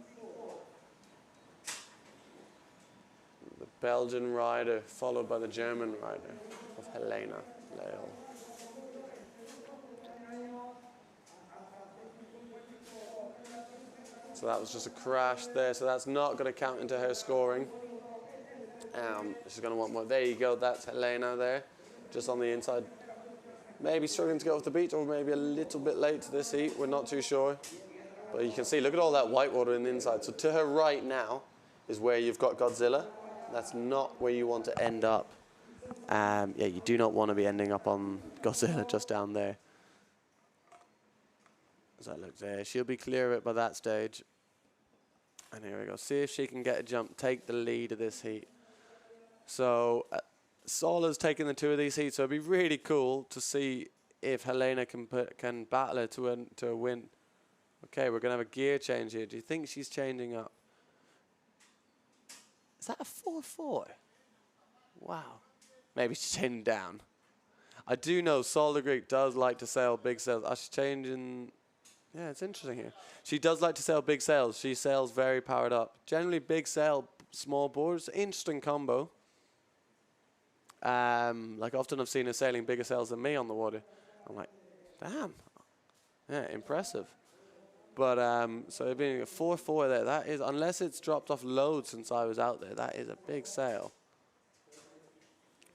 The Belgian rider, followed by the German rider of Helena Leal. So that was just a crash there, so that's not going to count into her scoring. She's going to want more. There you go, that's Helena there, just on the inside. Maybe struggling to get off the beach, or maybe a little bit late to this heat, we're not too sure. But you can see, look at all that white water in the inside. So to her right now is where you've got Godzilla. That's not where you want to end up. Yeah, you do not want to be ending up on Godzilla just down there. As that looks there, she'll be clear of it by that stage. And here we go. See if she can get a jump, take the lead of this heat. So Sol has taken the two of these heats, so it'd be really cool to see if Helena can battle her to a win. Okay, we're going to have a gear change here. Do you think she's changing up? Is that a 4-4? Wow. Maybe she's changing down. I do know Sol de Griet does like to sail big sails. She's changing. Yeah, it's interesting here. She does like to sail big sails. She sails very powered up. Generally, big sail, small boards. Interesting combo. Like often I've seen her sailing bigger sails than me on the water. I'm like, damn. Yeah, impressive. But so it being a 4-4 there, that is, unless it's dropped off loads since I was out there, that is a big sail.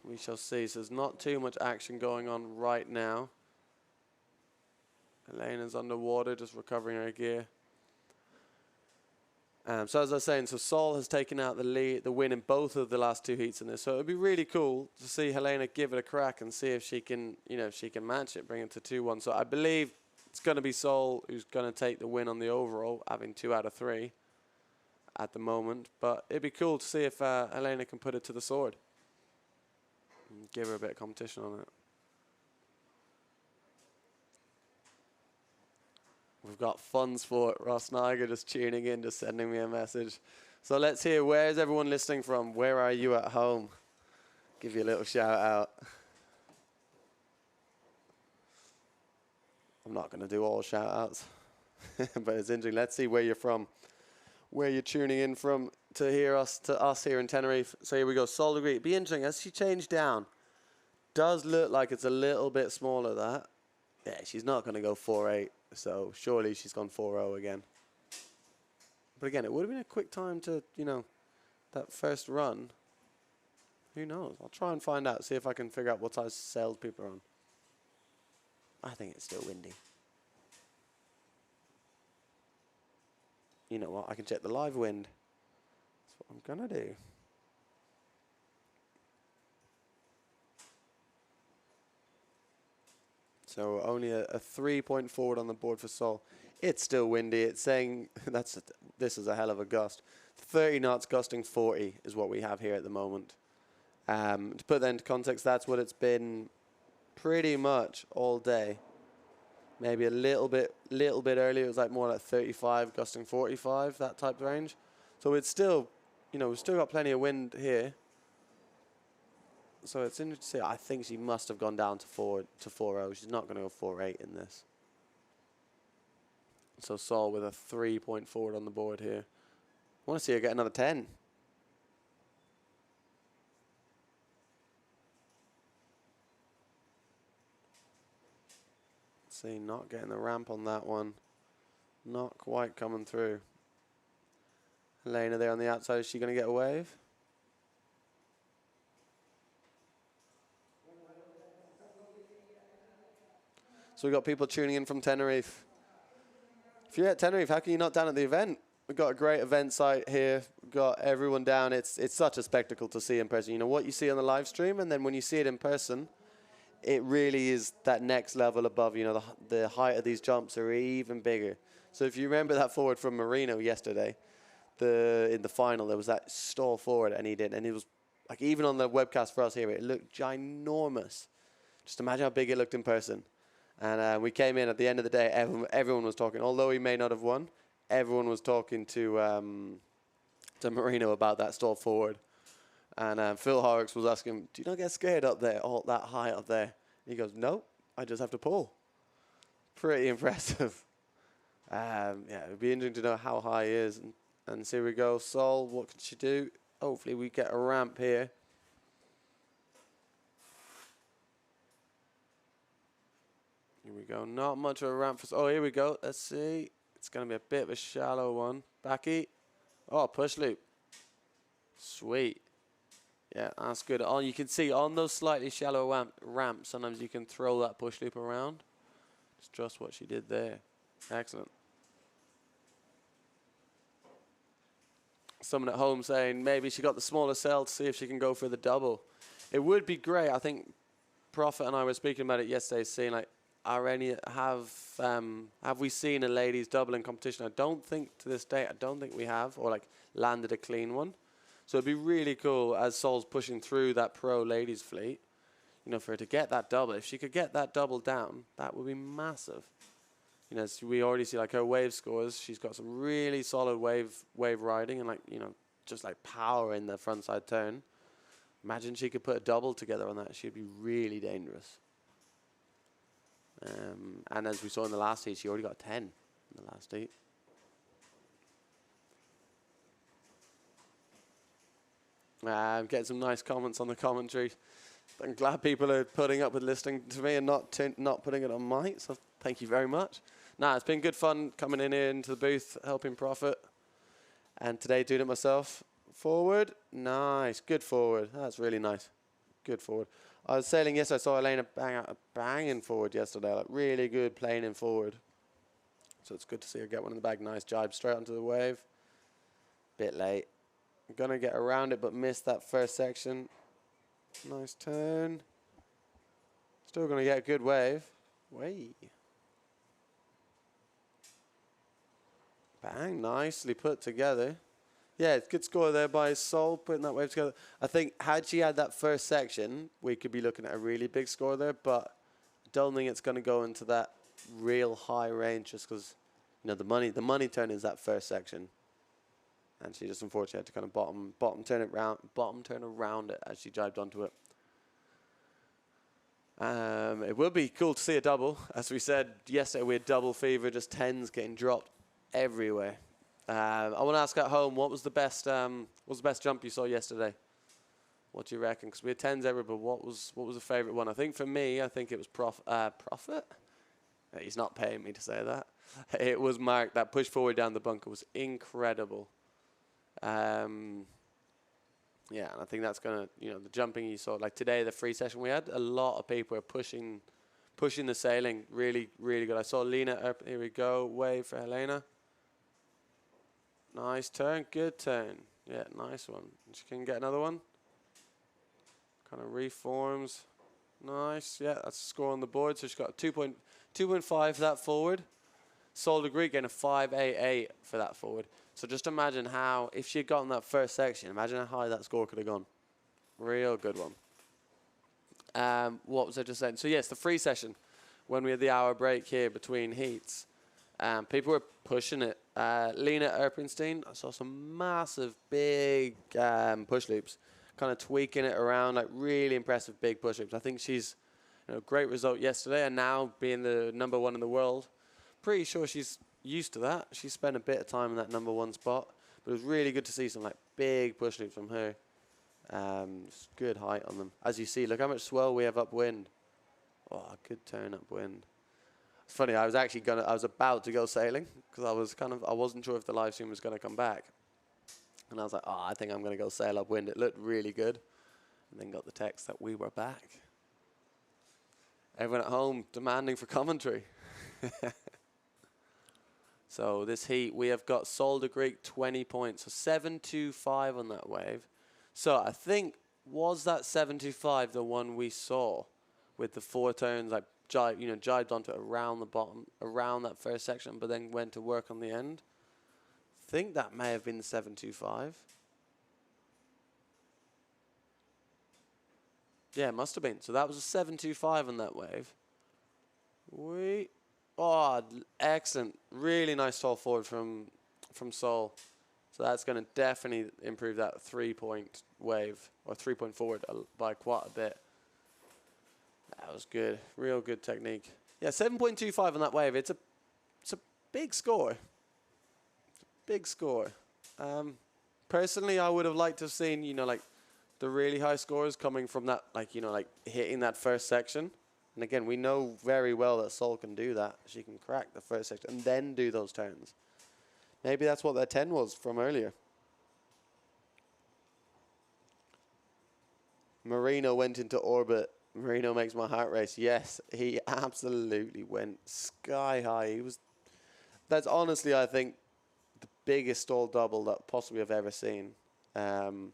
We shall see. So there's not too much action going on right now. Helena's underwater, just recovering her gear. So as I was saying, so Sol has taken out the win in both of the last two heats in this. So it would be really cool to see Helena give it a crack and see if she can, if she can match it, bring it to 2-1. So I believe it's going to be Sol who's going to take the win on the overall, having 2 out of 3 at the moment. But it'd be cool to see if Helena can put it to the sword and give her a bit of competition on it. We've got Fun Sport, Ross Niger just tuning in, just sending me a message. So let's hear, where's everyone listening from? Where are you at home? Give you a little shout out. I'm not going to do all shout outs, but it's interesting. Let's see where you're from, where you're tuning in from to hear us, here in Tenerife. So here we go, Sol de Griet. Be interesting, as she changed down, does look like it's a little bit smaller, that. Yeah, she's not going to go 4-8. So surely she's gone 4-0 again. But again, it would have been a quick time to, that first run. Who knows? I'll try and find out, see if I can figure out what size sails people are on. I think it's still windy. You know what? I can check the live wind. That's what I'm going to do. So only a 3-point forward on the board for Sol. It's still windy. It's saying this is a hell of a gust. 30 knots gusting 40 is what we have here at the moment. To put that into context, that's what it's been pretty much all day. Maybe a little bit earlier. It was like more like 35 gusting 45, that type of range. So it's still, we've still got plenty of wind here. So it's interesting to see. I think she must have gone down to 4-0. She's not going to go 4-8 in this. So Sol with a 3-point forward on the board here. I want to see her get another 10. See, not getting the ramp on that one. Not quite coming through. Helena there on the outside. Is she going to get a wave? So we've got people tuning in from Tenerife. If you're at Tenerife, how can you not down at the event? We've got a great event site here. We've got everyone down. It's such a spectacle to see in person. You know what you see on the live stream, and then when you see it in person, it really is that next level above. You know, the height of these jumps are even bigger. So if you remember that forward from Marino yesterday, in the final, there was that stall forward, and he did, and it was like, even on the webcast for us here, it looked ginormous. Just imagine how big it looked in person. And we came in at the end of the day, everyone was talking. Although he may not have won, everyone was talking to Marino about that stall forward. And Phil Horrocks was asking him, do you not get scared up there, all that high up there? And he goes, no, I just have to pull. Pretty impressive. Yeah, it would be interesting to know how high he is. And so here we go. Sol, what can she do? Hopefully we get a ramp here. Here we go. Not much of a ramp for... Oh, here we go. Let's see. It's going to be a bit of a shallow one. Backy. Oh, push loop. Sweet. Yeah, that's good. You can see on those slightly shallow ramps, sometimes you can throw that push loop around. It's just what she did there. Excellent. Someone at home saying maybe she got the smaller cell to see if she can go for the double. It would be great. I think Prophet and I were speaking about it yesterday, saying like, have we seen a ladies double in competition? I don't think to this day, I don't think we have, or like landed a clean one. So it'd be really cool as Sol's pushing through that pro ladies fleet, you know, for her to get that double. If she could get that double down, that would be massive. You know, so we already see like her wave scores. She's got some really solid wave riding and like, you know, just like power in the front side turn. Imagine she could put a double together on that. She'd be really dangerous. And as we saw in the last heat, she already got 10 in the last heat. I'm getting some nice comments on the commentary. I'm glad people are putting up with listening to me and not putting it on mic, so thank you very much. Nah, it's been good fun coming in here into the booth, helping Prophet. And today doing it myself. Forward, nice, good forward. That's really nice, good forward. I was sailing yesterday, I saw Elena banging forward yesterday, like really good planing forward. So it's good to see her get one in the bag. Nice jibe straight onto the wave. Bit late. I'm going to get around it, but missed that first section. Nice turn. Still going to get a good wave. Way. Bang, nicely put together. Yeah, it's good score there by Sol, putting that wave together. I think had she had that first section, we could be looking at a really big score there, but I don't think it's going to go into that real high range just because, you know, the money turn is that first section. And she just unfortunately had to kind of bottom turn around it as she jibed onto it. It would be cool to see a double. As we said yesterday, we had double fever, just 10s getting dropped everywhere. I want to ask at home, what was the best jump you saw yesterday? What do you reckon? Because we had 10s everywhere, but what was the favourite one? I think for me, I think it was Prophet. He's not paying me to say that. It was Mark. That push forward down the bunker was incredible. Yeah, and I think that's gonna, you know, the jumping you saw, like today, the free session we had, a lot of people were pushing the sailing, really, really good. I saw Lena up, here we go, wave for Helena. Nice turn, good turn. Yeah, nice one. She can get another one. Kind of reforms. Nice, yeah, that's a score on the board. So she's got a 2.5 for that forward. Sol de Greek getting a 5.88 for that forward. So just imagine how, if she had gotten that first section, imagine how high that score could have gone. Real good one. What was I just saying? So yes, the free session, when we had the hour break here between heats, people were pushing it. Lena Erpenstein, I saw some massive, big push loops, kind of tweaking it around, like really impressive big push loops. I think she's, you know, great result yesterday, and now being the #1 in the world, pretty sure she's used to that. She spent a bit of time in that #1 spot, but it was really good to see some like big push loops from her. Just good height on them. As you see, look how much swell we have upwind. Oh, good turn upwind. It's funny, I was about to go sailing because I wasn't sure if the live stream was going to come back. And I was like, oh, I think I'm going to go sail upwind. It looked really good. And then got the text that we were back. Everyone at home demanding for commentary. So this heat, we have got Sol de Greek 20 points. So 725 on that wave. So I think, was that 725 the one we saw with the 4 turns, like jibed onto it around the bottom, around that first section, but then went to work on the end? I think that may have been the 725. Yeah, it must have been. So that was a 725 on that wave. Oh, excellent. Really nice stall forward from Sol. So that's going to definitely improve that 3-point wave, or 3-point forward by quite a bit. That was good. Real good technique. Yeah, 7.25 on that wave. It's a big score. It's a big score. Personally, I would have liked to have seen, like the really high scores coming from that, like hitting that first section. And again, we know very well that Sol can do that. She can crack the first section and then do those turns. Maybe that's what that 10 was from earlier. Marino went into orbit. Marino makes my heart race. Yes, he absolutely went sky high. That's honestly, I think, the biggest stall double that possibly I've ever seen. And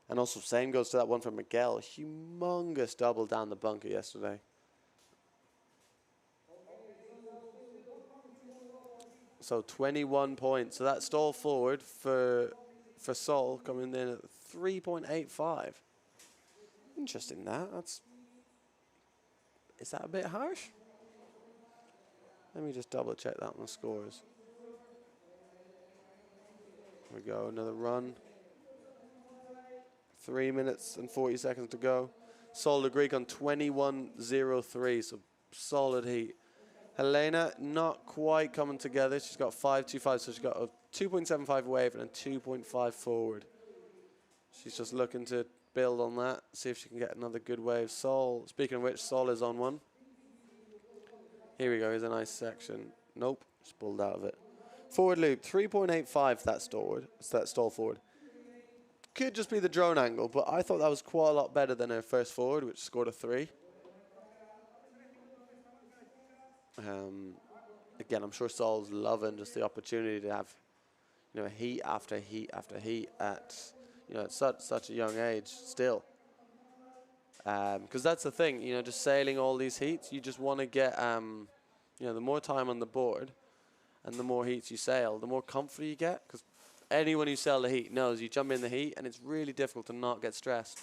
also, same goes to that one from Miguel. Humongous double down the bunker yesterday. So 21 points. So that stall forward for Sol coming in at 3.85. Interesting is that a bit harsh? Let me just double check that on the scores. Here we go, another run. 3 minutes and 40 seconds to go. Sol de Greek on 21.03, so solid heat. Helena not quite coming together. She's got 5.25, so she's got a 2.75 wave and a 2.5 forward. She's just looking to build on that, see if she can get another good wave. Sol, speaking of which, Sol is on one. Here we go, here's a nice section. Nope, just pulled out of it. Forward loop, 3.85 that stall forward. Could just be the drone angle, but I thought that was quite a lot better than her first forward, which scored a 3. Again, I'm sure Sol's loving just the opportunity to have, heat after heat after heat at, at such a young age still. Because that's the thing, just sailing all these heats, you just want to get, the more time on the board and the more heats you sail, the more comfort you get. Because anyone who sailed the heat knows you jump in the heat and it's really difficult to not get stressed.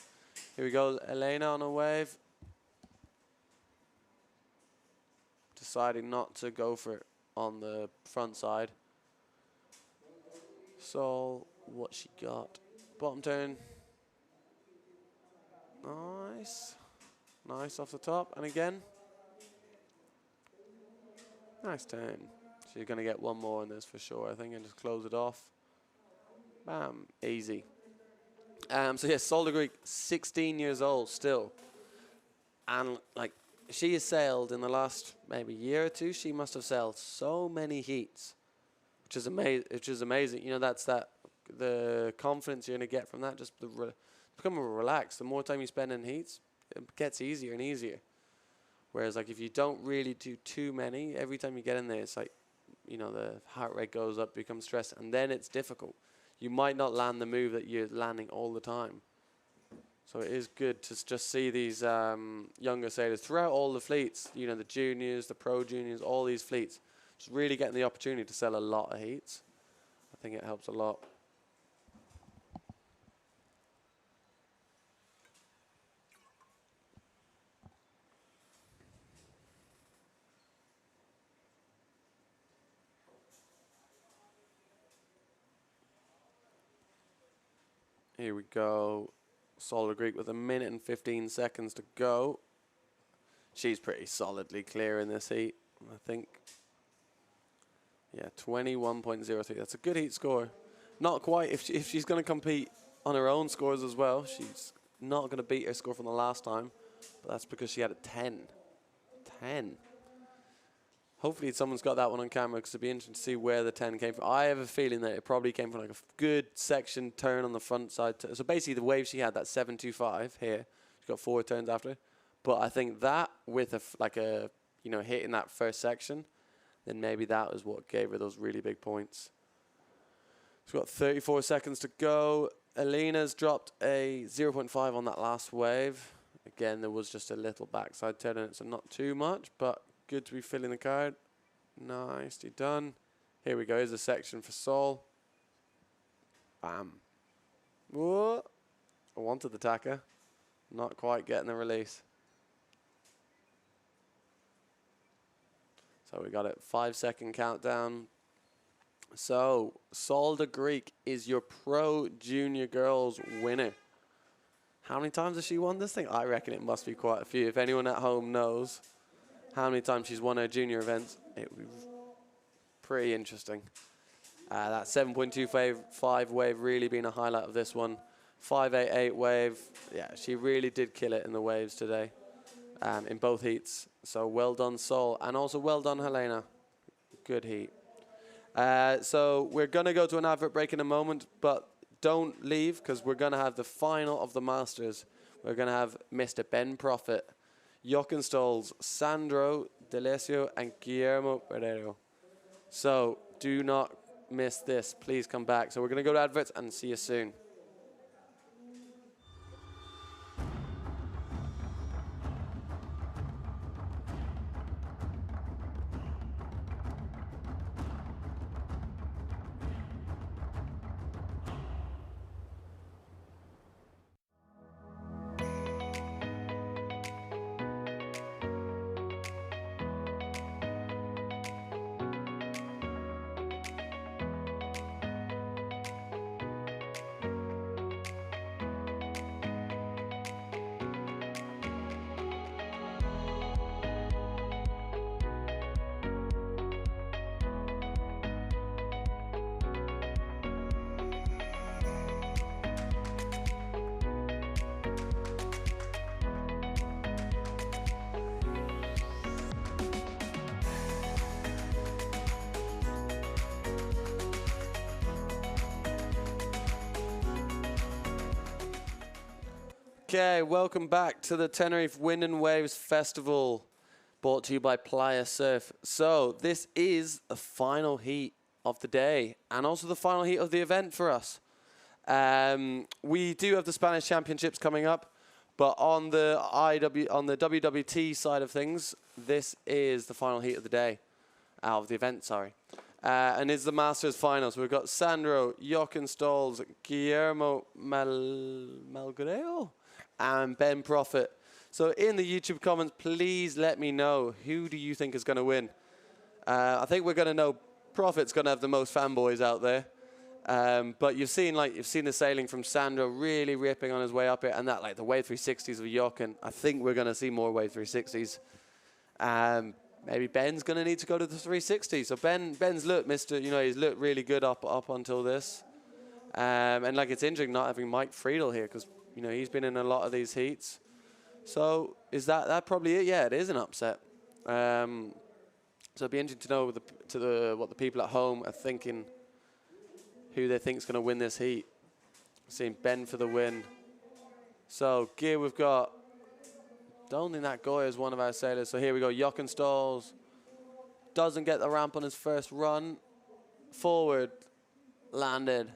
Here we go, Elena on a wave. Deciding not to go for it on the front side. So, what she got? Bottom turn. Nice. Nice off the top. And again. Nice turn. She's going to get one more in this for sure, I think, and just close it off. Bam. Easy. So, yes, Sol de Greek, 16 years old still. And, she has sailed in the last maybe year or two. She must have sailed so many heats, which is amazing. That's the confidence you're going to get from that. Just become more relaxed. The more time you spend in heats, it gets easier and easier. Whereas if you don't really do too many, every time you get in there, it's the heart rate goes up, becomes stressed, and then it's difficult. You might not land the move that you're landing all the time. So it is good to just see these younger sailors throughout all the fleets, the juniors, the pro juniors, all these fleets, just really getting the opportunity to sail a lot of heats. I think it helps a lot. Here we go. Sol de Greek with 1 minute and 15 seconds to go. She's pretty solidly clear in this heat, I think. Yeah, 21.03. That's a good heat score. Not quite. If she's going to compete on her own scores as well, she's not going to beat her score from the last time. But that's because she had a 10. 10. Hopefully someone's got that one on camera because it'd be interesting to see where the 10 came from. I have a feeling that it probably came from a good section turn on the front side. So basically the wave she had, that 725 here, she's got 4 turns after. But I think that with hitting that first section, then maybe that was what gave her those really big points. She's got 34 seconds to go. Alina's dropped a 0.5 on that last wave. Again, there was just a little backside turn in it, so not too much, but good to be filling the card. Nicely done. Here we go. Here's a section for Sol. Bam. Whoa. I wanted the tacker. Not quite getting the release. So we got it. 5-second countdown. So, Sol de Greek is your Pro Junior Girls winner. How many times has she won this thing? I reckon it must be quite a few. If anyone at home knows how many times she's won her junior events, it would be pretty interesting. That 7.25 wave really being a highlight of this one. 5.88 wave. Yeah, she really did kill it in the waves today in both heats. So well done, Sol. And also well done, Helena. Good heat. So we're going to go to an advert break in a moment, but don't leave because we're going to have the final of the Masters. We're going to have Mr. Ben Profit, Jochen Stolz, Sandro D'Alessio, and Guillermo Pereiro. So do not miss this. Please come back. So we're going to go to adverts and see you soon. Okay, welcome back to the Tenerife Wind and Waves Festival, brought to you by Playa Surf. So this is the final heat of the day, and also the final heat of the event for us. We do have the Spanish Championships coming up, but on the WWT side of things, this is the final heat of the day, of the event, sorry. And it's the Masters final. So we've got Sandro, Jochen Stolz, Guillermo Malgreo, and Ben Profit. So in the YouTube comments, please let me know, who do you think is going to win? I think we're going to know Profit's going to have the most fanboys out there. But you've seen the sailing from Sandro really ripping on his way up it, and that the wave 360s of Jochen. I think we're going to see more wave 360s. Maybe Ben's going to need to go to the 360. So Ben's looked, he's looked really good up until this. And it's interesting not having Mike Friedel here because, he's been in a lot of these heats. So is that probably it? Yeah, it is an upset. So it'd be interesting to know what the people at home are thinking, who they think is going to win this heat. Seeing Ben for the win. So gear we've got. Don't think that Goya is one of our sailors. So here we go. Jochen Stolz doesn't get the ramp on his first run. Forward. Landed.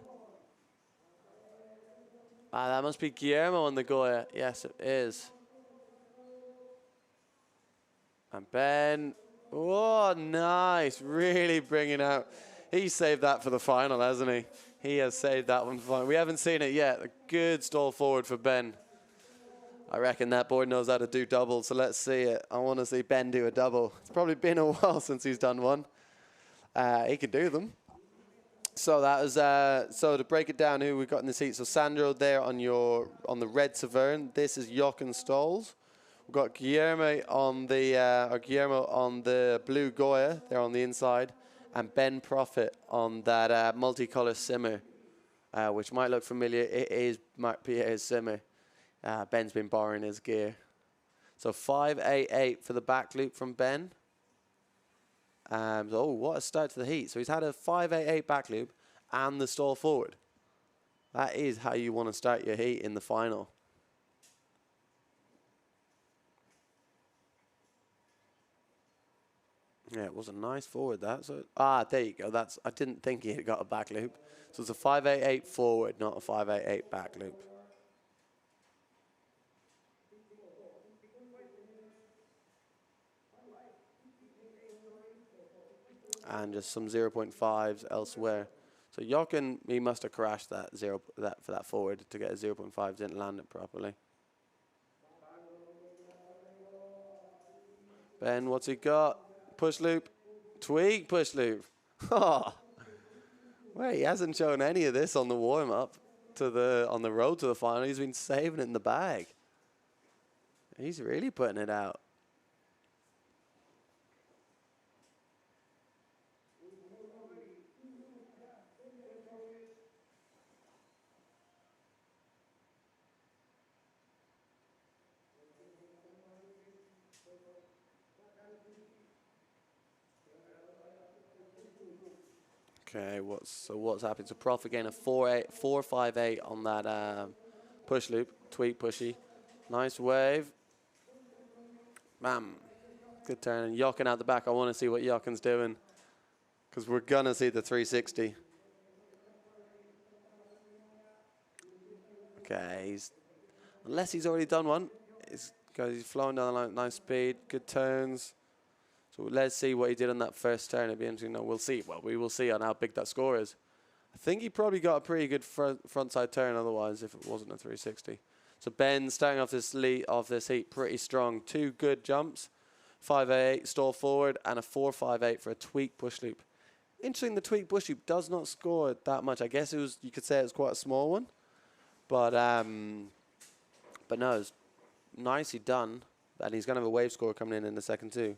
That must be Guillermo on the Goya. Yes, it is. And Ben. Oh, nice. Really bringing out. He saved that for the final, hasn't he? He has saved that one for the final. We haven't seen it yet. A good stall forward for Ben. I reckon that boy knows how to do doubles, so let's see it. I want to see Ben do a double. It's probably been a while since he's done one. He can do them. So that was so to break it down, who we got in the seat. So Sandro there on the red Severn. This is Jochen Stolz. We've got Guillermo on the blue Goya there on the inside, and Ben Profit on that multicolour simmer, which might look familiar. It is Marc Pierre's simmer. Ben's been borrowing his gear. So 5.88 for the back loop from Ben. What a start to the heat. So he's had a 5.88 back loop and the stall forward. That is how you want to start your heat in the final. Yeah, it was a nice forward that. So there you go. That's I didn't think he had got a back loop. So it's a 588 forward, not a 588 back loop. And just some 0.5s elsewhere. So Jochen, he must have crashed that for that forward to get a 0.5, didn't land it properly. Ben, what's he got? Push loop, tweak push loop. Wait, he hasn't shown any of this on the warm up on the road to the final. He's been saving it in the bag. He's really putting it out. Okay, what's happening? So Prof again a 4.58 on that push loop, tweak pushy, nice wave. Bam, good turn. And Jochen out the back. I want to see what Jochen's doing because we're gonna see the 360. Okay, unless he's already done one, he's flowing down the line at nice speed, good turns. So let's see what he did on that first turn. It'll be interesting. No, we'll see. Well, we will see on how big that score is. I think he probably got a pretty good frontside turn otherwise if it wasn't a 360. So Ben starting off this heat pretty strong. 2 good jumps, 5.88 stall forward and a 4.58 for a tweak push loop. Interesting, the tweak push loop does not score that much. I guess you could say it was quite a small one, but no, it's nicely done. And he's going to have a wave score coming in the second too.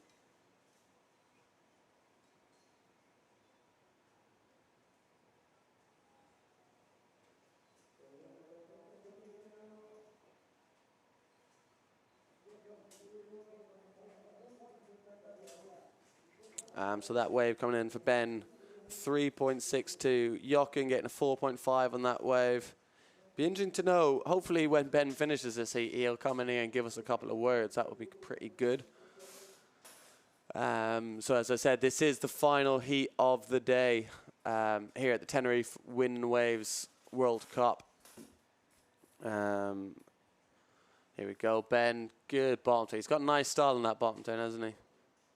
So that wave coming in for Ben, 3.62. Jochen getting a 4.5 on that wave. Be interesting to know, hopefully when Ben finishes this heat, he'll come in here and give us a couple of words. That would be pretty good. So as I said, this is the final heat of the day here at the Tenerife Wind and Waves World Cup. Here we go, Ben, good bottom turn. He's got a nice style on that bottom turn, hasn't he?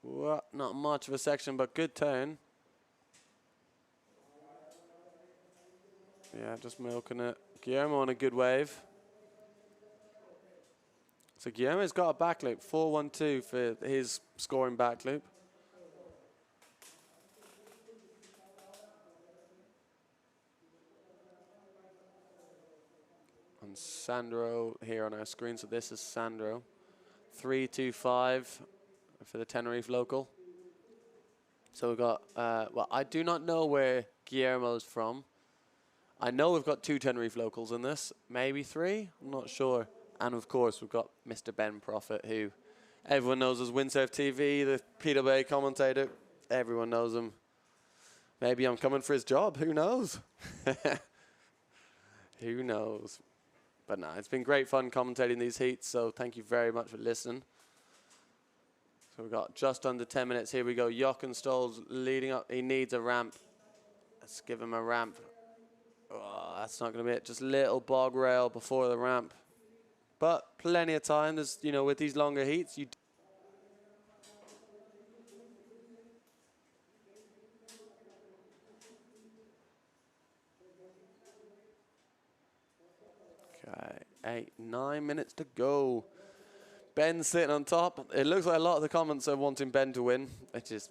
What? Not much of a section, but good turn. Yeah, just milking it. Guillermo on a good wave. So Guillermo's got a back loop, 4.12 for his scoring back loop. And Sandro here on our screen, so this is Sandro. 3.25 for the Tenerife local. So we've got, well, I do not know where Guillermo's from. I know we've got 2 Tenerife locals in this, maybe 3, I'm not sure. And of course, we've got Mr. Ben Prophet, who everyone knows as Windsurf TV, the PWA commentator. Everyone knows him. Maybe I'm coming for his job, who knows? Who knows? But no, it's been great fun commentating these heats, so thank you very much for listening. So we've got just under 10 minutes. Here we go. Jochen Stoll's leading up. He needs a ramp. Let's give him a ramp. Oh, that's not going to be it. Just a little bog rail before the ramp. But plenty of time. There's, you know, with these longer heats, you. Okay, 9 minutes to go. Ben's sitting on top. It looks like a lot of the comments are wanting Ben to win. It's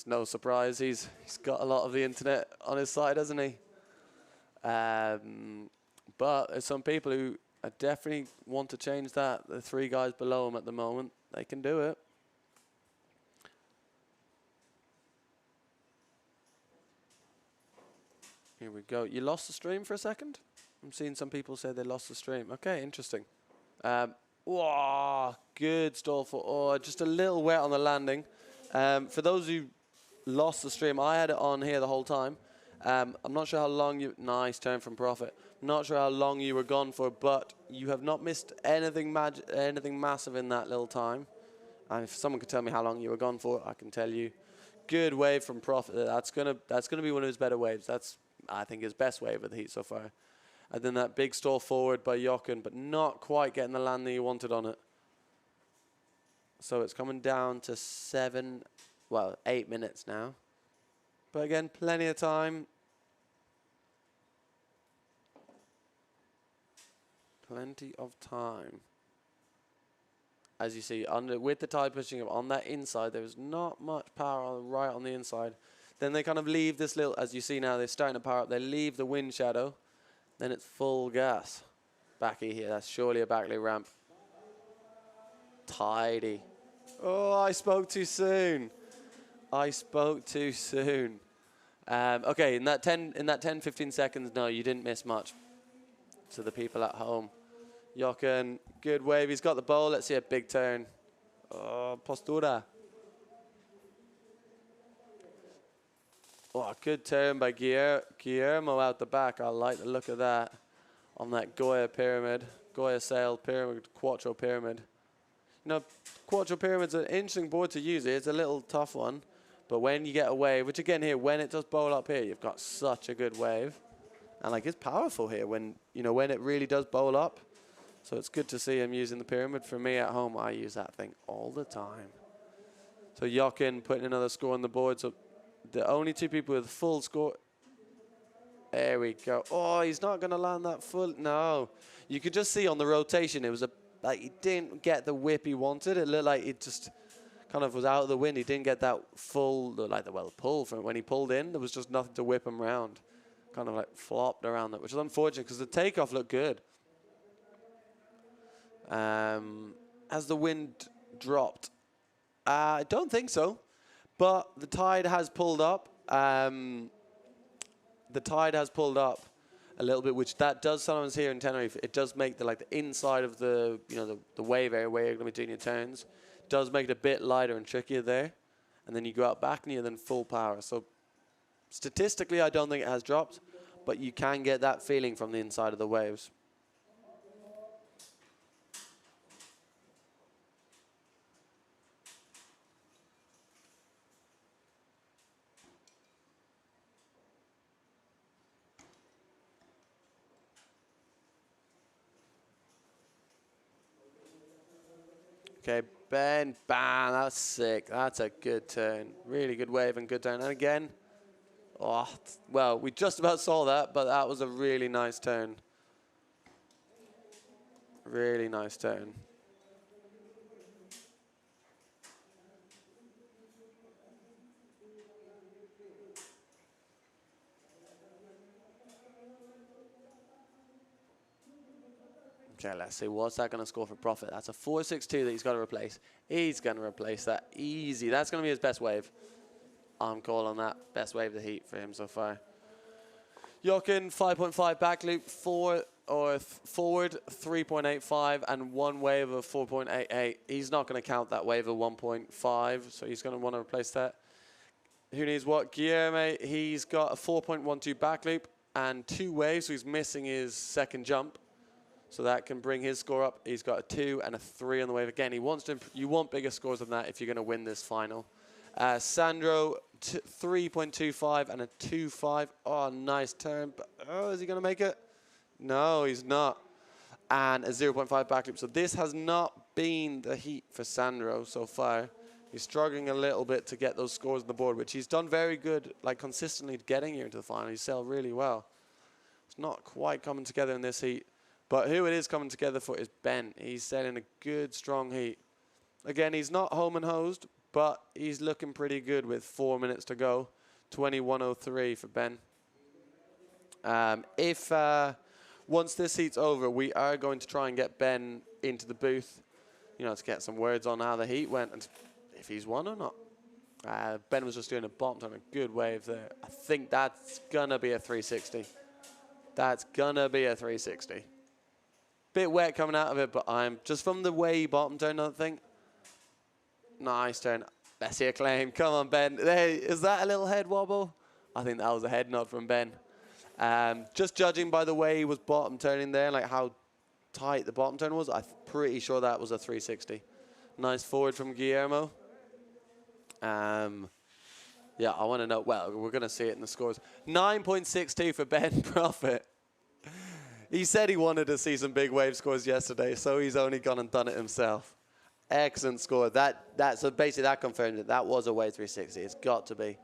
no surprise. He's got a lot of the internet on his side, hasn't he? But there's some people who definitely want to change that. The 3 guys below him at the moment, they can do it. Here we go. You lost the stream for a second? I'm seeing some people say they lost the stream. Okay, interesting. Whoa, good stall for just a little wet on the landing. For those who lost the stream, I had it on here the whole time. I'm not sure how long you... Nice turn from Prophet. Not sure how long you were gone for, but you have not missed anything massive in that little time. And if someone could tell me how long you were gone for, I can tell you. good wave from Prophet. That's gonna be one of his better waves. That's, I think, his best wave of the heat so far. And then that big stall forward by Jochen, but not quite getting the land that he wanted on it. So it's coming down to 8 minutes now. But again, plenty of time. Plenty of time. As you see, with the tide pushing up on that inside, there was not much power right on the inside. Then they kind of leave this little, as you see now, they're starting to power up. They leave the wind shadow. Then it's full gas. Backy here, that's surely a backlit ramp. Tidy. Oh, I spoke too soon. I spoke too soon. Okay, in that 10, 15 seconds, no, you didn't miss much. To the people at home. Jochen, good wave. He's got the bowl. Let's see a big turn. Oh, postura. Oh, good turn by Guillermo out the back. I like the look of that on that Goya pyramid. Goya sailed pyramid, Quattro pyramid. You know, Quattro pyramid's an interesting board to use. It's a little tough one. But when you get a wave, which again here, when it does bowl up here, you've got such a good wave. And like it's powerful here when, you know, when it really does bowl up. So it's good to see him using the pyramid. For me at home, I use that thing all the time. So Jochen putting another score on the board. So the only two people with full score. There we go. Oh, he's not going to land that full. No. You could just see on the rotation, it was like he didn't get the whip he wanted. It looked like it just kind of was out of the wind. He didn't get that full, pull from when he pulled in. There was just nothing to whip him around. Kind of like flopped around that, which is unfortunate because the takeoff looked good. Has the wind dropped? I don't think so, but the tide has pulled up. The tide has pulled up a little bit, which that does sometimes here in Tenerife. It does make the inside of the the wave area where you're going to be doing your turns does make it a bit lighter and trickier there, and then you go out back and you're then full power. So statistically, I don't think it has dropped, but you can get that feeling from the inside of the waves. Okay, Ben, bam, that's sick. That's a good turn. Really good wave and good turn. And again, oh, well, we just about saw that, but that was a really nice turn. Really nice turn. Okay, let's see. What's that going to score for Prophet? That's a 4.62 that he's got to replace. He's going to replace that easy. That's going to be his best wave. I'm calling that best wave of the heat for him so far. Jochen, 5.5 back loop, forward 3.85, and one wave of 4.88. He's not going to count that wave of 1.5, so he's going to want to replace that. Who needs what? Guillermo, he's got a 4.12 back loop and 2 waves, so he's missing his second jump. So that can bring his score up. He's got a 2 and a 3 on the wave. Again, he wants to. You want bigger scores than that if you're going to win this final. Sandro, 3.25 and a 2.5. Oh, nice turn. But, oh, is he going to make it? No, he's not. And a 0.5 back loop. So this has not been the heat for Sandro so far. He's struggling a little bit to get those scores on the board, which he's done very good, like consistently getting here into the final. He's sailed really well. It's not quite coming together in this heat. But who it is coming together for is Ben. He's sailing a good, strong heat. Again, he's not home and hosed, but he's looking pretty good with 4 minutes to go. 21.03 for Ben. Once this heat's over, we are going to try and get Ben into the booth, to get some words on how the heat went and if he's won or not. Ben was just doing a bomb on a good wave there. I think that's going to be a 360. That's going to be a 360. Bit wet coming out of it, but I'm just from the way he bottom turned, I think. Nice turn. Let's see a claim. Come on, Ben. Hey, is that a little head wobble? I think that was a head nod from Ben. Just judging by the way he was bottom turning there, like how tight the bottom turn was, I'm pretty sure that was a 360. Nice forward from Guillermo. Yeah, I want to know. Well, we're going to see it in the scores. 9.62 for Ben Prophet. He said he wanted to see some big wave scores yesterday, so he's only gone and done it himself. Excellent score. So basically that confirmed it. That was a wave 360. It's got to be.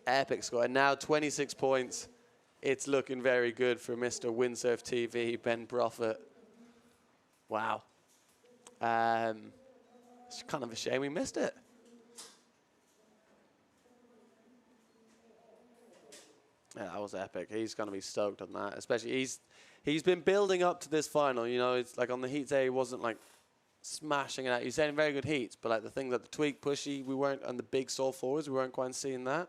Epic score. And now 26 points. It's looking very good for Mr. Windsurf TV, Ben Prophet. Wow. It's kind of a shame we missed it. Yeah, that was epic. He's going to be stoked on that. Especially he's been building up to this final. You know, it's like on the heats day, he wasn't like smashing it out. He's saying very good heats, but like the things like the tweak, pushy, we weren't, and the big stall forwards, we weren't quite seeing that.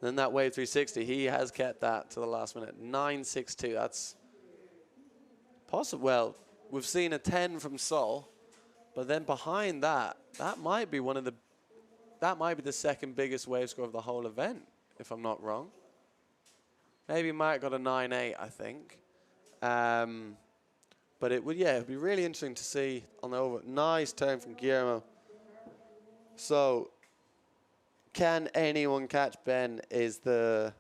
And then that wave 360, he has kept that to the last minute. 9.62. That's possible. Well, we've seen a 10 from Sol, but then behind that, that might be the second biggest wave score of the whole event, if I'm not wrong. Maybe Mark got a 9.8, I think. But it would, yeah, it'd be really interesting to see on the over. Nice turn from Guillermo. So, can anyone catch Ben is the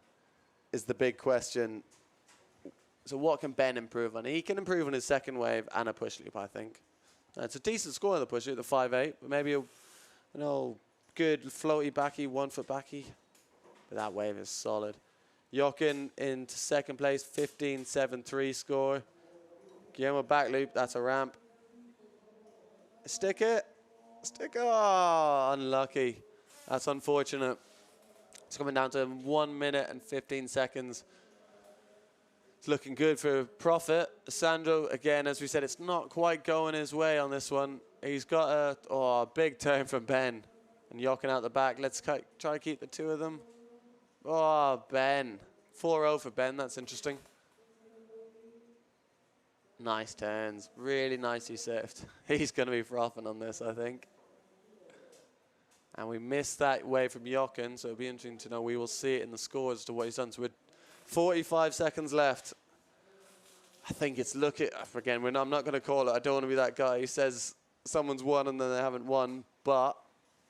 big question. So what can Ben improve on? He can improve on his second wave and a push loop, I think. It's a decent score on the push loop, the 5.8, but maybe a good floaty backy, 1 foot backy. But that wave is solid. Jochen into second place, 15.73 score. Guillermo back loop, that's a ramp. Stick it. Oh, unlucky. That's unfortunate. It's coming down to 1 minute and 15 seconds. It's looking good for Prophet. Sandro, again, as we said, it's not quite going his way on this one. He's got a big turn from Ben. And Jochen out the back. Let's try to keep the two of them. Oh, Ben. 4-0 for Ben. That's interesting. Nice turns. Really nicely surfed. He's going to be frothing on this, I think. And we missed that wave from Jochen, so it'll be interesting to know. We will see it in the scores as to what he's done. So with 45 seconds left, I think it's looking, again, I'm not going to call it. I don't want to be that guy who says someone's won and then they haven't won, but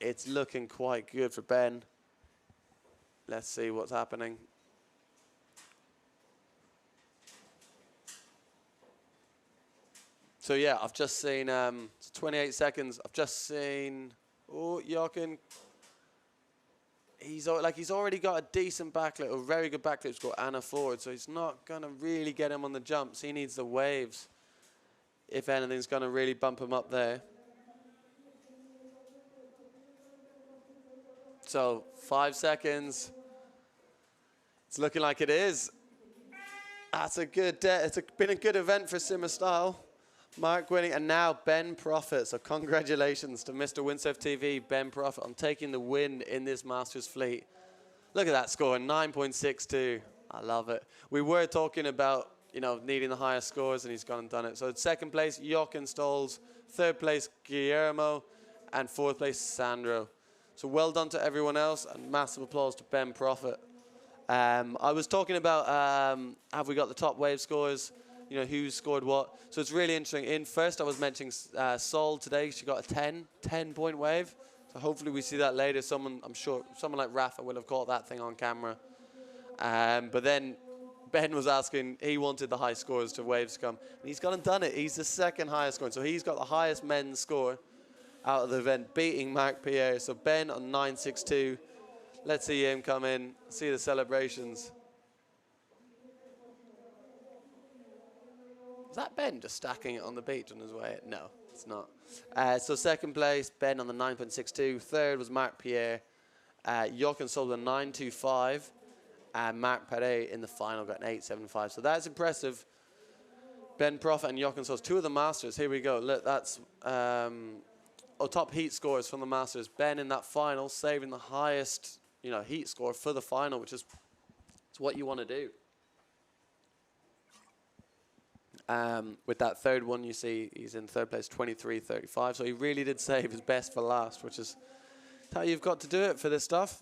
it's looking quite good for Ben. Let's see what's happening. So yeah, I've just seen, 28 seconds. I've just seen, Jochen. He's already got a decent backlit, a very good backlit score and a forward, so he's not going to really get him on the jumps. He needs the waves. If anything's going to really bump him up there. So 5 seconds. It's looking like it is. That's a good, been a good event for Simmer Style. Mark winning, and now Ben Prophet. So congratulations to Mr. Windsurf TV, Ben Prophet, on taking the win in this Masters fleet. Look at that score, 9.62. I love it. We were talking about, needing the highest scores, and he's gone and done it. So second place, Jochen Stolz. Third place, Guillermo. And fourth place, Sandro. So well done to everyone else, and massive applause to Ben Prophet. I was talking about, have we got the top wave scores? Who scored what. So it's really interesting. In first, I was mentioning Sol today. She got a 10-point wave. So hopefully we see that later. I'm sure someone like Rafa will have caught that thing on camera. But then Ben was asking, he wanted the high scores to waves come. And he's gone and done it. He's the second highest score. So he's got the highest men's score out of the event, beating Marc Pierre. So Ben on 9.62. Let's see him come in, see the celebrations. Is that Ben just stacking it on the beach on his way? No, it's not. So second place, Ben on the 9.62. Third was Marc Pierre. Jochen sold a 9.25. And Marc Pierre in the final got an 8.75. So that's impressive. Ben Prophet and Jochen Sols, two of the Masters. Here we go. Look, that's top heat scores from the Masters. Ben in that final, saving the highest heat score for the final, which is what you want to do. With that third one, you see he's in third place, 23.35. So he really did save his best for last, which is how you've got to do it for this stuff.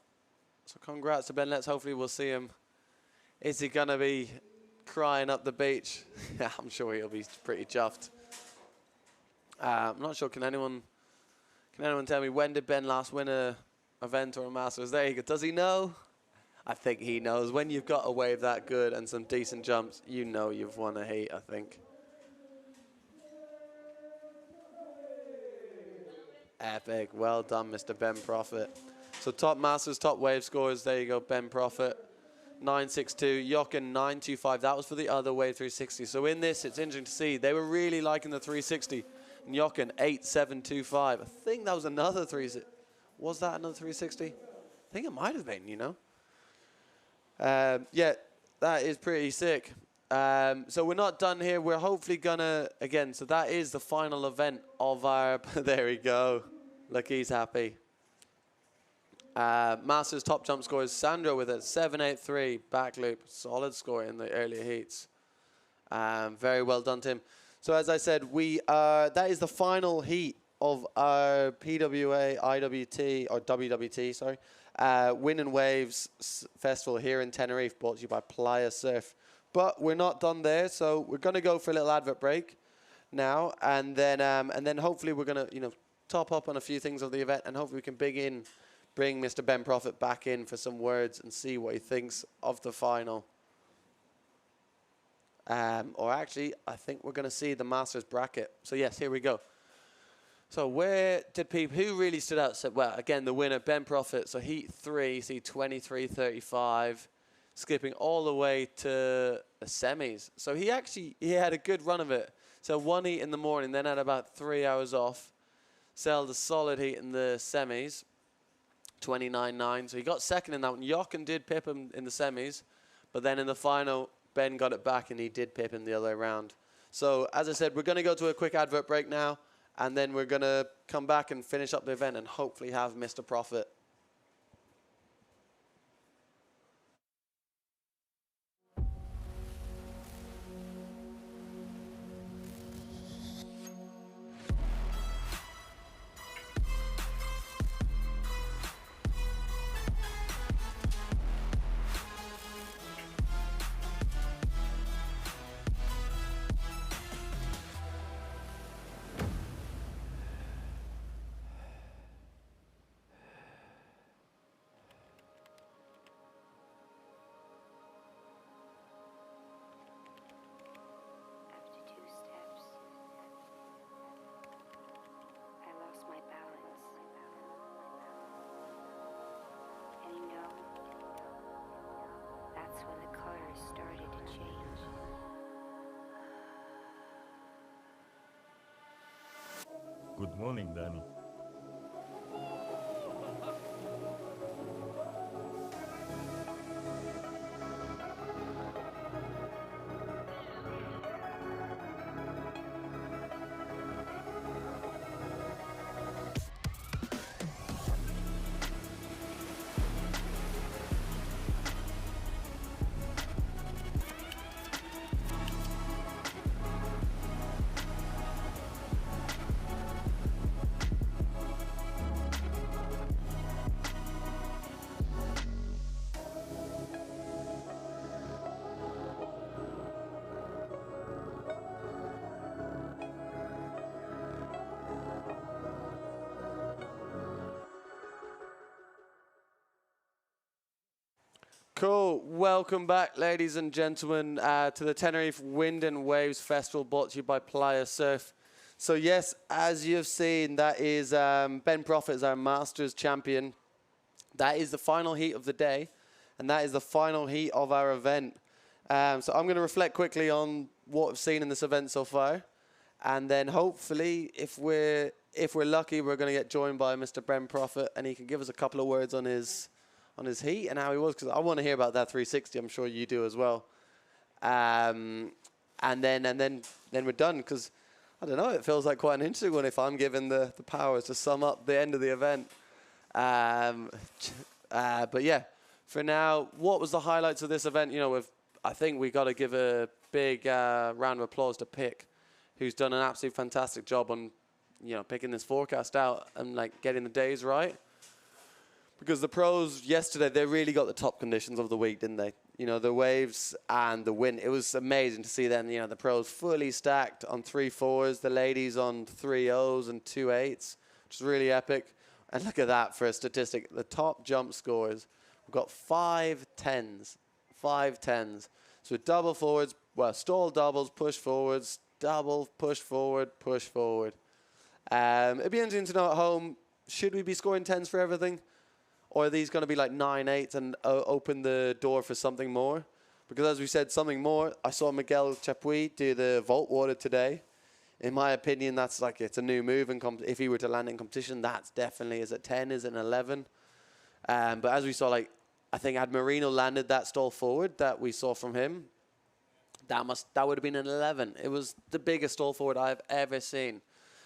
So congrats to Ben. Hopefully we'll see him. Is he going to be crying up the beach? Yeah, I'm sure he'll be pretty chuffed. I'm not sure. Can anyone tell me when did Ben last win a event or a Masters. There you go. Does he know? I think he knows. When you've got a wave that good and some decent jumps, you know you've won a heat, I think. Epic. Well done, Mr. Ben Prophet. So top Masters, top wave scores. There you go, Ben Prophet. 962, Jochen 925. That was for the other wave 360. So in this, it's interesting to see. They were really liking the 360. And Jochen 8725. I think that was another 360. Was that another 360? I think it might have been, you know. Yeah, that is pretty sick. So we're not done here. We're hopefully gonna, again, so that is the final event of our, there we go. Look, he's happy. Masters top jump scores, Sandro with a 783 back loop. Solid score in the earlier heats. Very well done to him. So as I said, that is the final heat of our PWA, IWT, or WWT, sorry, Wind and Waves Festival here in Tenerife, brought to you by Playa Surf. But we're not done there, so we're going to go for a little advert break now, and then hopefully we're going to, top up on a few things of the event, and hopefully we can bring Mr. Ben Prophet back in for some words and see what he thinks of the final. Or actually, I think we're going to see the Masters bracket. So yes, here we go. So where did people, who really stood out? So, well, again, the winner, Ben Prophet. So heat 3, see 23.35, skipping all the way to the semis. So he had a good run of it. So one heat in the morning, then had about 3 hours off. Sailed a solid heat in the semis, 29.9. So he got second in that one. Jochen did pip him in the semis, but then in the final, Ben got it back and he did pip him the other way around. So as I said, we're going to go to a quick advert break now, and then we're going to come back and finish up the event and hopefully have Mr. Prophet. Good morning, Danny. Cool. Welcome back, ladies and gentlemen, to the Tenerife Wind and Waves Festival, brought to you by Playa Surf. So yes, as you've seen, that is Ben Prophet is our Masters champion. That is the final heat of the day, and that is the final heat of our event. So I'm going to reflect quickly on what I've seen in this event so far, and then hopefully, if we're lucky, we're going to get joined by Mr. Ben Prophet, and he can give us a couple of words on his heat and how he was, because I want to hear about that 360. I'm sure you do as well. And then we're done, because I don't know, it feels like quite an interesting one if I'm given the powers to sum up the end of the event. But yeah, for now, what was the highlights of this event? I think we got to give a big round of applause to Pick, who's done an absolutely fantastic job on picking this forecast out and getting the days right. Because the pros yesterday, they really got the top conditions of the week, didn't they? The waves and the wind. It was amazing to see them. The pros fully stacked on 3 4s, the ladies on 3 0s and 2 8s, which is really epic. And look at that for a statistic. The top jump scores, we've got 5 10s. 5 10s. So double forwards, well, stall doubles, push forwards, double, push forward, push forward. It'd be interesting to know at home, should we be scoring 10s for everything? Or are these going to be like 9-8s and open the door for something more? Because as we said, something more. I saw Miguel Chapuis do the vault water today. In my opinion, that's like, it's a new move. And if he were to land in competition, that's definitely, is it 10, is it an 11? But as we saw, like, I think had Marino landed that stall forward that we saw from him, that would have been an 11. It was the biggest stall forward I've ever seen.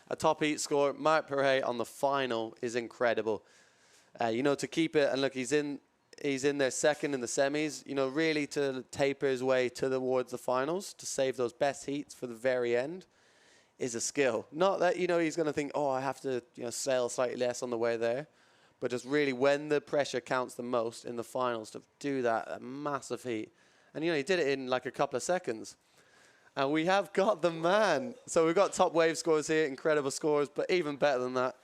A top heat score. Marc Perret on the final is incredible. You know, to keep it, and look, he's in there second in the semis, you know, really to taper his way towards the finals, to save those best heats for the very end, is a skill. Not that, you know, he's going to think, oh, I have to, you know, sail slightly less on the way there, but just really when the pressure counts the most in the finals, to do that, a massive heat. And, you know, he did it in like a couple of seconds. And we have got the man. So we've got top wave scores here, incredible scores, but even better than that,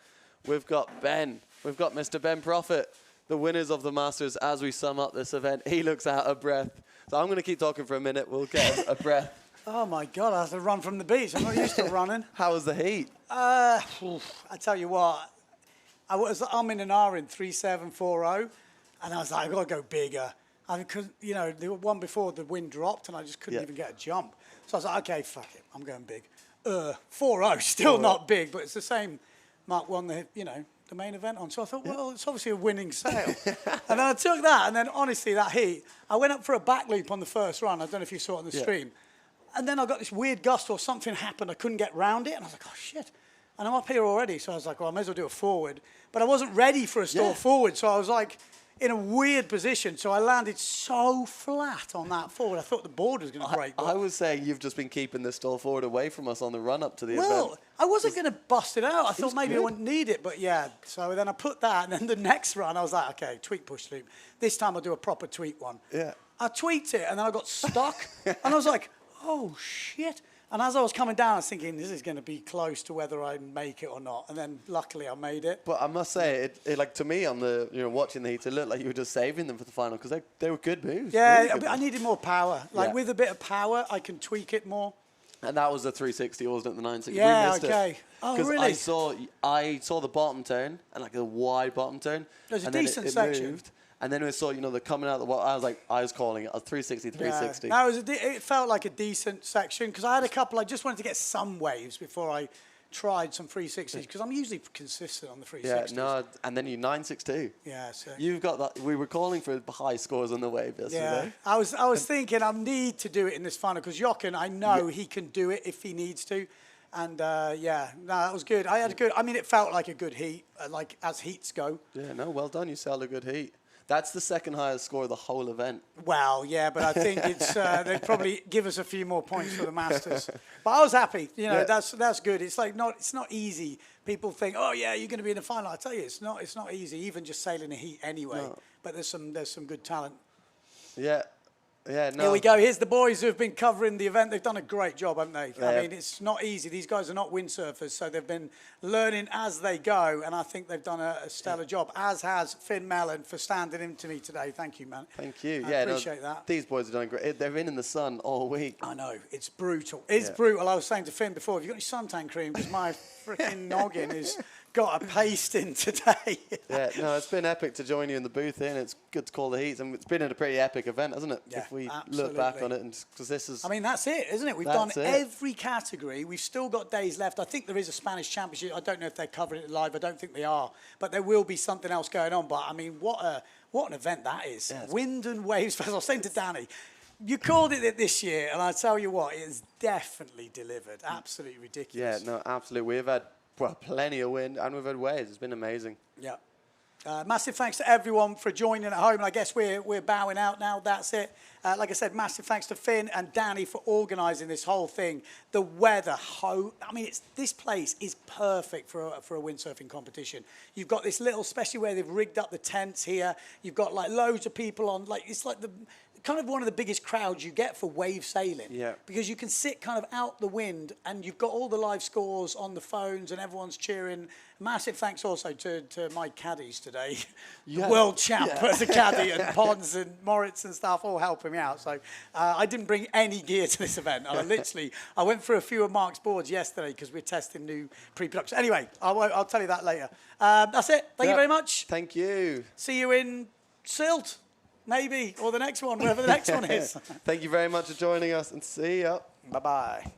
we've got Ben. We've got Mr. Ben Prophet, the winners of the Masters. As we sum up this event, he looks out of breath. So I'm going to keep talking for a minute. We'll get a breath. Oh, my God, I have to run from the beach. I'm not used to running. How was the heat? I tell you what, I'm in an R in 3740, and I was like, I've got to go bigger. Because, you know, the one before the wind dropped, and I just couldn't even get a jump. So I was like, okay, fuck it, I'm going big. 4-0, still not big, but it's the same. Mark won the, you know, the main event on. So I thought, well, it's obviously a winning sail. And then I took that, and then honestly, that heat, I went up for a back loop on the first run. I don't know if you saw it on the stream. And then I got this weird gust or something happened. I couldn't get round it, and I was like, oh, shit. And I'm up here already, so I was like, well, I may as well do a forward. But I wasn't ready for a stall forward, so I was like in a weird position. So I landed so flat on that forward. I thought the board was going to break. I was saying you've just been keeping this stall forward away from us on the run-up to the event. Well, I wasn't going to bust it out. I thought maybe I wouldn't need it, but yeah. So then I put that, and then the next run, I was like, okay, tweak push loop. This time I'll do a proper tweak one. Yeah. I tweaked it, and then I got stuck, and I was like, oh, shit. And as I was coming down, I was thinking, this is going to be close to whether I make it or not. And then, luckily, I made it. But I must say, it like to me on the, you know, watching the heats, it looked like you were just saving them for the final because they were good moves. Yeah, really good I needed more power. Like with a bit of power, I can tweak it more. And that was the 360, wasn't it? The 960. Yeah, we missed okay. It. Oh, really? Because I saw the bottom turn and like a wide bottom turn. There's a and decent then it section. Moved, and then we saw, you know, the coming out of the wall. I was calling it a 360, 360. Yeah. No, it felt like a decent section because I had a couple. I just wanted to get some waves before I tried some 360s because I'm usually consistent on the 360s. Yeah, no, and then you 962. Yeah, so you've got that. We were calling for high scores on the wave yesterday. Yeah, I was thinking I need to do it in this final because Jochen, I know he can do it if he needs to. And yeah, no, that was good. I had a good. I mean, it felt like a good heat, like as heats go. Yeah, no, well done. You sailed a good heat. That's the second highest score of the whole event. Well, yeah, but I think it's they'd probably give us a few more points for the Masters. But I was happy. You know, that's good. It's like it's not easy. People think, oh yeah, you're going to be in the final. I tell you, it's not easy. Even just sailing a heat anyway. No. But there's some good talent. Yeah. Yeah, no. Here we go. Here's the boys who have been covering the event. They've done a great job, haven't they? I mean, it's not easy. These guys are not windsurfers, so they've been learning as they go, and I think they've done a stellar job, as has Finn Mellon for standing in to me today. Thank you, man. Thank you. I appreciate that. These boys have done great. They've been in the sun all week. I know. It's brutal. It's brutal. I was saying to Finn before, have you got any suntan cream? Because my freaking noggin is got a paste in today. Yeah, no, it's been epic to join you in the booth here, and it's good to call the heats. And it's been a pretty epic event, hasn't it? Yeah, if we absolutely. look back on it, and because this is. I mean, that's it, isn't it? We've done every category. We've still got days left. I think there is a Spanish Championship. I don't know if they're covering it live. I don't think they are, but there will be something else going on. But I mean, what an event that is! Yeah, Wind and Waves. I was saying to Danny, you called it this year, and I tell you what, it has definitely delivered. Absolutely ridiculous. Yeah, no, absolutely. We've had plenty of wind, and we've had waves. It's been amazing. Yeah. Massive thanks to everyone for joining at home. And I guess we're bowing out now. That's it. Like I said, massive thanks to Finn and Danny for organising this whole thing. The weather, I mean, this place is perfect for a windsurfing competition. You've got this little, especially where they've rigged up the tents here. You've got like loads of people on. Like it's like kind of one of the biggest crowds you get for wave sailing. Yeah. Because you can sit kind of out the wind and you've got all the live scores on the phones and everyone's cheering. Massive thanks also to my caddies today. Yeah. The world champ Yeah. as a caddy and Pons and Moritz and stuff all helping me out. So I didn't bring any gear to this event. I went through a few of Mark's boards yesterday because we're testing new pre-production. Anyway, I'll tell you that later. That's it. Thank you very much. Thank you. See you in Silt. Maybe, or the next one, wherever the next one is. Thank you very much for joining us, and see ya. Bye-bye.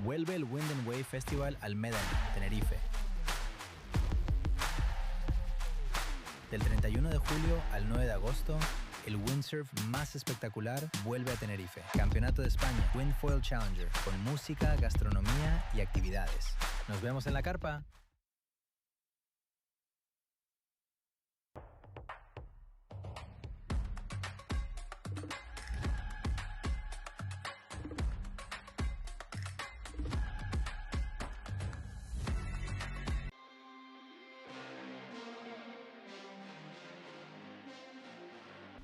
Vuelve el Wind and Wave Festival al Médano, Tenerife. Del 31 de julio al 9 de agosto, el windsurf más espectacular vuelve a Tenerife. Campeonato de España, Windfoil Challenger, con música, gastronomía y actividades. Nos vemos en la carpa.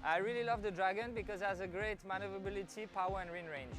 I really love the Dragon because it has a great maneuverability, power and wind range.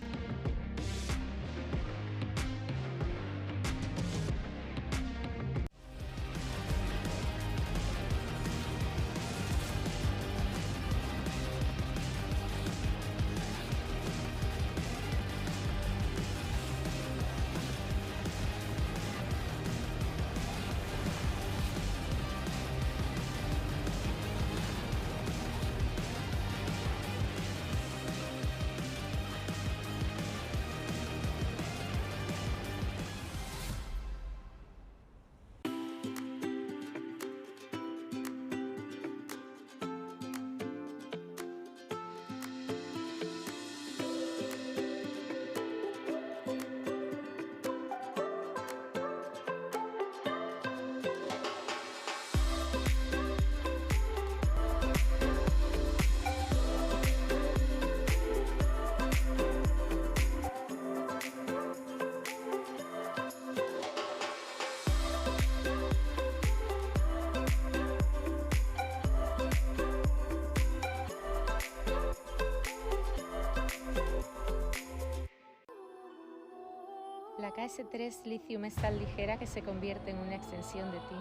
La KS3 Lithium es tan ligera que se convierte en una extensión de ti.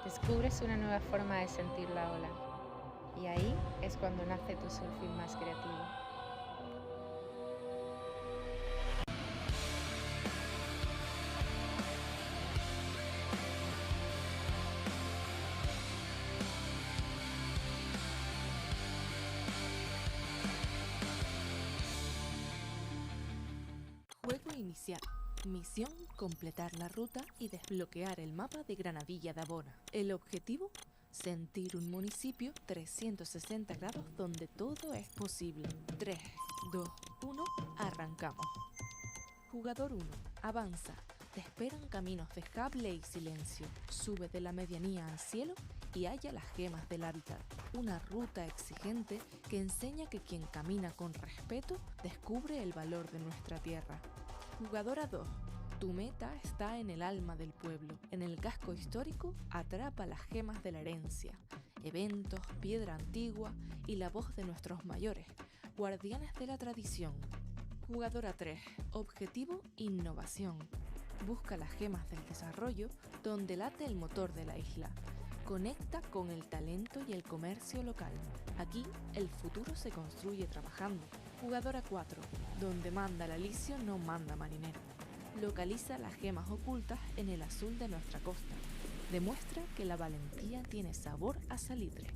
Descubres una nueva forma de sentir la ola. Y ahí es cuando nace tu surfing más creativo. Juego inicial. Misión: completar la ruta y desbloquear el mapa de Granadilla de Abona. El objetivo: sentir un municipio 360 grados donde todo es posible. 3, 2, 1, arrancamos. Jugador 1, avanza. Te esperan caminos de cable y silencio. Sube de la medianía al cielo y halla las gemas del hábitat. Una ruta exigente que enseña que quien camina con respeto descubre el valor de nuestra tierra. Jugadora 2. Tu meta está en el alma del pueblo. En el casco histórico, atrapa las gemas de la herencia, eventos, piedra antigua y la voz de nuestros mayores, guardianes de la tradición. Jugadora 3. Objetivo: innovación. Busca las gemas del desarrollo donde late el motor de la isla. Conecta con el talento y el comercio local. Aquí, el futuro se construye trabajando. Jugadora 4. Donde manda el alicio no manda marinero. Localiza las gemas ocultas en el azul de nuestra costa. Demuestra que la valentía tiene sabor a salitre.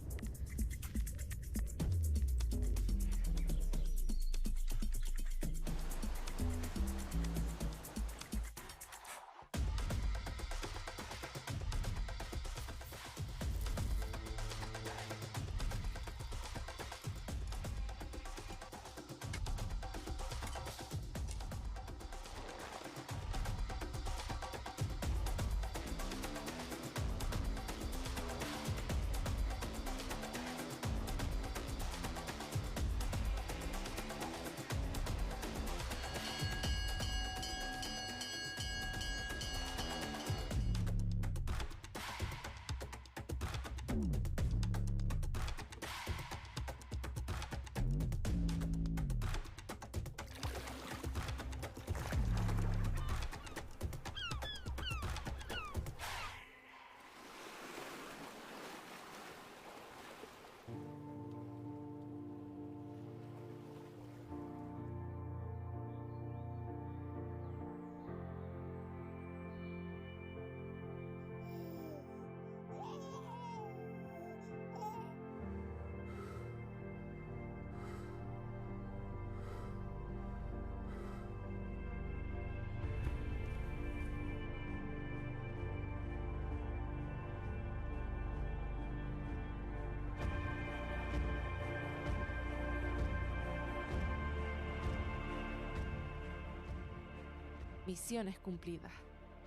Misiones cumplidas.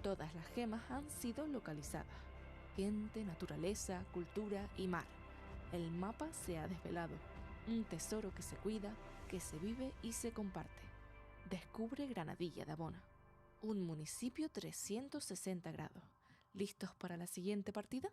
Todas las gemas han sido localizadas. Gente, naturaleza, cultura y mar. El mapa se ha desvelado. Un tesoro que se cuida, que se vive y se comparte. Descubre Granadilla de Abona. Un municipio 360 grados. ¿Listos para la siguiente partida?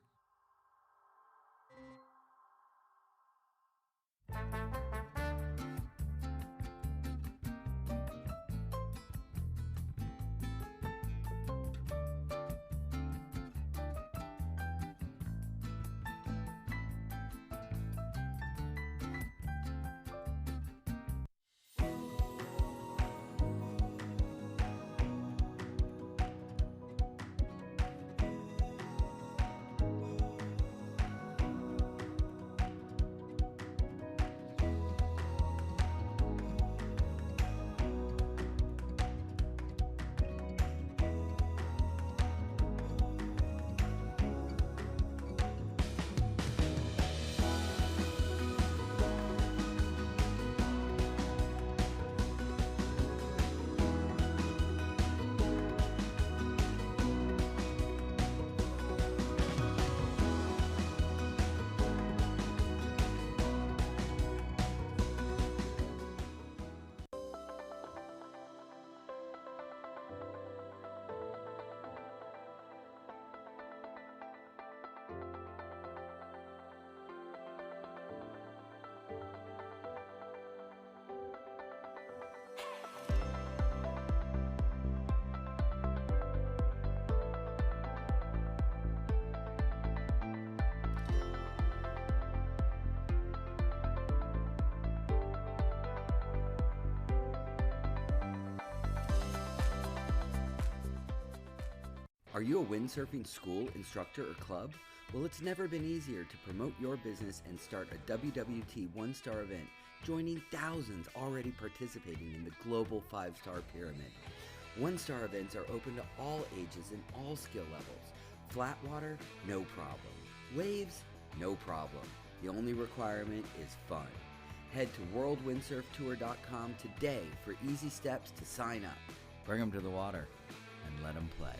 Are you a windsurfing school, instructor, or club? Well, it's never been easier to promote your business and start a WWT one-star event, joining thousands already participating in the global 5-star pyramid. One-star events are open to all ages and all skill levels. Flat water? No problem. Waves? No problem. The only requirement is fun. Head to worldwindsurftour.com today for easy steps to sign up. Bring them to the water and let them play.